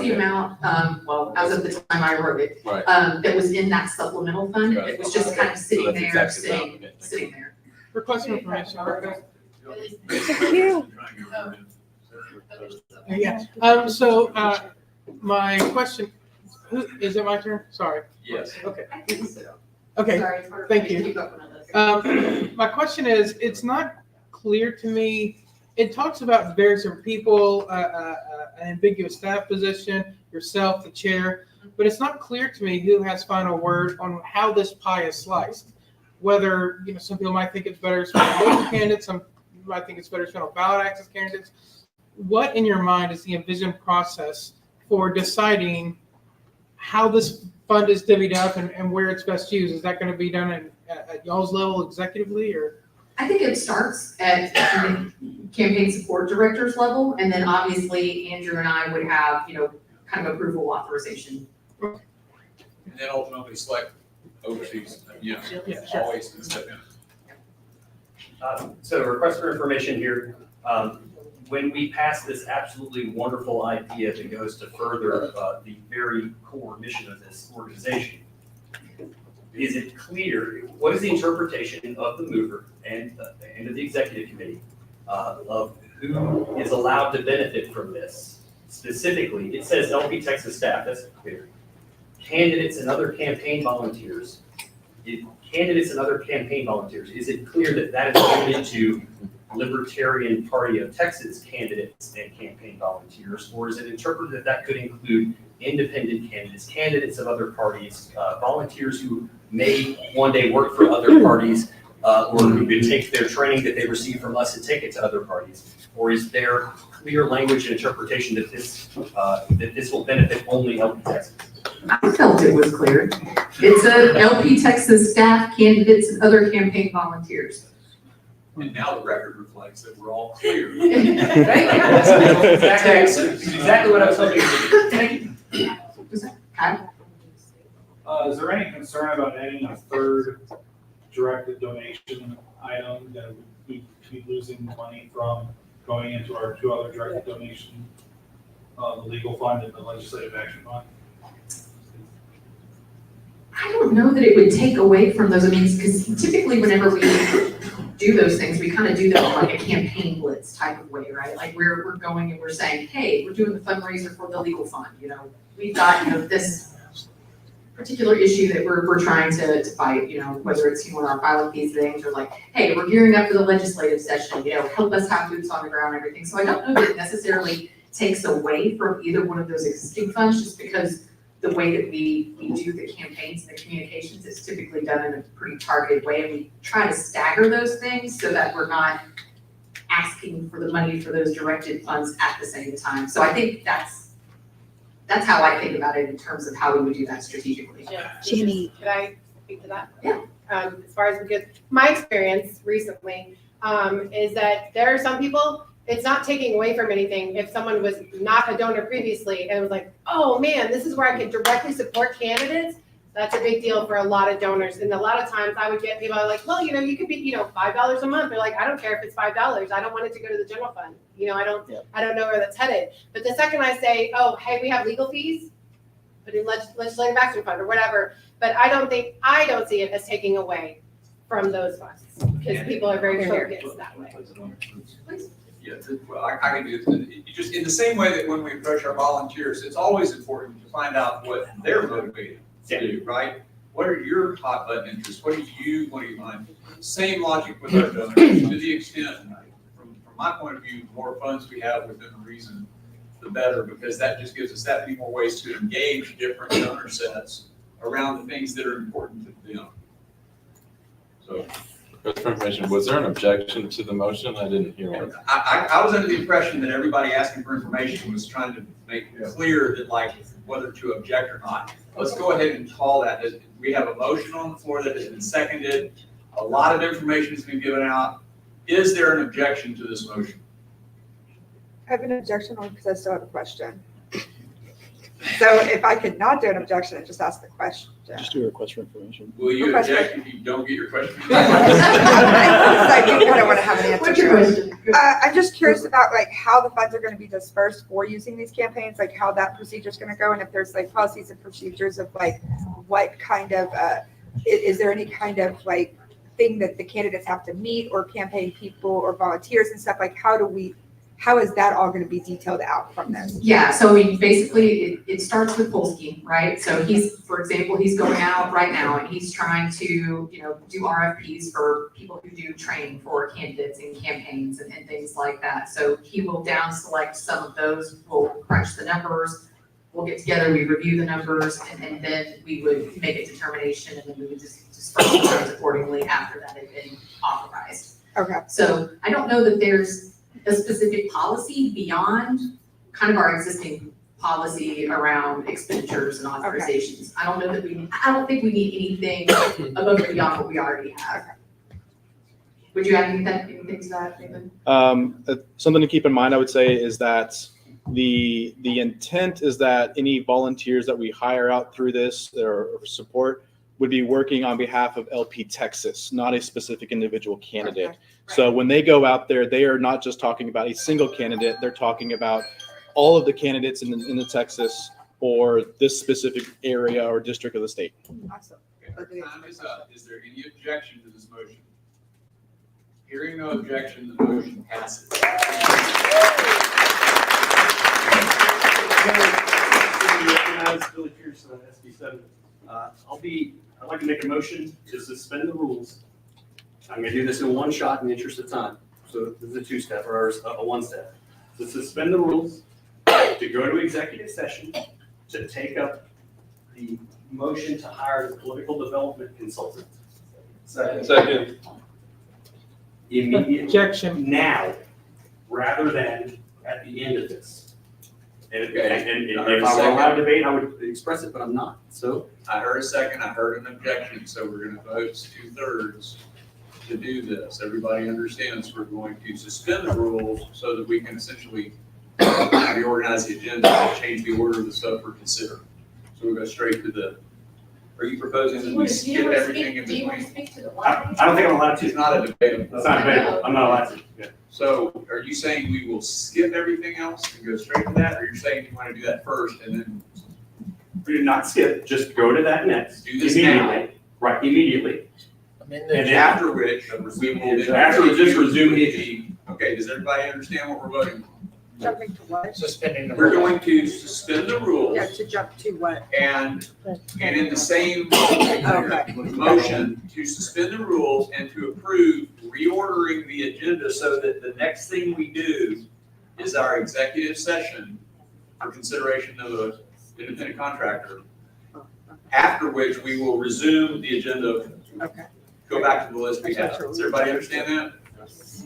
the amount, well, as of the time I wrote it, Right. that was in that supplemental fund. Got it. It was just kind of So sitting that's there, exactly the amount. Okay, sitting there. Request for information. Cute. Yeah, my question, is it my turn? Sorry. Yes. Okay. I think so. Okay, Sorry, it's hard for thank me to you. keep up on this. My question is, it's not clear to me, it talks about various different people, an ambiguous staff position, yourself, the chair, but it's not clear to me who has final word on how this pie is sliced. Whether, some people might think it's better to spend on local candidates, some might think it's better to spend on ballot access candidates. What in your mind is the envisioned process for deciding how this fund is divvied up and where it's best used? Is that going to be done at y'all's level executively, or? I think it starts at the campaign support director's level, and then obviously Andrew and I would have, kind of approval authorization. And then ultimately SLEC oversees, always can step in. So request for information here. When we pass this absolutely wonderful idea that goes to further the very core mission of this organization, is it clear, what is the interpretation of the mover and of the executive committee of who is allowed to benefit from this? Specifically, it says LP Texas staff, that's clear. Candidates and other campaign volunteers. Candidates and other campaign volunteers, is it clear that that is limited to Libertarian Party of Texas candidates and campaign volunteers, or is it interpreted that that could include independent candidates, candidates of other parties, volunteers who may one day work for other parties, or who could take their training that they receive from us and take it to other parties? Or is there clear language and interpretation that this will benefit only LP Texas? I felt it was clear. It's a LP Texas staff, candidates, and other campaign volunteers. And now the record reflects that we're all clear. That's exactly what I was hoping to do. Is there any concern about adding a third directed donation item that we be losing money from going into our two other directed donation, the legal fund and the legislative action fund? I don't know that it would take away from those. I mean, because typically whenever we do those things, we kind of do that like a campaign blitz type of way, right? Like we're going and we're saying, hey, we're doing the fundraiser for the legal fund. We've got, this particular issue that we're trying to fight, whether it's, in our filing these things or like, hey, we're gearing up for the legislative session, help us have boots on the ground and everything. So I don't know that it necessarily takes away from either one of those existing funds, just because the way that we do the campaigns and the communications is typically done in a pretty targeted way, and we try to stagger those things so that we're not asking for the money for those directed funds at the same time. So I think that's how I think about it in terms of how we would do that strategically. Jenny. Could I speak to that? Yeah. As far as my experience recently, is that there are some people, it's not taking away from anything if someone was not a donor previously and was like, oh man, this is where I can directly support candidates. That's a big deal for a lot of donors. And a lot of times I would get people like, well, you could be, $5 a month. They're like, I don't care if it's $5. I don't want it to go to the general fund. I don't know where that's headed. But the second I say, oh, hey, we have legal fees, put in legislative action fund or whatever. But I don't see it as taking away from those funds because people are very focused that way. Yeah, well, I can do it. Just in the same way that when we approach our volunteers, it's always important to find out what they're motivated to do, right? What are your hot button interests? What do you mind? Same logic with our donors. To the extent, from my point of view, the more funds we have within reason, the better, because that just gives us that many more ways to engage different donor sets around the things that are important to them. So. Just for information, was there an objection to the motion? I didn't hear one. I was under the impression that everybody asking for information was trying to make clear that whether to object or not. Let's go ahead and call that. We have a motion on the floor that has been seconded. A lot of information has been given out. Is there an objection to this motion? I have an objection only because I still have a question. So if I could not do an objection and just ask the question. Just do a request for information. Will you object if you don't get your question? I do kind of want to have an answer. What's your question? I'm just curious about how the funds are going to be dispersed for using these campaigns, how that procedure is going to go, and if there's policies and procedures of what kind of is there any kind of thing that the candidates have to meet, or campaign people or volunteers and stuff, how do we how is that all gonna be detailed out from this? Yeah, so I mean, basically, it starts with Polsky, right? So he's, for example, he's going out right now and he's trying to, you know, do RFPs for people who do training for candidates and campaigns and things like that. So he will down select some of those, we'll crunch the numbers, we'll get together, we review the numbers, and then we would make a determination, and then we would just disperse the funds accordingly after that had been authorized. Okay. So I don't know that there's a specific policy beyond kind of our existing policy around expenditures and authorizations. I don't know that I don't think we need anything above and beyond what we already have. Would you add anything to that, Nathan? Something to keep in mind, I would say, is that the intent is that any volunteers that we hire out through this or support would be working on behalf of LP Texas, not a specific individual candidate. Okay. So when they go out there, they are not just talking about a single candidate, they're talking about all of the candidates in the Texas or this specific area or district of the state. Awesome. Time is up. Is there any objection to this motion? Hearing no objection, the motion passes. Billy Pierce, SB7. I'd like to make a motion to suspend the rules. I'm gonna do this in one shot in the interest of time. So this is a two-step or a one-step. To suspend the rules, to go to executive session, to take up the motion to hire the political development consultant. Second. Immediately. Objection. Now, rather than at the end of this. And if Okay. I were allowed to debate, I would express it, but I'm not, so. I heard a second, I heard an objection, so we're gonna vote 2/3 to do this. Everybody understands we're going to suspend the rules so that we can essentially reorganize the agenda and change the order of the stuff we're considering. So we'll go straight to are you proposing that we skip everything in between? Do you want to speak to the I don't think I'm allowed to. It's not a debate. It's not debatable, I'm not allowed to. Yeah. So are you saying we will skip everything else and go straight to that, or you're saying you want to do that first and then? Do not skip, just go to that next. Do this now. Immediately. Right, immediately. I'm in And there. then- After which, we will. After, just resume the. Okay, does everybody understand what we're voting on? Jumping to what? Suspending the. We're going to suspend the rules Yeah, to jump to what? and in the same Okay. motion to suspend the rules and to approve reordering the agenda so that the next thing we do is our executive session for consideration of an independent contractor. After which we will resume the agenda, Okay. go back to the list we have. Does everybody understand that?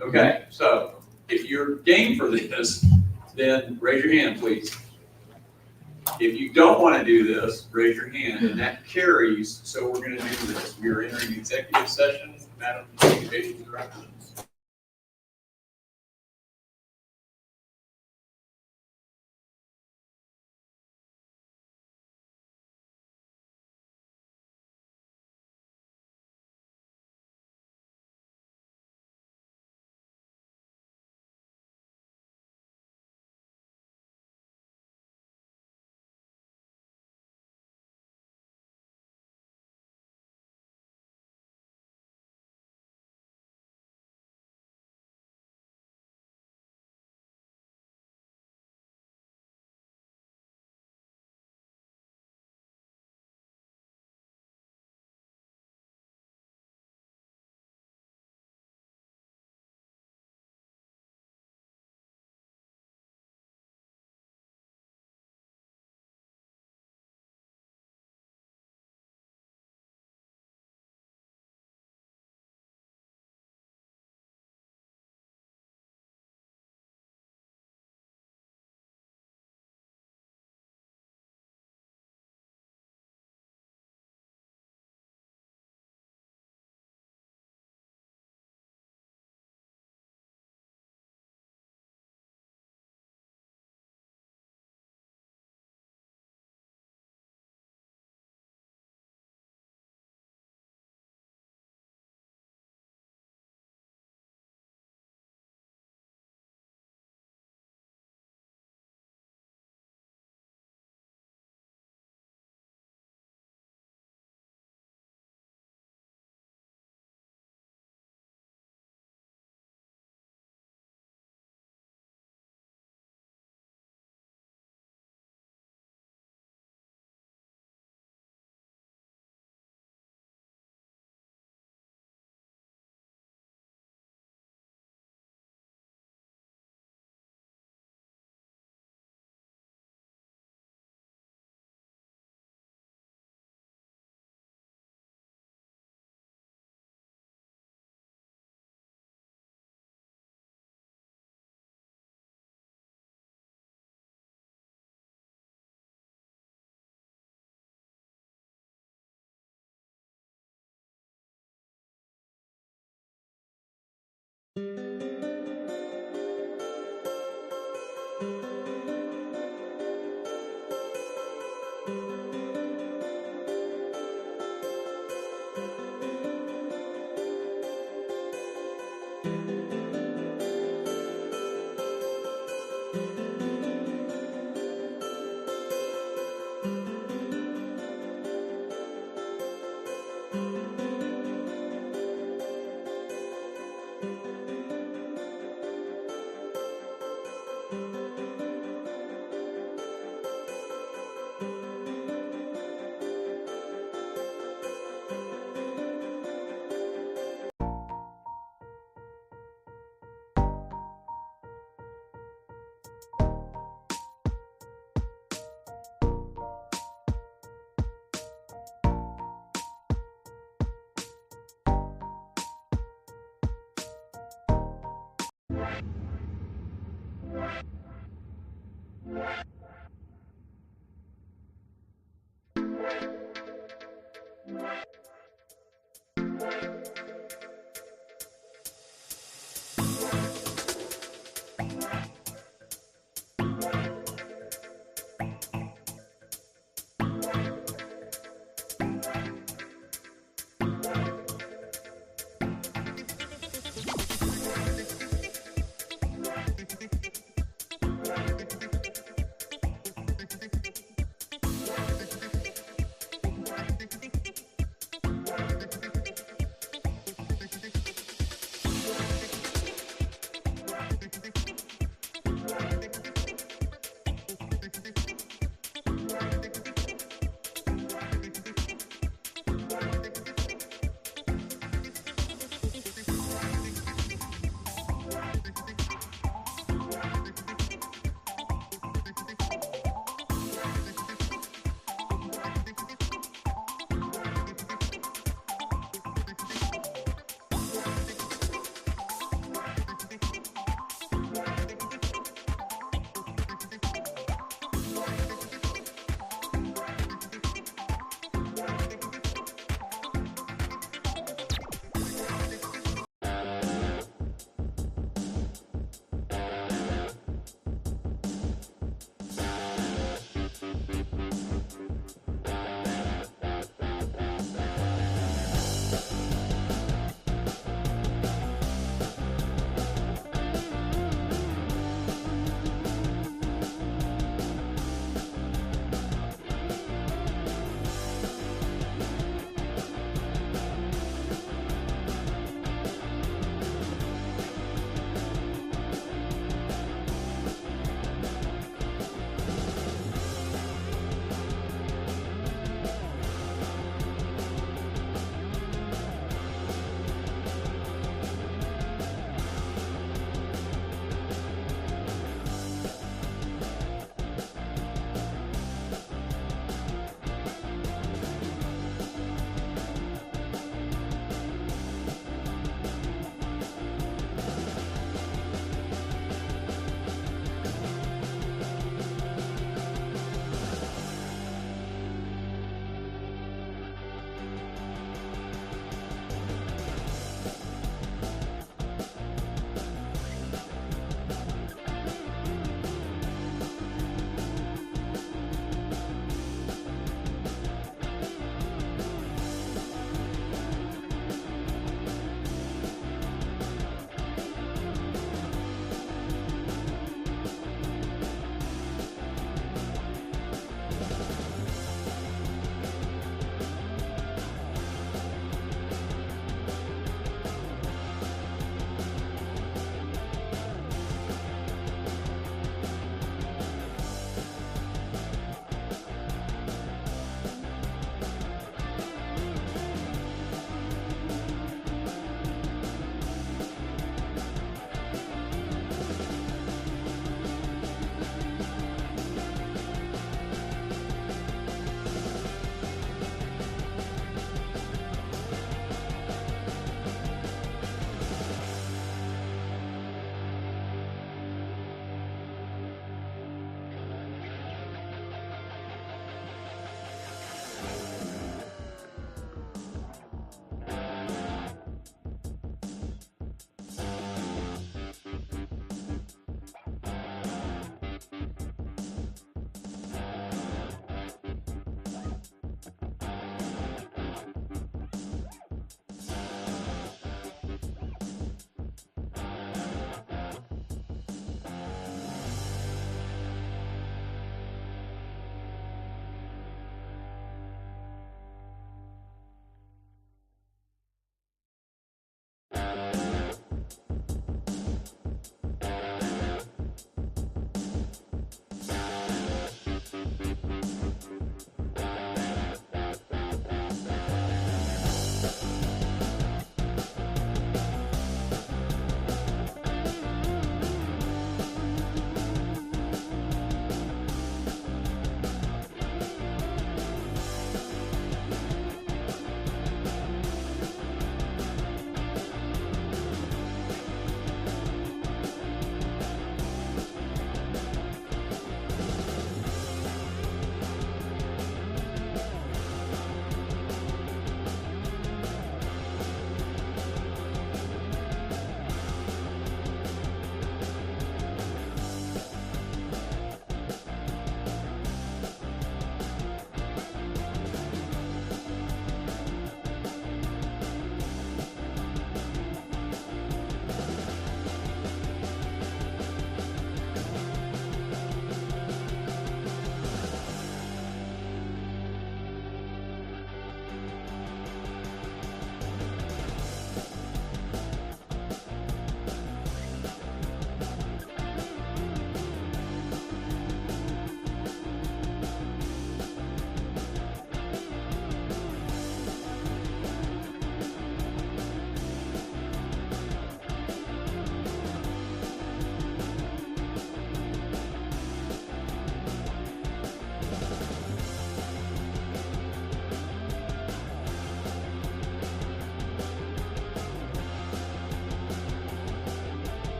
Okay, so if you're game for this, then raise your hand, please. If you don't want to do this, raise your hand, and that carries, so we're going to do this. We are entering executive session, Madam Communications Director.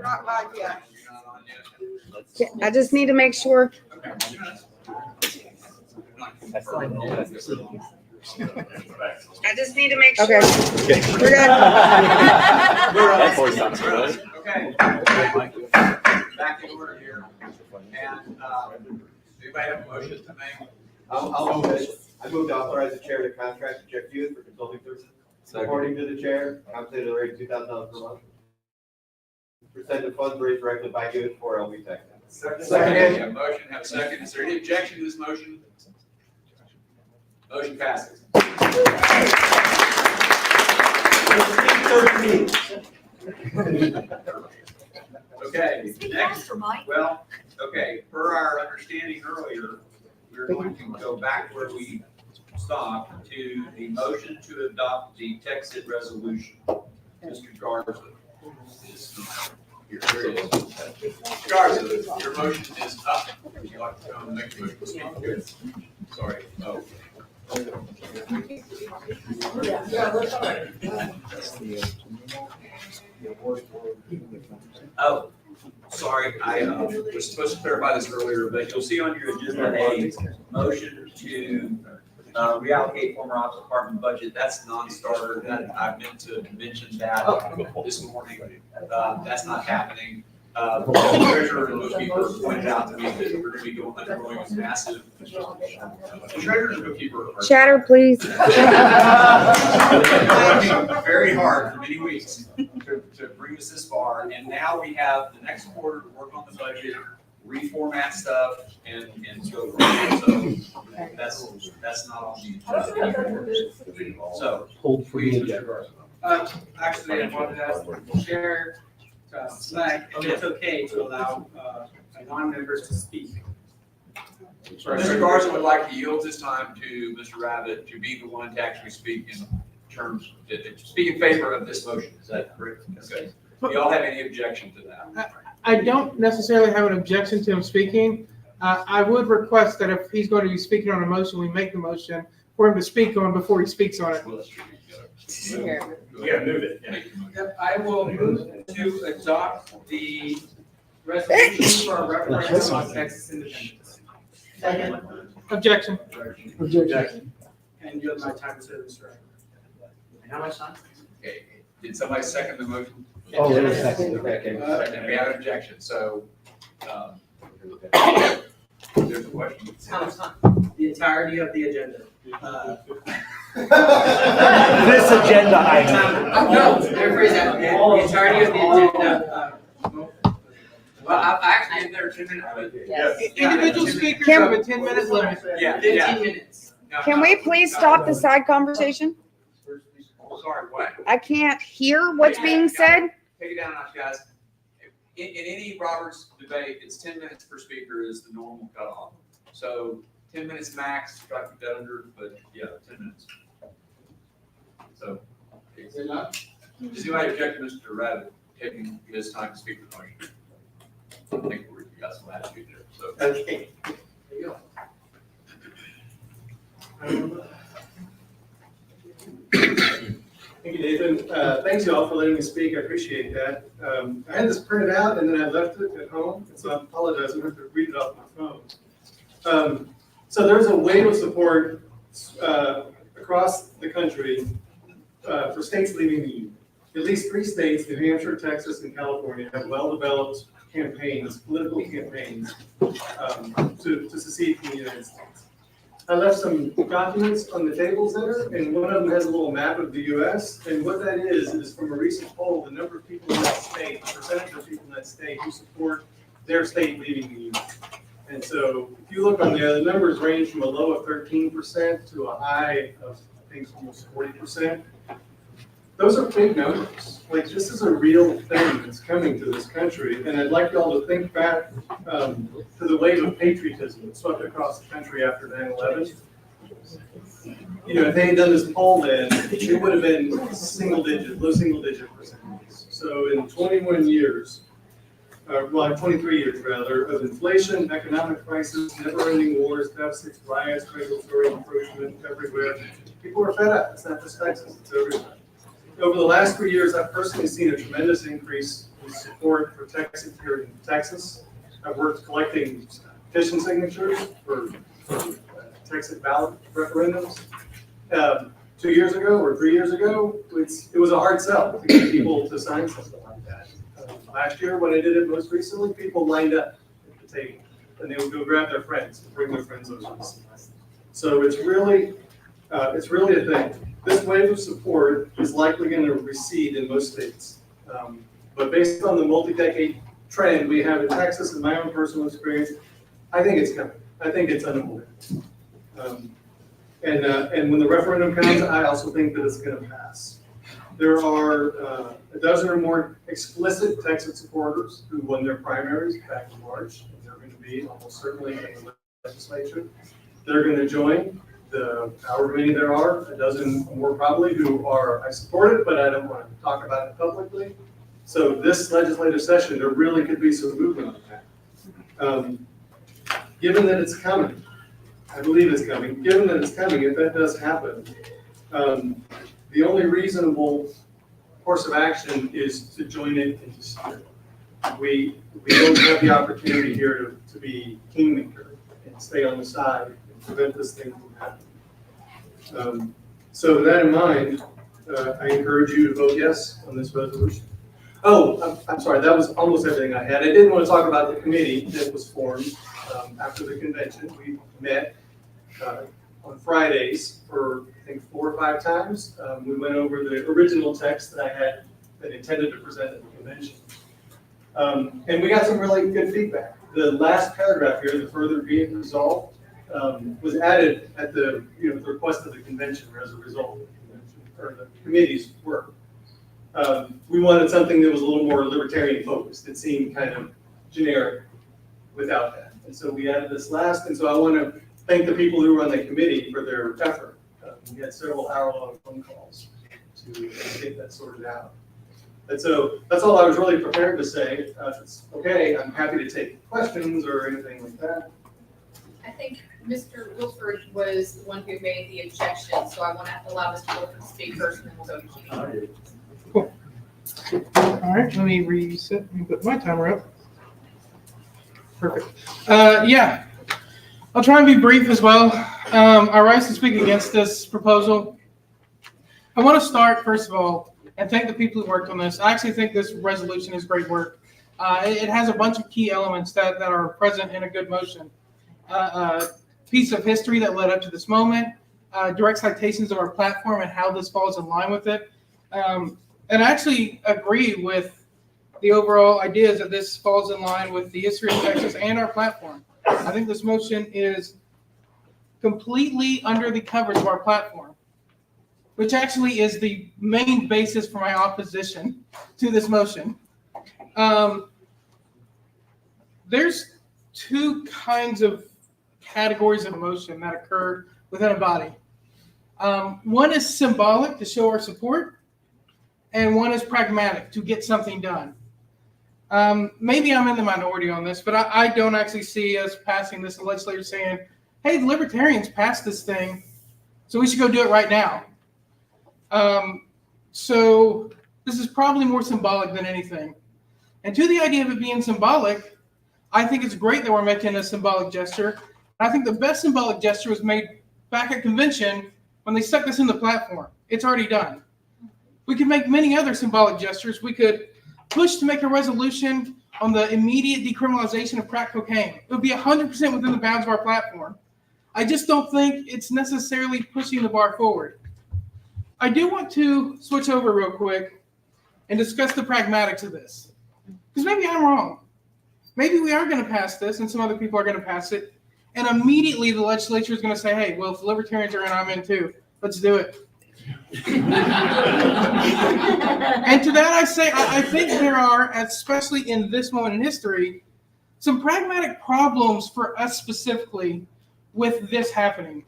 not live yet. You're not on yet? I just need to make sure. Okay. I just need to make sure. Okay. We're good. That voice sounds good. Okay. Back in order here. And, anybody have a motion to make? I'll move it. I move to authorize the chair to contract with Jeff Hughes for consulting services. According to the chair, compensated at the rate of $2,000 per month. Percent of funds raised directly by Hughes for LB Tech. Second. Have a motion, have a second. Is there any objection to this motion? Motion passes. Okay, next, well, okay, per our understanding earlier, we're going to go back where we stopped to the motion to adopt the Texas resolution. Mr. Garza. Here it is. Mr. Garza, your motion is up. Would you like to come and make a motion to speak? Good. Sorry. Oh. Oh, sorry, I was supposed to clarify this earlier, but you'll see on your agenda a motion to reallocate former ops department budget. That's non-starter. That I meant to mention that this morning. That's not happening. The treasurer and bookkeeper pointed out to me that we're going to be undergoing a massive. The treasurer and bookkeeper are Chatter, please. working very hard for many weeks to bring us this far, and now we have the next quarter to work on the budget, reformat stuff, and go from there. So that's not on the agenda. So please, Mr. Garza. Actually, I wanted to ask the chair, SLEC, if it's okay to allow non-members to speak. Mr. Garza would like to yield his time to Mr. Rabbit to be the one to actually speak in terms, speak in favor of this motion. Is that correct? Okay. Do y'all have any objection to that? I don't necessarily have an objection to him speaking. I would request that if he's going to be speaking on a motion, we make the motion for him to speak on before he speaks on it. Yeah, move it. Yep, I will move to adopt the resolution for a referendum on Texas independence. Second. Objection. Objection. And yield my time to Mr. Rabbit. And how much time? Okay. Did somebody second the motion? Oh, there's a second. Second. We have an objection, so, there's a question. How much time? The entirety of the agenda. This agenda item. No, rephrase that. The entirety of the agenda. Well, I actually, there are 10 minutes. Yes. Individual speakers have a 10-minute limit. Yeah, 15 minutes. Can we please stop the side conversation? Sorry, what? I can't hear what's being said. Take it down a notch, guys. In any Roberts debate, it's 10 minutes per speaker is the normal cutoff. So 10 minutes max, try to keep that under, but yeah, 10 minutes. So. Does anybody object to Mr. Rabbit taking his time to speak the motion? I think we got some attitude there, so. Okay. There you go. Thank you, Nathan. Thanks you all for letting me speak. I appreciate that. I had this printed out and then I left it at home, so I apologize. I'm going to have to read it off my phone. So there's a wave of support across the country for states leaving the union. At least 3 states, New Hampshire, Texas, and California, have well-developed campaigns, political campaigns, to secede from the United States. I left some documents on the tables there, and one of them has a little map of the U.S. And what that is from a recent poll, the number of people in that state, the percentage of people in that state who support their state leaving the union. And so if you look on there, the numbers range from a low of 13% to a high of, I think, almost 40%. Those are big numbers. Like, this is a real thing that's coming to this country. And I'd like y'all to think back to the wave of patriotism that swept across the country after 9/11. You know, if they had done this poll then, it would have been single digit, low single digit percentages. So in 21 years, well, 23 years rather, of inflation, economic crisis, never-ending wars, deficits, riots, regulatory encroachment everywhere, people are fed up. It's not just Texas, it's everywhere. Over the last 3 years, I've personally seen a tremendous increase in support for Texas here in Texas. I've worked collecting petition signatures for Texas ballot referendums. 2 years ago or 3 years ago, it was a hard sell to get people to sign something like that. Last year, when I did it most recently, people lined up at the table, and they would go grab their friends and bring their friends over. So it's really a thing. This wave of support is likely going to recede in most states. But based on the multi-decade trend we have in Texas and my own personal experience, I think it's coming. I think it's unavoidable. And when the referendum comes, I also think that it's going to pass. There are a dozen or more explicit Texas supporters who won their primaries back in March, and they're going to be almost certainly in the legislature. They're going to join the however many there are, a dozen more probably, who are, I support it, but I don't want to talk about it publicly. So this legislative session, there really could be some movement on that. Given that it's coming, I believe it's coming, given that it's coming, if that does happen, the only reasonable course of action is to join it and to steer it. We don't have the opportunity here to be kingmaker and stay on the side and prevent this thing from happening. So with that in mind, I encourage you to vote yes on this resolution. Oh, I'm sorry, that was almost everything I had. I didn't want to talk about the committee that was formed after the convention. We met on Fridays for, I think, 4 or 5 times. We went over the original text that I had that intended to present at the convention. And we got some really good feedback. The last paragraph here, the further be it resolved, was added at the request of the convention or as a result of the convention or the committee's work. We wanted something that was a little more libertarian focused. It seemed kind of generic without that. And so we added this last, and so I want to thank the people who were on the committee for their effort. We had several hour-long phone calls to get that sorted out. And so that's all I was really prepared to say. If it's okay, I'm happy to take questions or anything like that. I think Mr. Wilford was the one who made the objection, so I want to allow Mr. Wilford to speak first, and then we'll go to Keith. Cool. All right, let me reset and put my timer up. Perfect. Yeah, I'll try and be brief as well. I rise to speak against this proposal. I want to start, first of all, and thank the people who worked on this. I actually think this resolution is great work. It has a bunch of key elements that are present in a good motion. Piece of history that led up to this moment, direct citations of our platform and how this falls in line with it. And I actually agree with the overall ideas that this falls in line with the history of Texas and our platform. I think this motion is completely under the covers of our platform, which actually is the main basis for my opposition to this motion. There's 2 kinds of categories of emotion that occur within a body. One is symbolic to show our support, and one is pragmatic to get something done. Maybe I'm in the minority on this, but I don't actually see us passing this legislature saying, hey, the libertarians passed this thing, so we should go do it right now. So this is probably more symbolic than anything. And to the idea of it being symbolic, I think it's great that we're making a symbolic gesture. I think the best symbolic gesture was made back at convention when they stuck this in the platform. It's already done. We could make many other symbolic gestures. We could push to make a resolution on the immediate decriminalization of crack cocaine. It would be 100% within the bounds of our platform. I just don't think it's necessarily pushing the bar forward. I do want to switch over real quick and discuss the pragmatics of this. Because maybe I'm wrong. Maybe we are going to pass this and some other people are going to pass it. And immediately the legislature is going to say, hey, well, if the libertarians are in, I'm in too. Let's do it. And to that I say, I think there are, especially in this moment in history, some pragmatic problems for us specifically with this happening.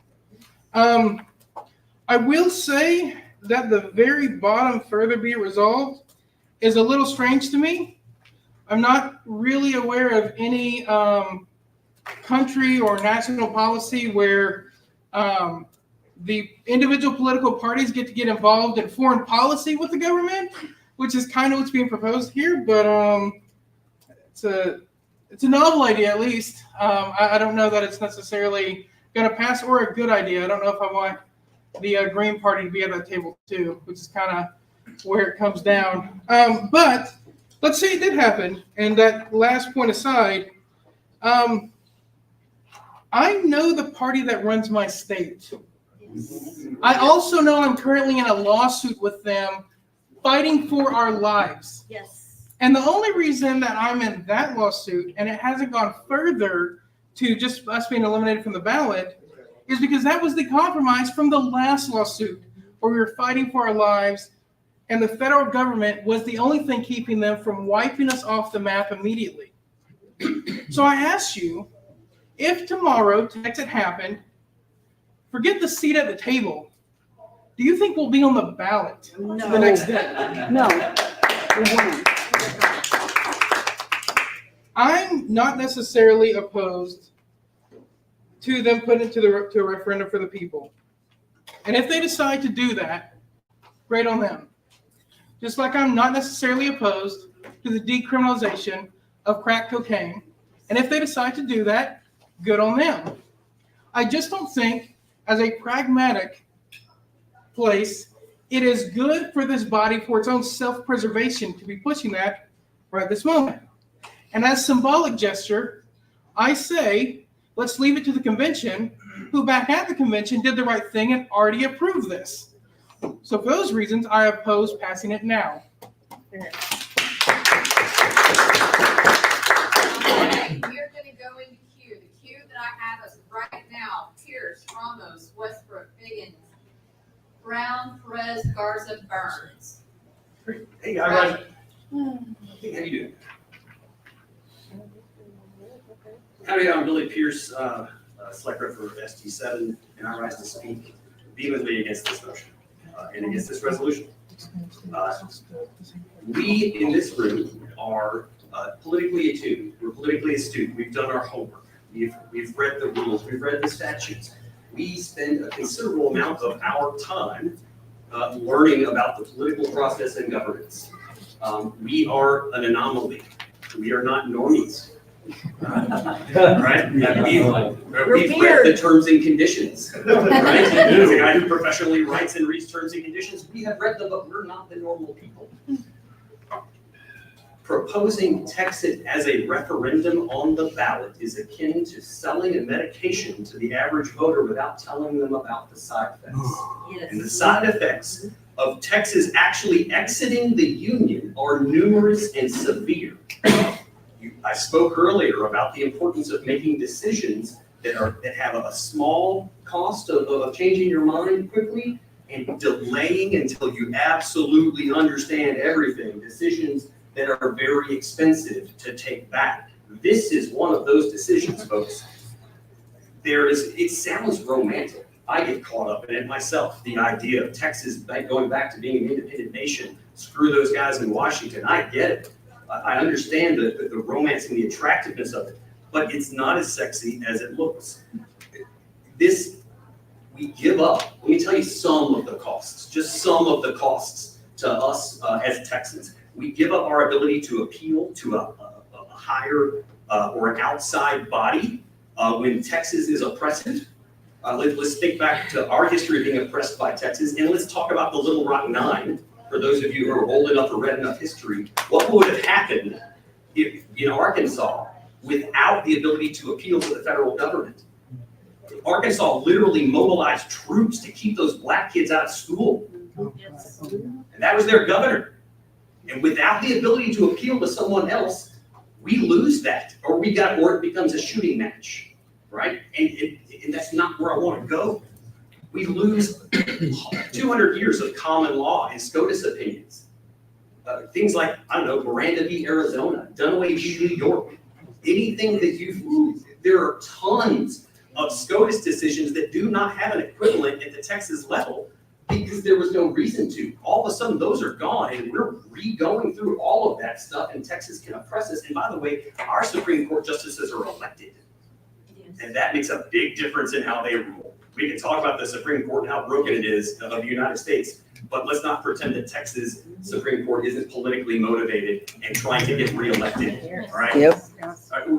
I will say that the very bottom, further be it resolved, is a little strange to me. I'm not really aware of any country or national policy where the individual political parties get to get involved in foreign policy with the government, which is kind of what's being proposed here. But it's a novel idea, at least. I don't know that it's necessarily going to pass or a good idea. I don't know if I want the Green Party to be at that table too, which is kind of where it comes down. But let's say it did happen, and that last point aside, I know the party that runs my state. I also know I'm currently in a lawsuit with them fighting for our lives. Yes. And the only reason that I'm in that lawsuit, and it hasn't gone further to just us being eliminated from the ballot, is because that was the compromise from the last lawsuit where we were fighting for our lives, and the federal government was the only thing keeping them from wiping us off the map immediately. So I ask you, if tomorrow Texas happened, forget the seat at the table, do you think we'll be on the ballot the next day? No. I'm not necessarily opposed to them putting it to a referendum for the people. And if they decide to do that, great on them. Just like I'm not necessarily opposed to the decriminalization of crack cocaine. And if they decide to do that, good on them. I just don't think, as a pragmatic place, it is good for this body for its own self-preservation to be pushing that right this moment. And as symbolic gesture, I say, let's leave it to the convention, who back at the convention did the right thing and already approved this. So for those reasons, I oppose passing it now. We're gonna go into queue. The queue that I have is right now: Pierce, Ramos, Westbrook, Biggins, Brown, Perez, Garza, Burns. Hey, guys. Hey, how you doing? Howdy, I'm Billy Pierce, SLEC rep for ST7, and I rise to speak vehemently against this motion and against this resolution. We in this room are politically attuned. We're politically astute. We've done our homework. We've read the rules. We've read the statutes. We spend a considerable amount of our time learning about the political process and governance. We are an anomaly. We are not normies. Right? We've read the terms and conditions. Right? As a guy who professionally writes and reads terms and conditions, we have read them, but we're not the normal people. Proposing Texas as a referendum on the ballot is akin to selling a medication to the average voter without telling them about the side effects. Yes. And the side effects of Texas actually exiting the union are numerous and severe. I spoke earlier about the importance of making decisions that have a small cost of changing your mind quickly and delaying until you absolutely understand everything. Decisions that are very expensive to take back. This is one of those decisions, folks. It sounds romantic. I get caught up in it myself. The idea of Texas going back to being an independent nation, screw those guys in Washington. I get it. I understand the romance and the attractiveness of it, but it's not as sexy as it looks. We give up. Let me tell you some of the costs, just some of the costs to us as Texans. We give up our ability to appeal to a higher or an outside body when Texas is oppressive. Let's think back to our history of being oppressed by Texas, and let's talk about the Little Rock Nine. For those of you who are old enough or read enough history, what would have happened if, in Arkansas without the ability to appeal to the federal government? Arkansas literally mobilized troops to keep those black kids out of school. Yes. And that was their governor. And without the ability to appeal to someone else, we lose that, or it becomes a shooting match, right? And that's not where I want to go. We lose 200 years of common law and SCOTUS opinions. Things like, I don't know, Miranda v. Arizona, Dunaway v. New York. Anything that there are tons of SCOTUS decisions that do not have an equivalent at the Texas level because there was no reason to. All of a sudden, those are gone, and we're re-going through all of that stuff, and Texas can oppress us. And by the way, our Supreme Court justices are elected. Yes. And that makes a big difference in how they rule. We can talk about the Supreme Court and how broken it is of the United States, but let's not pretend that Texas Supreme Court isn't politically motivated and trying to get reelected, all right? Yep.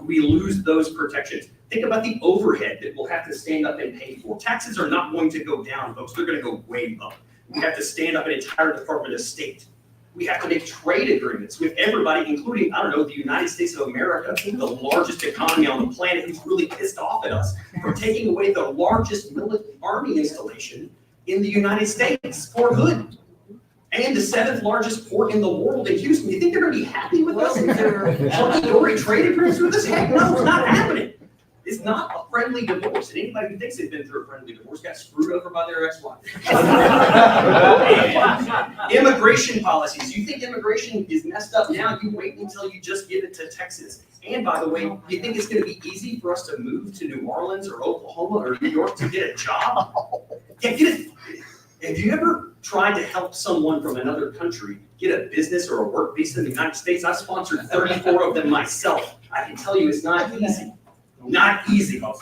We lose those protections. Think about the overhead that we'll have to stand up and pay for. Taxes are not going to go down, folks. They're going to go way up. We have to stand up an entire Department of State. We have to make trade agreements with everybody, including, I don't know, the United States of America, the largest economy on the planet, who's really pissed off at us for taking away the largest army installation in the United States for good. And the 7th largest port in the world in Houston. You think they're going to be happy with us? Hunky-dory trade agreements with us? Heck no, it's not happening. It's not a friendly divorce. And anybody who thinks they've been through a friendly divorce got screwed over by their ex-wife. Immigration policies. You think immigration is messed up now? You wait until you just give it to Texas. And by the way, you think it's going to be easy for us to move to New Orleans or Oklahoma or New York to get a job? Yeah, get it. Have you ever tried to help someone from another country get a business or a work visa in the United States? I've sponsored 34 of them myself. I can tell you it's not easy. Not easy. And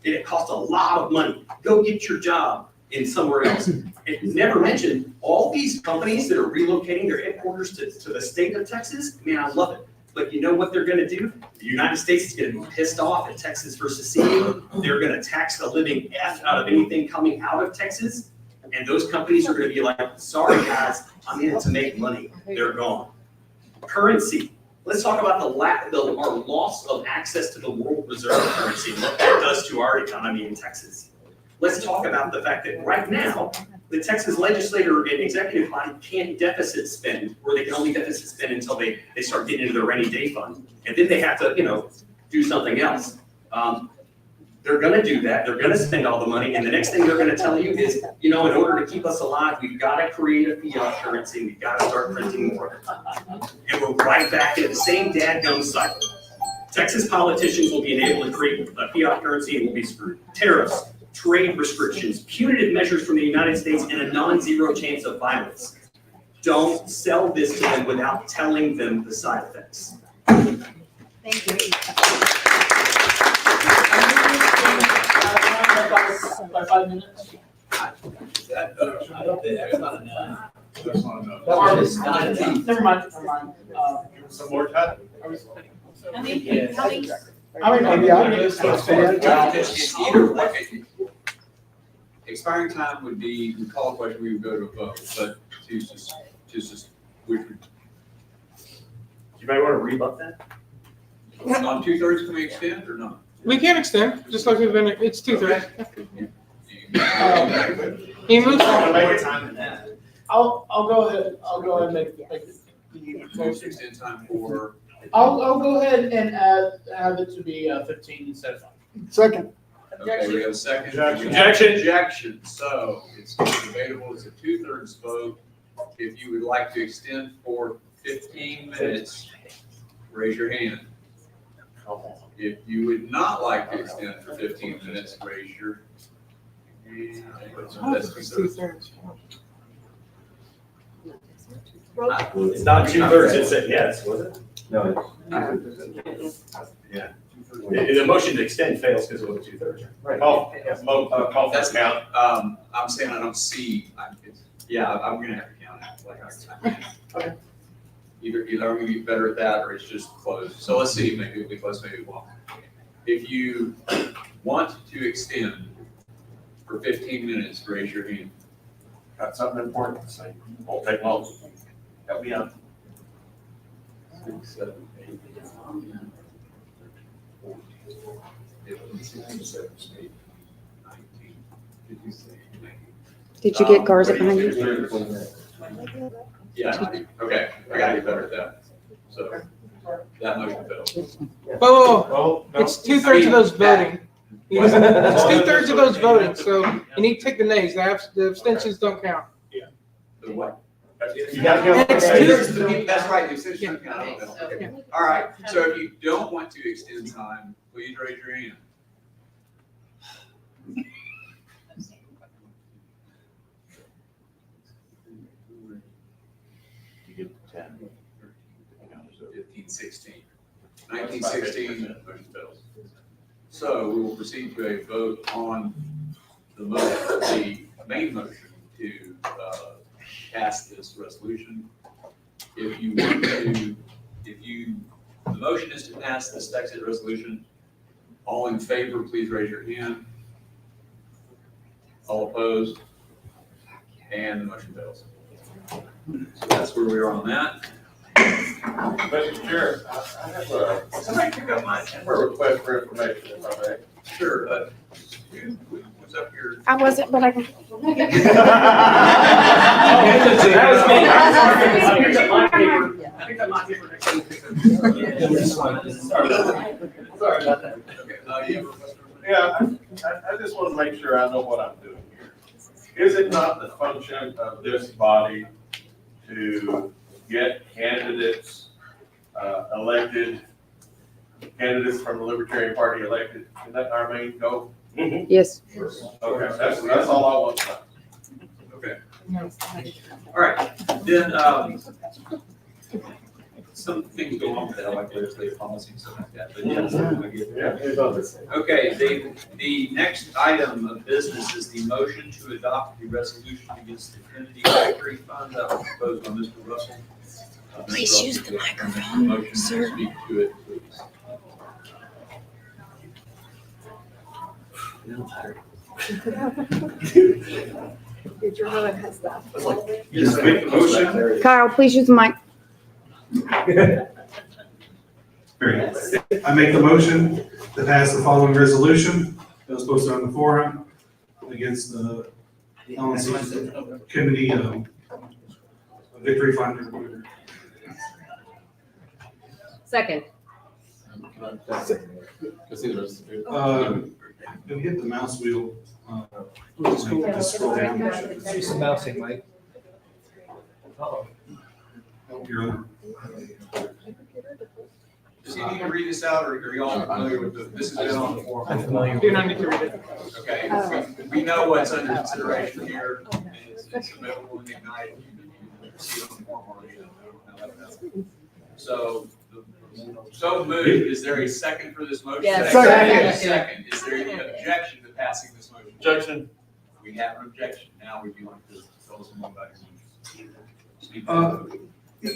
it costs a lot of money. Go get your job in somewhere else. It never mentioned all these companies that are relocating their headquarters to the state of Texas. Man, I love it. But you know what they're going to do? The United States is going to be pissed off at Texas for seceding. They're going to tax the living F out of anything coming out of Texas. And those companies are going to be like, sorry guys, I'm in it to make money. They're gone. Currency. Let's talk about our loss of access to the world reserve currency and what that does to our economy in Texas. Let's talk about the fact that right now, the Texas legislature and executive body can't deficit spend, or they can only deficit spend until they start getting into the rainy day fund. And then they have to, do something else. They're going to do that. They're going to spend all the money. And the next thing they're going to tell you is, in order to keep us alive, we've got to create a fiat currency. We've got to start printing more. And we're right back into the same dadgum cycle. Texas politicians will be enabled to create a fiat currency and we'll be screwed. Tariffs, trade restrictions, punitive measures from the United States, and a non-zero chance of violence. Don't sell this to them without telling them the side effects. Thank you. By 5 minutes? I don't think that's not enough. That's not enough. Never mind. Some more time? How many? It's either way. Expiring time would be, we call a question, we would go to a vote, but which would. You might want to rebut that. On 2/3, can we extend or not? We can extend, just like we've been, it's 2/3. I'll go ahead and make Motion extend time for. I'll go ahead and add it to be 15 instead of 5. Second. Okay, we have a second. Objection. So it's debatable, it's a 2/3 vote. If you would like to extend for 15 minutes, raise your hand. If you would not like to extend for 15 minutes, raise your hand. That's Two-thirds. It's not 2/3, it said yes, was it? No, Yeah. The motion to extend fails because it was 2/3. Right. Call for That's count. I'm saying I don't see, I'm gonna have to count it. Like Okay. Either I'm gonna be better at that or it's just closed. So let's see, maybe it'll be close, maybe it won't. If you want to extend for 15 minutes, raise your hand. Got something important to say. Won't take long. Help me out. 6, 7, 8, 9, 14, 15, 16, 17, 18, 19. Did you say 19? Did you get Garza behind you? Yeah, okay, I gotta get better at that. So that motion fails. Oh, it's 2/3 of those voting. It's 2/3 of those voting, so you need to take the nays. The abstentions don't count. The what? You gotta go. That's right, the extension count. Okay. All right, so if you don't want to extend time, please raise your hand. You get 10. 15, 16. 19, 16, motion fails. So we will proceed to a vote on the main motion to pass this resolution. If you want to, the motion is to pass this exit resolution. All in favor, please raise your hand. All opposed? And the motion fails. So that's where we are on that. Mr. Chair, I have somebody pick up my, a request for information, if I may. Sure, what's up here? I wasn't, but I can. That was me. I picked up my paper. I picked up my paper next to Sorry about that. Yeah, I just want to make sure I know what I'm doing here. Is it not the function of this body to get candidates elected, candidates from the Libertarian Party elected? Is that our main goal? Yes. Okay, that's all I want to know. Okay. All right, then, some things go on with that, like legislative policy and stuff like that, but yes, I get that. Okay, the next item of business is the motion to adopt the resolution against the Kennedy Factory Fund that was proposed by Mr. Russell. Please use the microphone, Motion to sir. speak to it, please. Your mother has that. Just make the motion. Kyle, please use the mic. Very good. I make the motion to pass the following resolution that was posted on the forum against the LNC Kennedy Victory Fund. or whatever. Second. If you hit the mouse wheel, just scroll down. Do some mousing, Mike. Oh, you're on. Does he need to read this out, or are y'all familiar with this? Has been on the forum. I'm familiar. Do not need to read it. Okay, we know what's under consideration here. It's available in the Ignite. You can see it on the forum already. So moved. Is there a second for this motion? Yes. Second. Is there any objection to passing this motion? Objection. We have an objection. Now we'd be like to tell us more about it.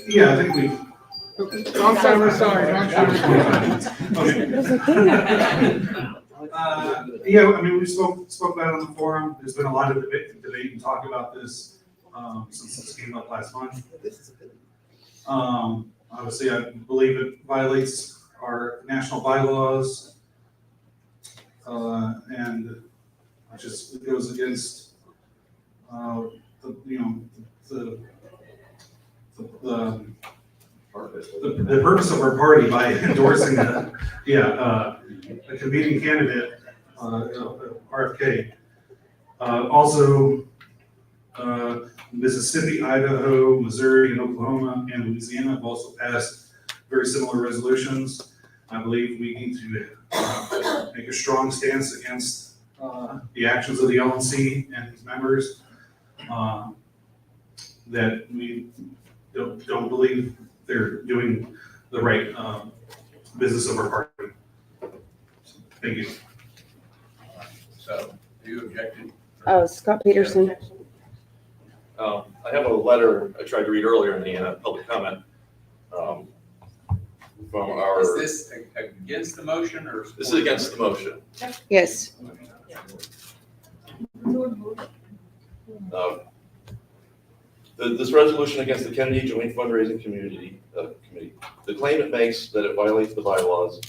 Yeah, I think we. Wrong timer, sorry, wrong timer. Yeah, I mean, we spoke about it on the forum. There's been a lot of debate and talk about this since this came up last month. Obviously, I believe it violates our national bylaws, and it just goes against the purpose of our party by endorsing a competing candidate, RFK. Also, Mississippi, Idaho, Missouri, and Oklahoma, and Louisiana have also passed very similar resolutions. I believe we need to make a strong stance against the actions of the LNC and its members. That we don't believe they're doing the right business of our party. Thank you. So, you objected? Scott Peterson. I have a letter I tried to read earlier in the public comment from our. Is this against the motion or? This is against the motion. Yes. This resolution against the Kennedy Joint Fundraising Committee. The claim it makes that it violates the bylaws.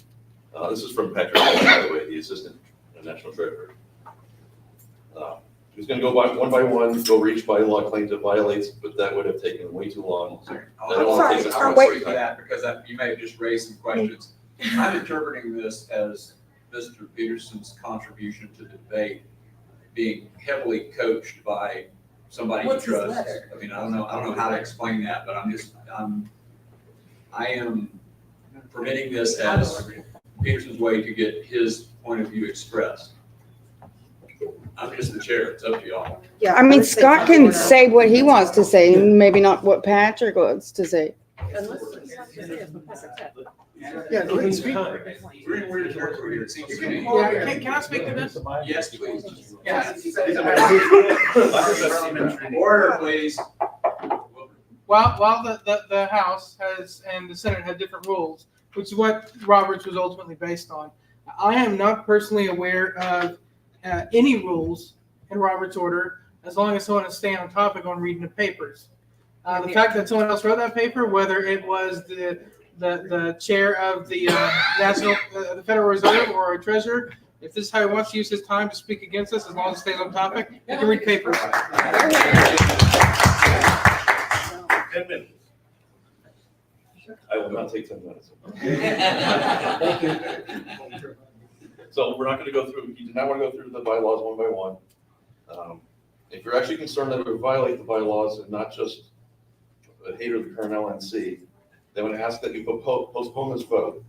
This is from Patrick, by the way, the Assistant National Treasurer. He's going to go one by one, go each bylaw claims it violates, but that would have taken way too long. I want to wait for that because you may have just raised some questions. I'm interpreting this as Mr. Peterson's contribution to the debate being heavily coached by somebody he trusts. I mean, I don't know how to explain that, but I am permitting this as Peterson's way to get his point of view expressed. I'm just the chair. It's up to y'all. Yeah, I mean, Scott can say what he wants to say, and maybe not what Patrick wants to say. Yeah, go ahead and speak. We're in territory here. See, Yeah, can I speak to this? Yes, please. Yes. Order, please. While the House has and the Senate have different rules, which is what Roberts was ultimately based on, I am not personally aware of any rules in Robert's order as long as someone is staying on topic on reading the papers. The fact that someone else wrote that paper, whether it was the chair of the the Federal Reserve or a treasurer, if this is how he wants to use his time to speak against us, as long as it stays on topic, he can read papers. 10 minutes. I will not take 10 minutes. So we're not going to go through, you do not want to go through the bylaws one by one. If you're actually concerned that it would violate the bylaws and not just a hater of the current LNC, then I'm going to ask that you postpone this vote.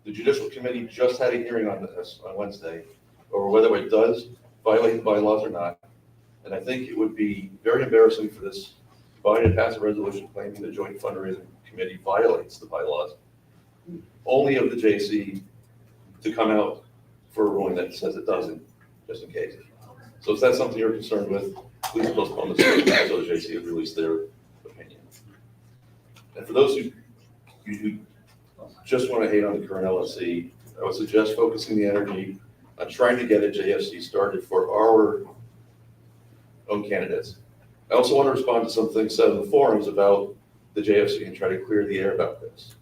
The Judicial Committee just had a hearing on this on Wednesday over whether it does violate the bylaws or not. And I think it would be very embarrassing for this body to pass a resolution claiming the Joint Fundraising Committee violates the bylaws, only of the JC to come out for a ruling that says it doesn't, just in case. So if that's something you're concerned with, please postpone this until the JC has released their opinion. And for those who just want to hate on the current LSC, I would suggest focusing the energy on trying to get a JFC started for our own candidates. I also want to respond to some things said in the forums about the JFC and try to clear the air about this.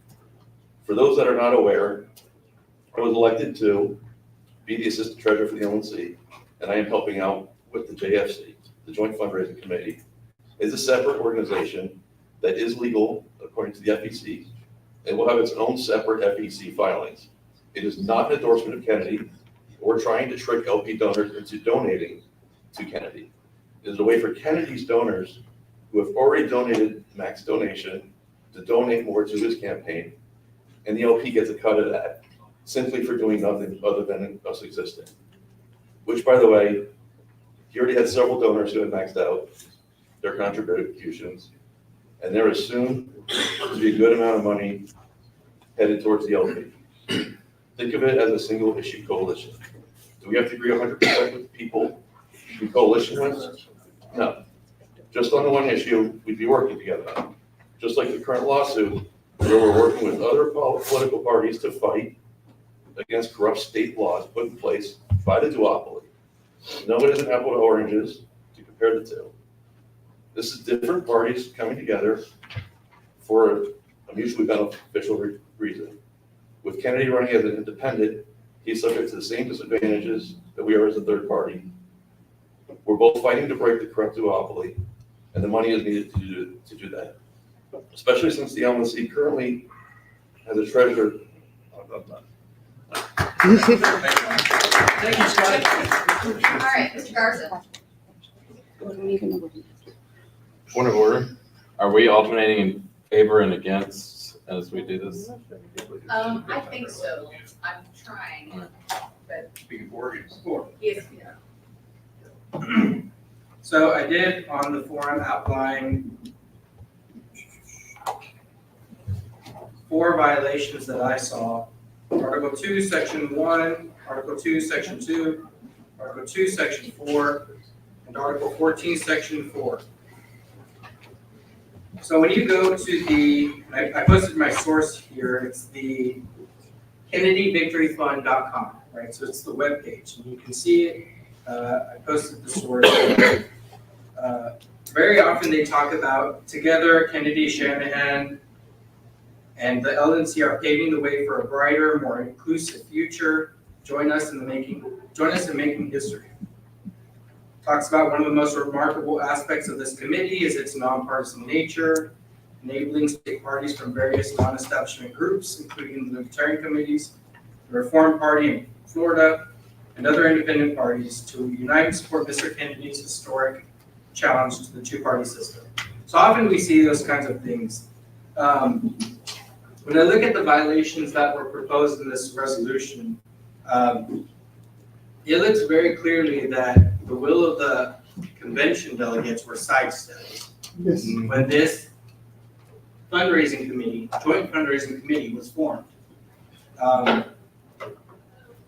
For those that are not aware, I was elected to be the Assistant Treasurer for the LNC, and I am helping out with the JFC, the Joint Fundraising Committee. It's a separate organization that is legal according to the FEC. It will have its own separate FEC filings. It is not an endorsement of Kennedy or trying to trick LP donors into donating to Kennedy. It is a way for Kennedy's donors who have already donated max donation to donate more to his campaign, and the LP gets a cut of that simply for doing nothing other than us existing. Which, by the way, he already had several donors who had maxed out their contributions, and there is soon to be a good amount of money headed towards the LP. Think of it as a single issue coalition. Do we have to agree 100% with people we coalition with? No. Just on the one issue, we'd be working together on. Just like the current lawsuit, where we're working with other political parties to fight against corrupt state laws put in place by the duopoly. No, it isn't apple to oranges to compare the two. This is different parties coming together for a mutually beneficial reason. With Kennedy running as an independent, he's subject to the same disadvantages that we are as a third party. We're both fighting to break the corrupt duopoly, and the money is needed to do that. Especially since the LNC currently has a treasurer. Thank you, Scott. All right, Mr. Garza. Point of order. Are we alternating in favor and against as we do this? I think so. I'm trying, but Speaking for you. yes, So I did on the forum outline 4 violations that I saw. Article 2, Section 1, Article 2, Section 2, Article 2, Section 4, and Article 14, Section 4. So when you go to I posted my source here, it's the KennedyVictoryFund.com, right? So it's the webpage, and you can see it. I posted the source. Very often they talk about together, Kennedy, Shanahan, and the LNC are paving the way for a brighter, more inclusive future. Join us in making history. Talks about one of the most remarkable aspects of this committee is its nonpartisan nature, enabling state parties from various non-establishment groups, including the Libertarian committees, the Reform Party in Florida, and other independent parties to unite and support Mr. Kennedy's historic challenge to the two-party system. So often we see those kinds of things. When I look at the violations that were proposed in this resolution, it looks very clearly that the will of the convention delegates were sidestepped. Yes. When this fundraising committee, joint fundraising committee was formed.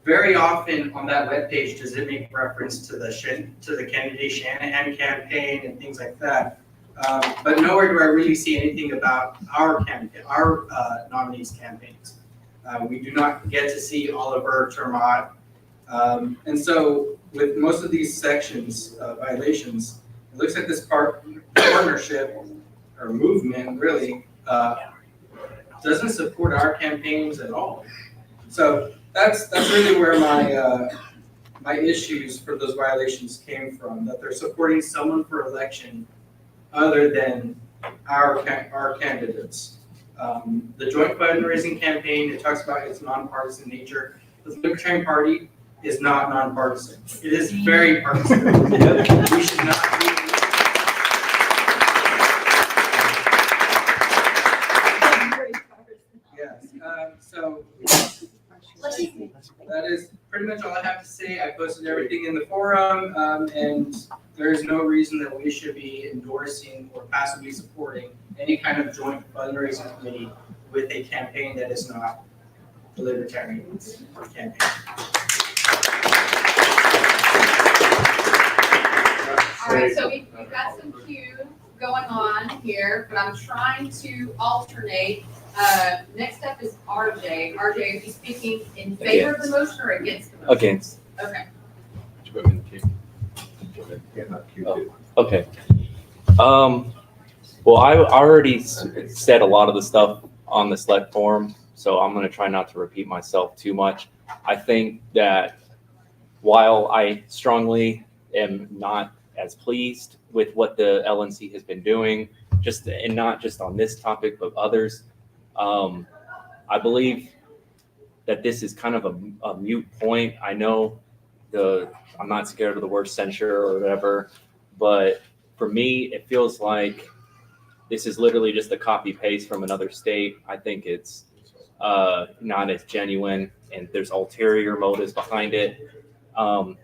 Very often on that webpage does it make reference to the Kennedy Shanahan campaign and things like that. But nowhere do I really see anything about our nominees' campaigns. We do not get to see Oliver Termott. And so with most of these sections, violations, it looks like this partnership or movement really doesn't support our campaigns at all. So that's really where my issues for those violations came from, that they're supporting someone for election other than our candidates. The joint fundraising campaign, it talks about its nonpartisan nature. The Libertarian Party is not nonpartisan. It is very partisan. We should not be. Yes, so that is pretty much all I have to say. I posted everything in the forum, and there is no reason that we should be endorsing or passively supporting any kind of joint fundraising committee with a campaign that is not the Libertarian campaign. All right, so we've got some queue going on here, but I'm trying to alternate. Next up is RJ. RJ, are you speaking in favor of the motion or against the motion? Against. Okay. Okay. Well, I already said a lot of the stuff on the SLEC forum, so I'm going to try not to repeat myself too much. I think that while I strongly am not as pleased with what the LNC has been doing, and not just on this topic, but others, I believe that this is kind of a moot point. I know I'm not scared of the word censure or whatever, but for me, it feels like this is literally just a copy paste from another state. I think it's not as genuine, and there's ulterior motives behind it. And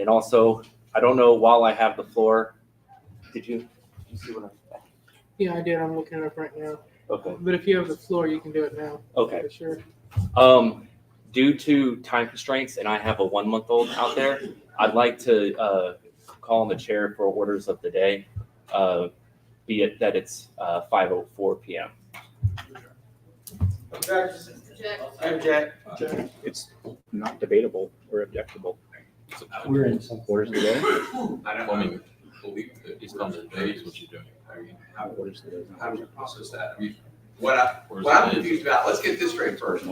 also, I don't know, while I have the floor, did you see what I? Yeah, I did. I'm looking it up right now. Okay. But if you have the floor, you can do it now. Okay. For sure. Due to time constraints, and I have a 1-month-old out there, I'd like to call on the chair for orders of the day, be it that it's 5:04 p.m. Object. It's not debatable or objectable. We're in some. Orders of the day? I don't believe that It's on the day is what you're doing. I mean, how Orders of the day. do you process that? I mean, what I'm confused about, let's get this straight first.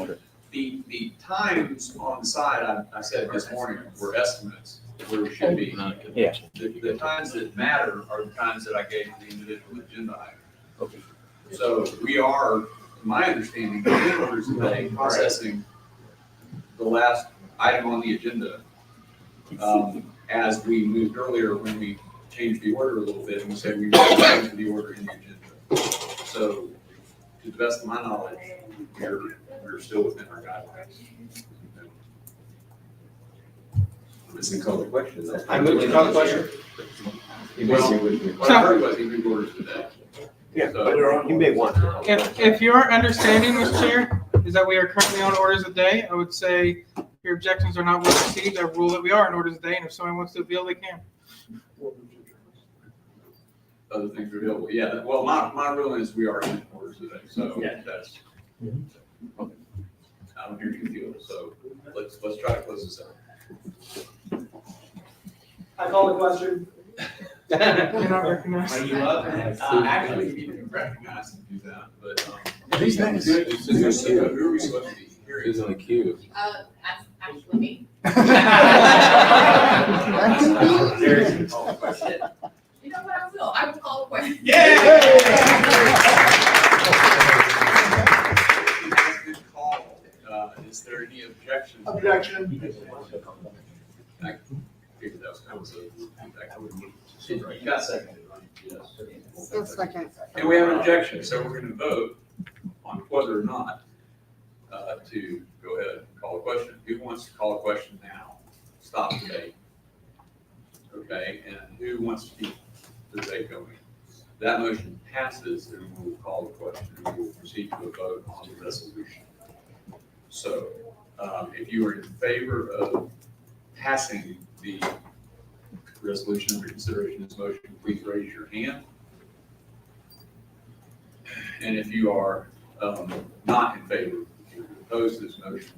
The times on the side, I said this morning, were estimates where we should be. Yeah. The times that matter are the times that I gave the individual agenda item. Okay. So we are, my understanding, in orders of the day, processing the last item on the agenda. As we moved earlier, when we changed the order a little bit, and we said we were going to the order in the agenda. So, to the best of my knowledge, we're still within our guidelines. This is called the question. I move to call the question. Well, what I heard was he moved orders today. Yeah, So- but you may want to. If your understanding, Mr. Chair, is that we are currently on orders of the day, I would say your objections are not well received. I rule that we are on orders of the day, and if someone wants to appeal, they can. Other things are available. Yeah, well, my ruling is we are in orders today, so Yeah. that's. I don't hear you feel, so let's try to close this out. I call the question. You're not recognized. Are you up? Actually, you can recognize and do that, but. Who's next? Who are we supposed to be hearing? Who's in the queue? That's actually me. You know what, I will. I will call a question. Is there any objection? Objection. I figured that was kind of a. You got seconded, right? Yes. Still second. And we have an objection, so we're gonna vote on whether or not to go ahead and call a question. Who wants to call a question now? Stop the debate. Okay, and who wants to keep the debate going? That motion passes, then we will call the question and we will proceed to a vote on the resolution. So, if you are in favor of passing the resolution under consideration as motion, please raise your hand. And if you are not in favor, if you oppose this motion,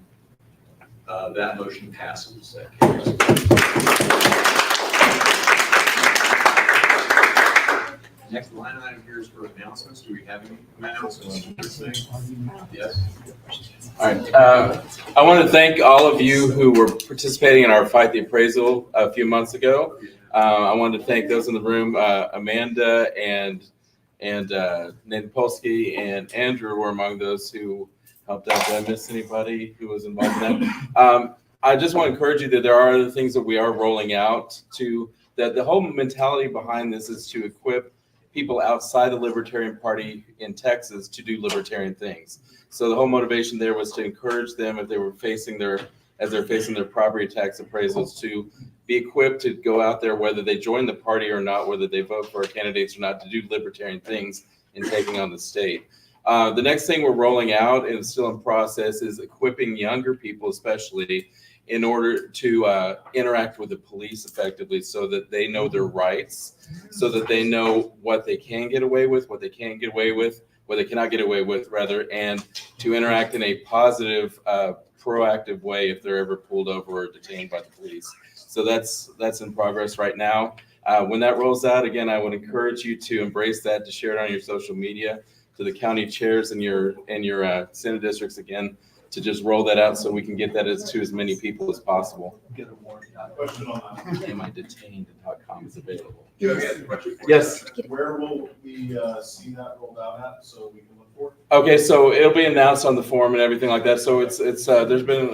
that motion passes. That carries. Next line item here is for announcements. Do we have any announcements? Yes. All right. I want to thank all of you who were participating in our Fight the Appraisal a few months ago. I wanted to thank those in the room, Amanda and Nathan Polsky and Andrew were among those who helped out. Did I miss anybody who was involved in that? I just want to encourage you that there are other things that we are rolling out that the whole mentality behind this is to equip people outside the Libertarian Party in Texas to do libertarian things. So the whole motivation there was to encourage them as they're facing their property tax appraisals to be equipped to go out there, whether they join the party or not, whether they vote for our candidates or not, to do libertarian things in taking on the state. The next thing we're rolling out, and it's still in process, is equipping younger people, especially, in order to interact with the police effectively so that they know their rights, so that they know what they can get away with, what they can't get away with, what they cannot get away with, rather, and to interact in a positive, proactive way if they're ever pulled over or detained by the police. So that's in progress right now. When that rolls out, again, I would encourage you to embrace that, to share it on your social media, to the county chairs in your Senate districts, again, to just roll that out so we can get that to as many people as possible. Question on that. Am I detained.com is available. Yes. Where will we see that rolled out at so we can look for it? Okay, so it'll be announced on the forum and everything like that. So it's there's been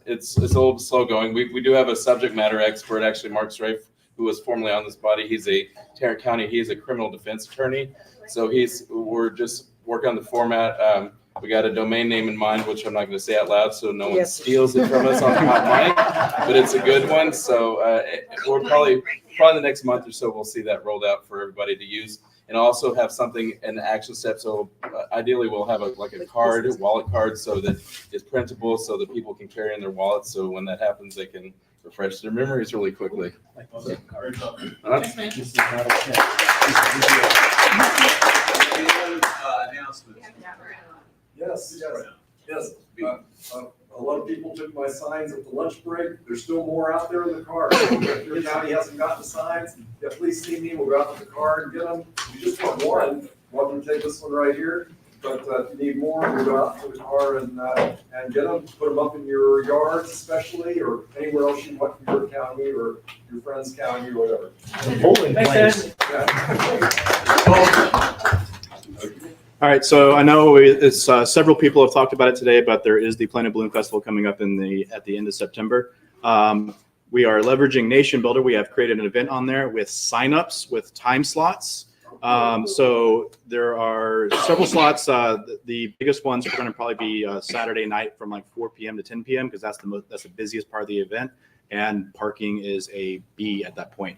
it's a little slow going. We do have a subject matter expert, actually, Mark Strafe, who was formerly on this body. He's a Tarrant County. He's a criminal defense attorney. So we're just working on the format. We got a domain name in mind, which I'm not going to say out loud, so no one steals it from us on the hot mic. But it's a good one. So we're probably the next month or so we'll see that rolled out for everybody to use, and also have something in the action step. So ideally, we'll have a card, a wallet card, so that it's printable, so that people can carry in their wallets. So when that happens, they can refresh their memories really quickly. Announcements. Yes. A lot of people took my signs at the lunch break. There's still more out there in the car. If your county hasn't gotten the signs, yeah, please see me. We'll go out to the car and get them. You just want one. Welcome to take this one right here. But if you need more, we'll go out to the car and get them. Put them up in your yards, especially, or anywhere else you want from your county or your friend's county or whatever. Thanks, All right, so I know it's several people have talked about it today, but there is the Planet Balloon Festival coming up at the end of September. We are leveraging Nation Builder. We have created an event on there with signups with time slots. So there are several slots. The biggest ones are going to probably be Saturday night from like 4 p.m. to 10 p.m. because that's the busiest part of the event, and parking is a B at that point.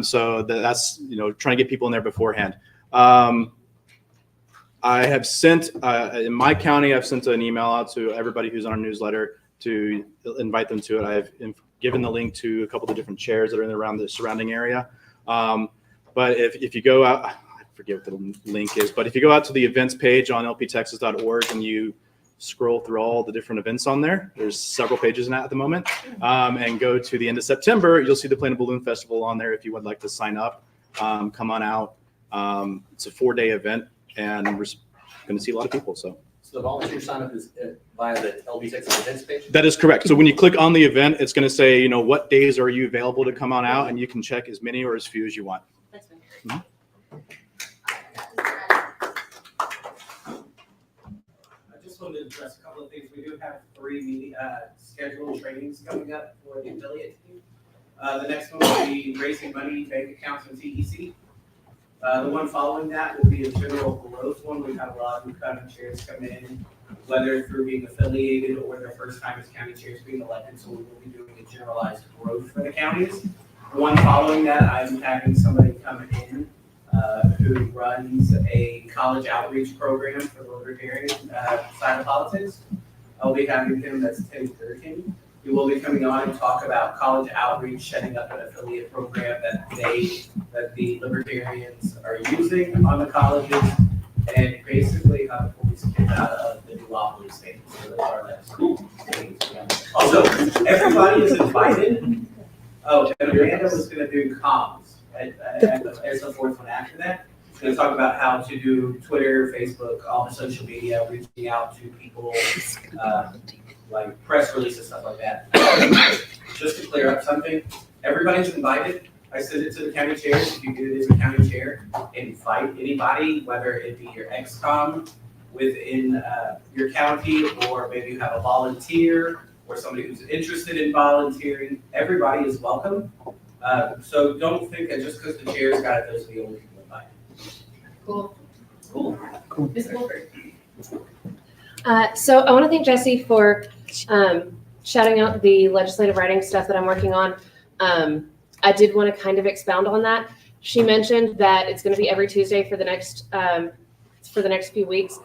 So that's trying to get people in there beforehand. I have sent, in my county, I've sent an email out to everybody who's on our newsletter to invite them to it. I've given the link to a couple of the different chairs that are around the surrounding area. But if you go out, I forget what the link is, but if you go out to the events page on lptexas.org and you scroll through all the different events on there, there's several pages in that at the moment, and go to the end of September, you'll see the Planet Balloon Festival on there if you would like to sign up. Come on out. It's a 4-day event, and we're going to see a lot of people. So the volunteer sign up is via the LB Texas events page? that is correct. So when you click on the event, it's going to say, what days are you available to come on out, and you can check as many or as few as you want. That's fine. Mm-hmm. I just wanted to address a couple of things. We do have 3 scheduled trainings coming up for the affiliate team. The next one will be raising money, bank accounts, and TEC. The one following that will be a general growth one. We've had a lot of new county chairs come in, whether through being affiliated or their first time as county chairs being elected. So we will be doing a generalized growth for the counties. The one following that, I'm having somebody come in who runs a college outreach program for the Libertarian side of politics. I'll be having him, that's Tim Durkin. He will be coming on and talk about college outreach, setting up an affiliate program that the Libertarians are using on the colleges, and basically how to pull these kids out of the duopoly state. So those are like cool things. Also, everybody is invited. Oh, and Amanda was gonna do comms as the fourth one after that. She's gonna talk about how to do Twitter, Facebook, all the social media, reaching out to people, like press releases, stuff like that. Just to clear up something, everybody's invited. I sent it to the county chairs. If you get it as a county chair, invite anybody, whether it be your ex-com within your county, or maybe you have a volunteer or somebody who's interested in volunteering. Everybody is welcome. So don't think that just because the chair's got it, those are the only people invited. Cool. Cool. Ms. Wolford. So I want to thank Jesse for shouting out the legislative writing stuff that I'm working on. I did want to kind of expound on that. She mentioned that it's going to be every Tuesday for the next few weeks.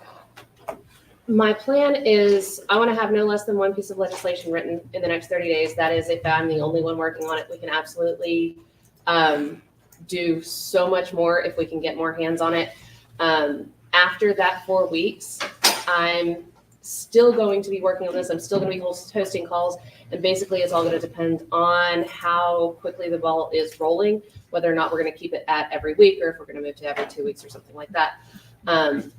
My plan is I want to have no less than one piece of legislation written in the next 30 days. That is, if I'm the only one working on it, we can absolutely do so much more if we can get more hands on it. After that 4 weeks, I'm still going to be working on this. I'm still going to be hosting calls, and basically it's all going to depend on how quickly the ball is rolling, whether or not we're going to keep it at every week or if we're going to move to every 2 weeks or something like that.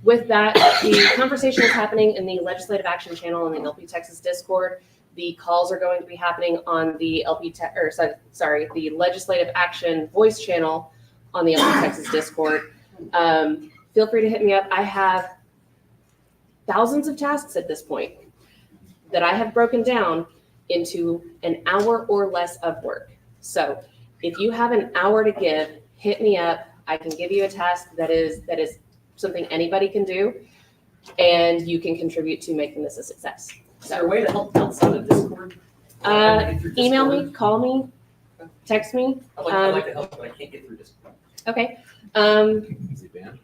With that, the conversation is happening in the Legislative Action Channel in the LP Texas Discord. The calls are going to be happening on the the Legislative Action Voice Channel on the LP Texas Discord. Feel free to hit me up. I have thousands of tasks at this point that I have broken down into an hour or less of work. So if you have an hour to give, hit me up. I can give you a task that is something anybody can do, and you can contribute to making this a success. Is there a way to help outside of Discord? Email me, call me, text me. I'd like to help, but I can't get through Discord. Okay. Easy band.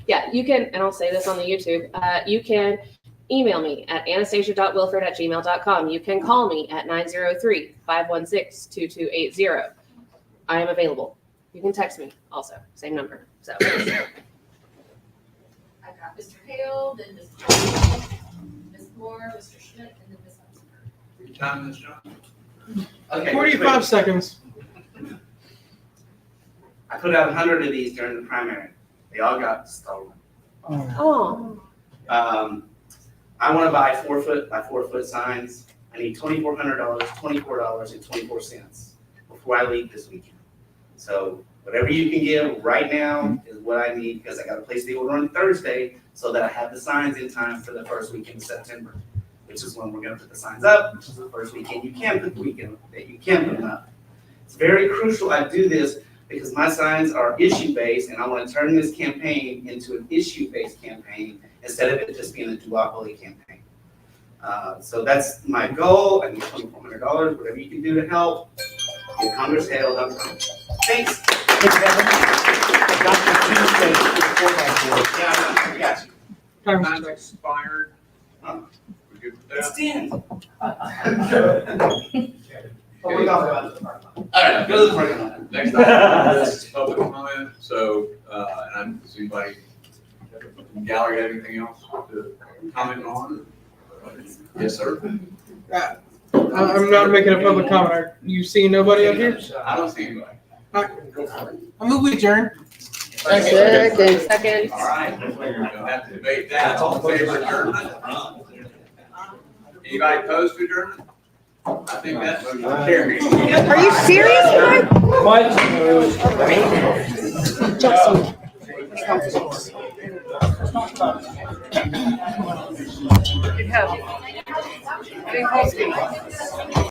Yeah, you can, and I'll say this on the YouTube, you can email me at anastasia.wilford@gmail.com. You can call me at 903-516-2280. I am available. You can text me also, same number. So I got Mr. Hale, then Ms. Jones, Ms. Moore, Mr. Schmidt, and then Ms. Huntsberg. Your time, Ms. John? Okay. 45 seconds. I put out 100 of these during the primary. They all got stolen. Oh. I want to buy 4 foot by 4 foot signs. I need $2,400, $24.24 before I leave this weekend. So whatever you can give right now is what I need, because I got to place the order on Thursday so that I have the signs in time for the first weekend of September, which is when we're going to put the signs up, which is the first weekend you can put put them up. It's very crucial I do this because my signs are issue-based, and I want to turn this campaign into an issue-based campaign instead of it just being a duopoly campaign. So that's my goal. I need $2,400, whatever you can do to help. Get Congress held up. Thanks. I got the Yeah, I got you. Time's expired. We're good with that? It's 10. But we talk about the parking lot. All right, go to the parking lot. Next item is public comment. So, and does anybody in the gallery have anything else to comment on? Yes, sir. I'm not making a public comment. You see nobody up here? I don't see anybody. I move we adjourn. Second. All right. We don't have to debate that. All in favor of adjournment? Anybody opposed to adjournment? I think that's motion carried. Are you serious, Mike? Jesse. Good help.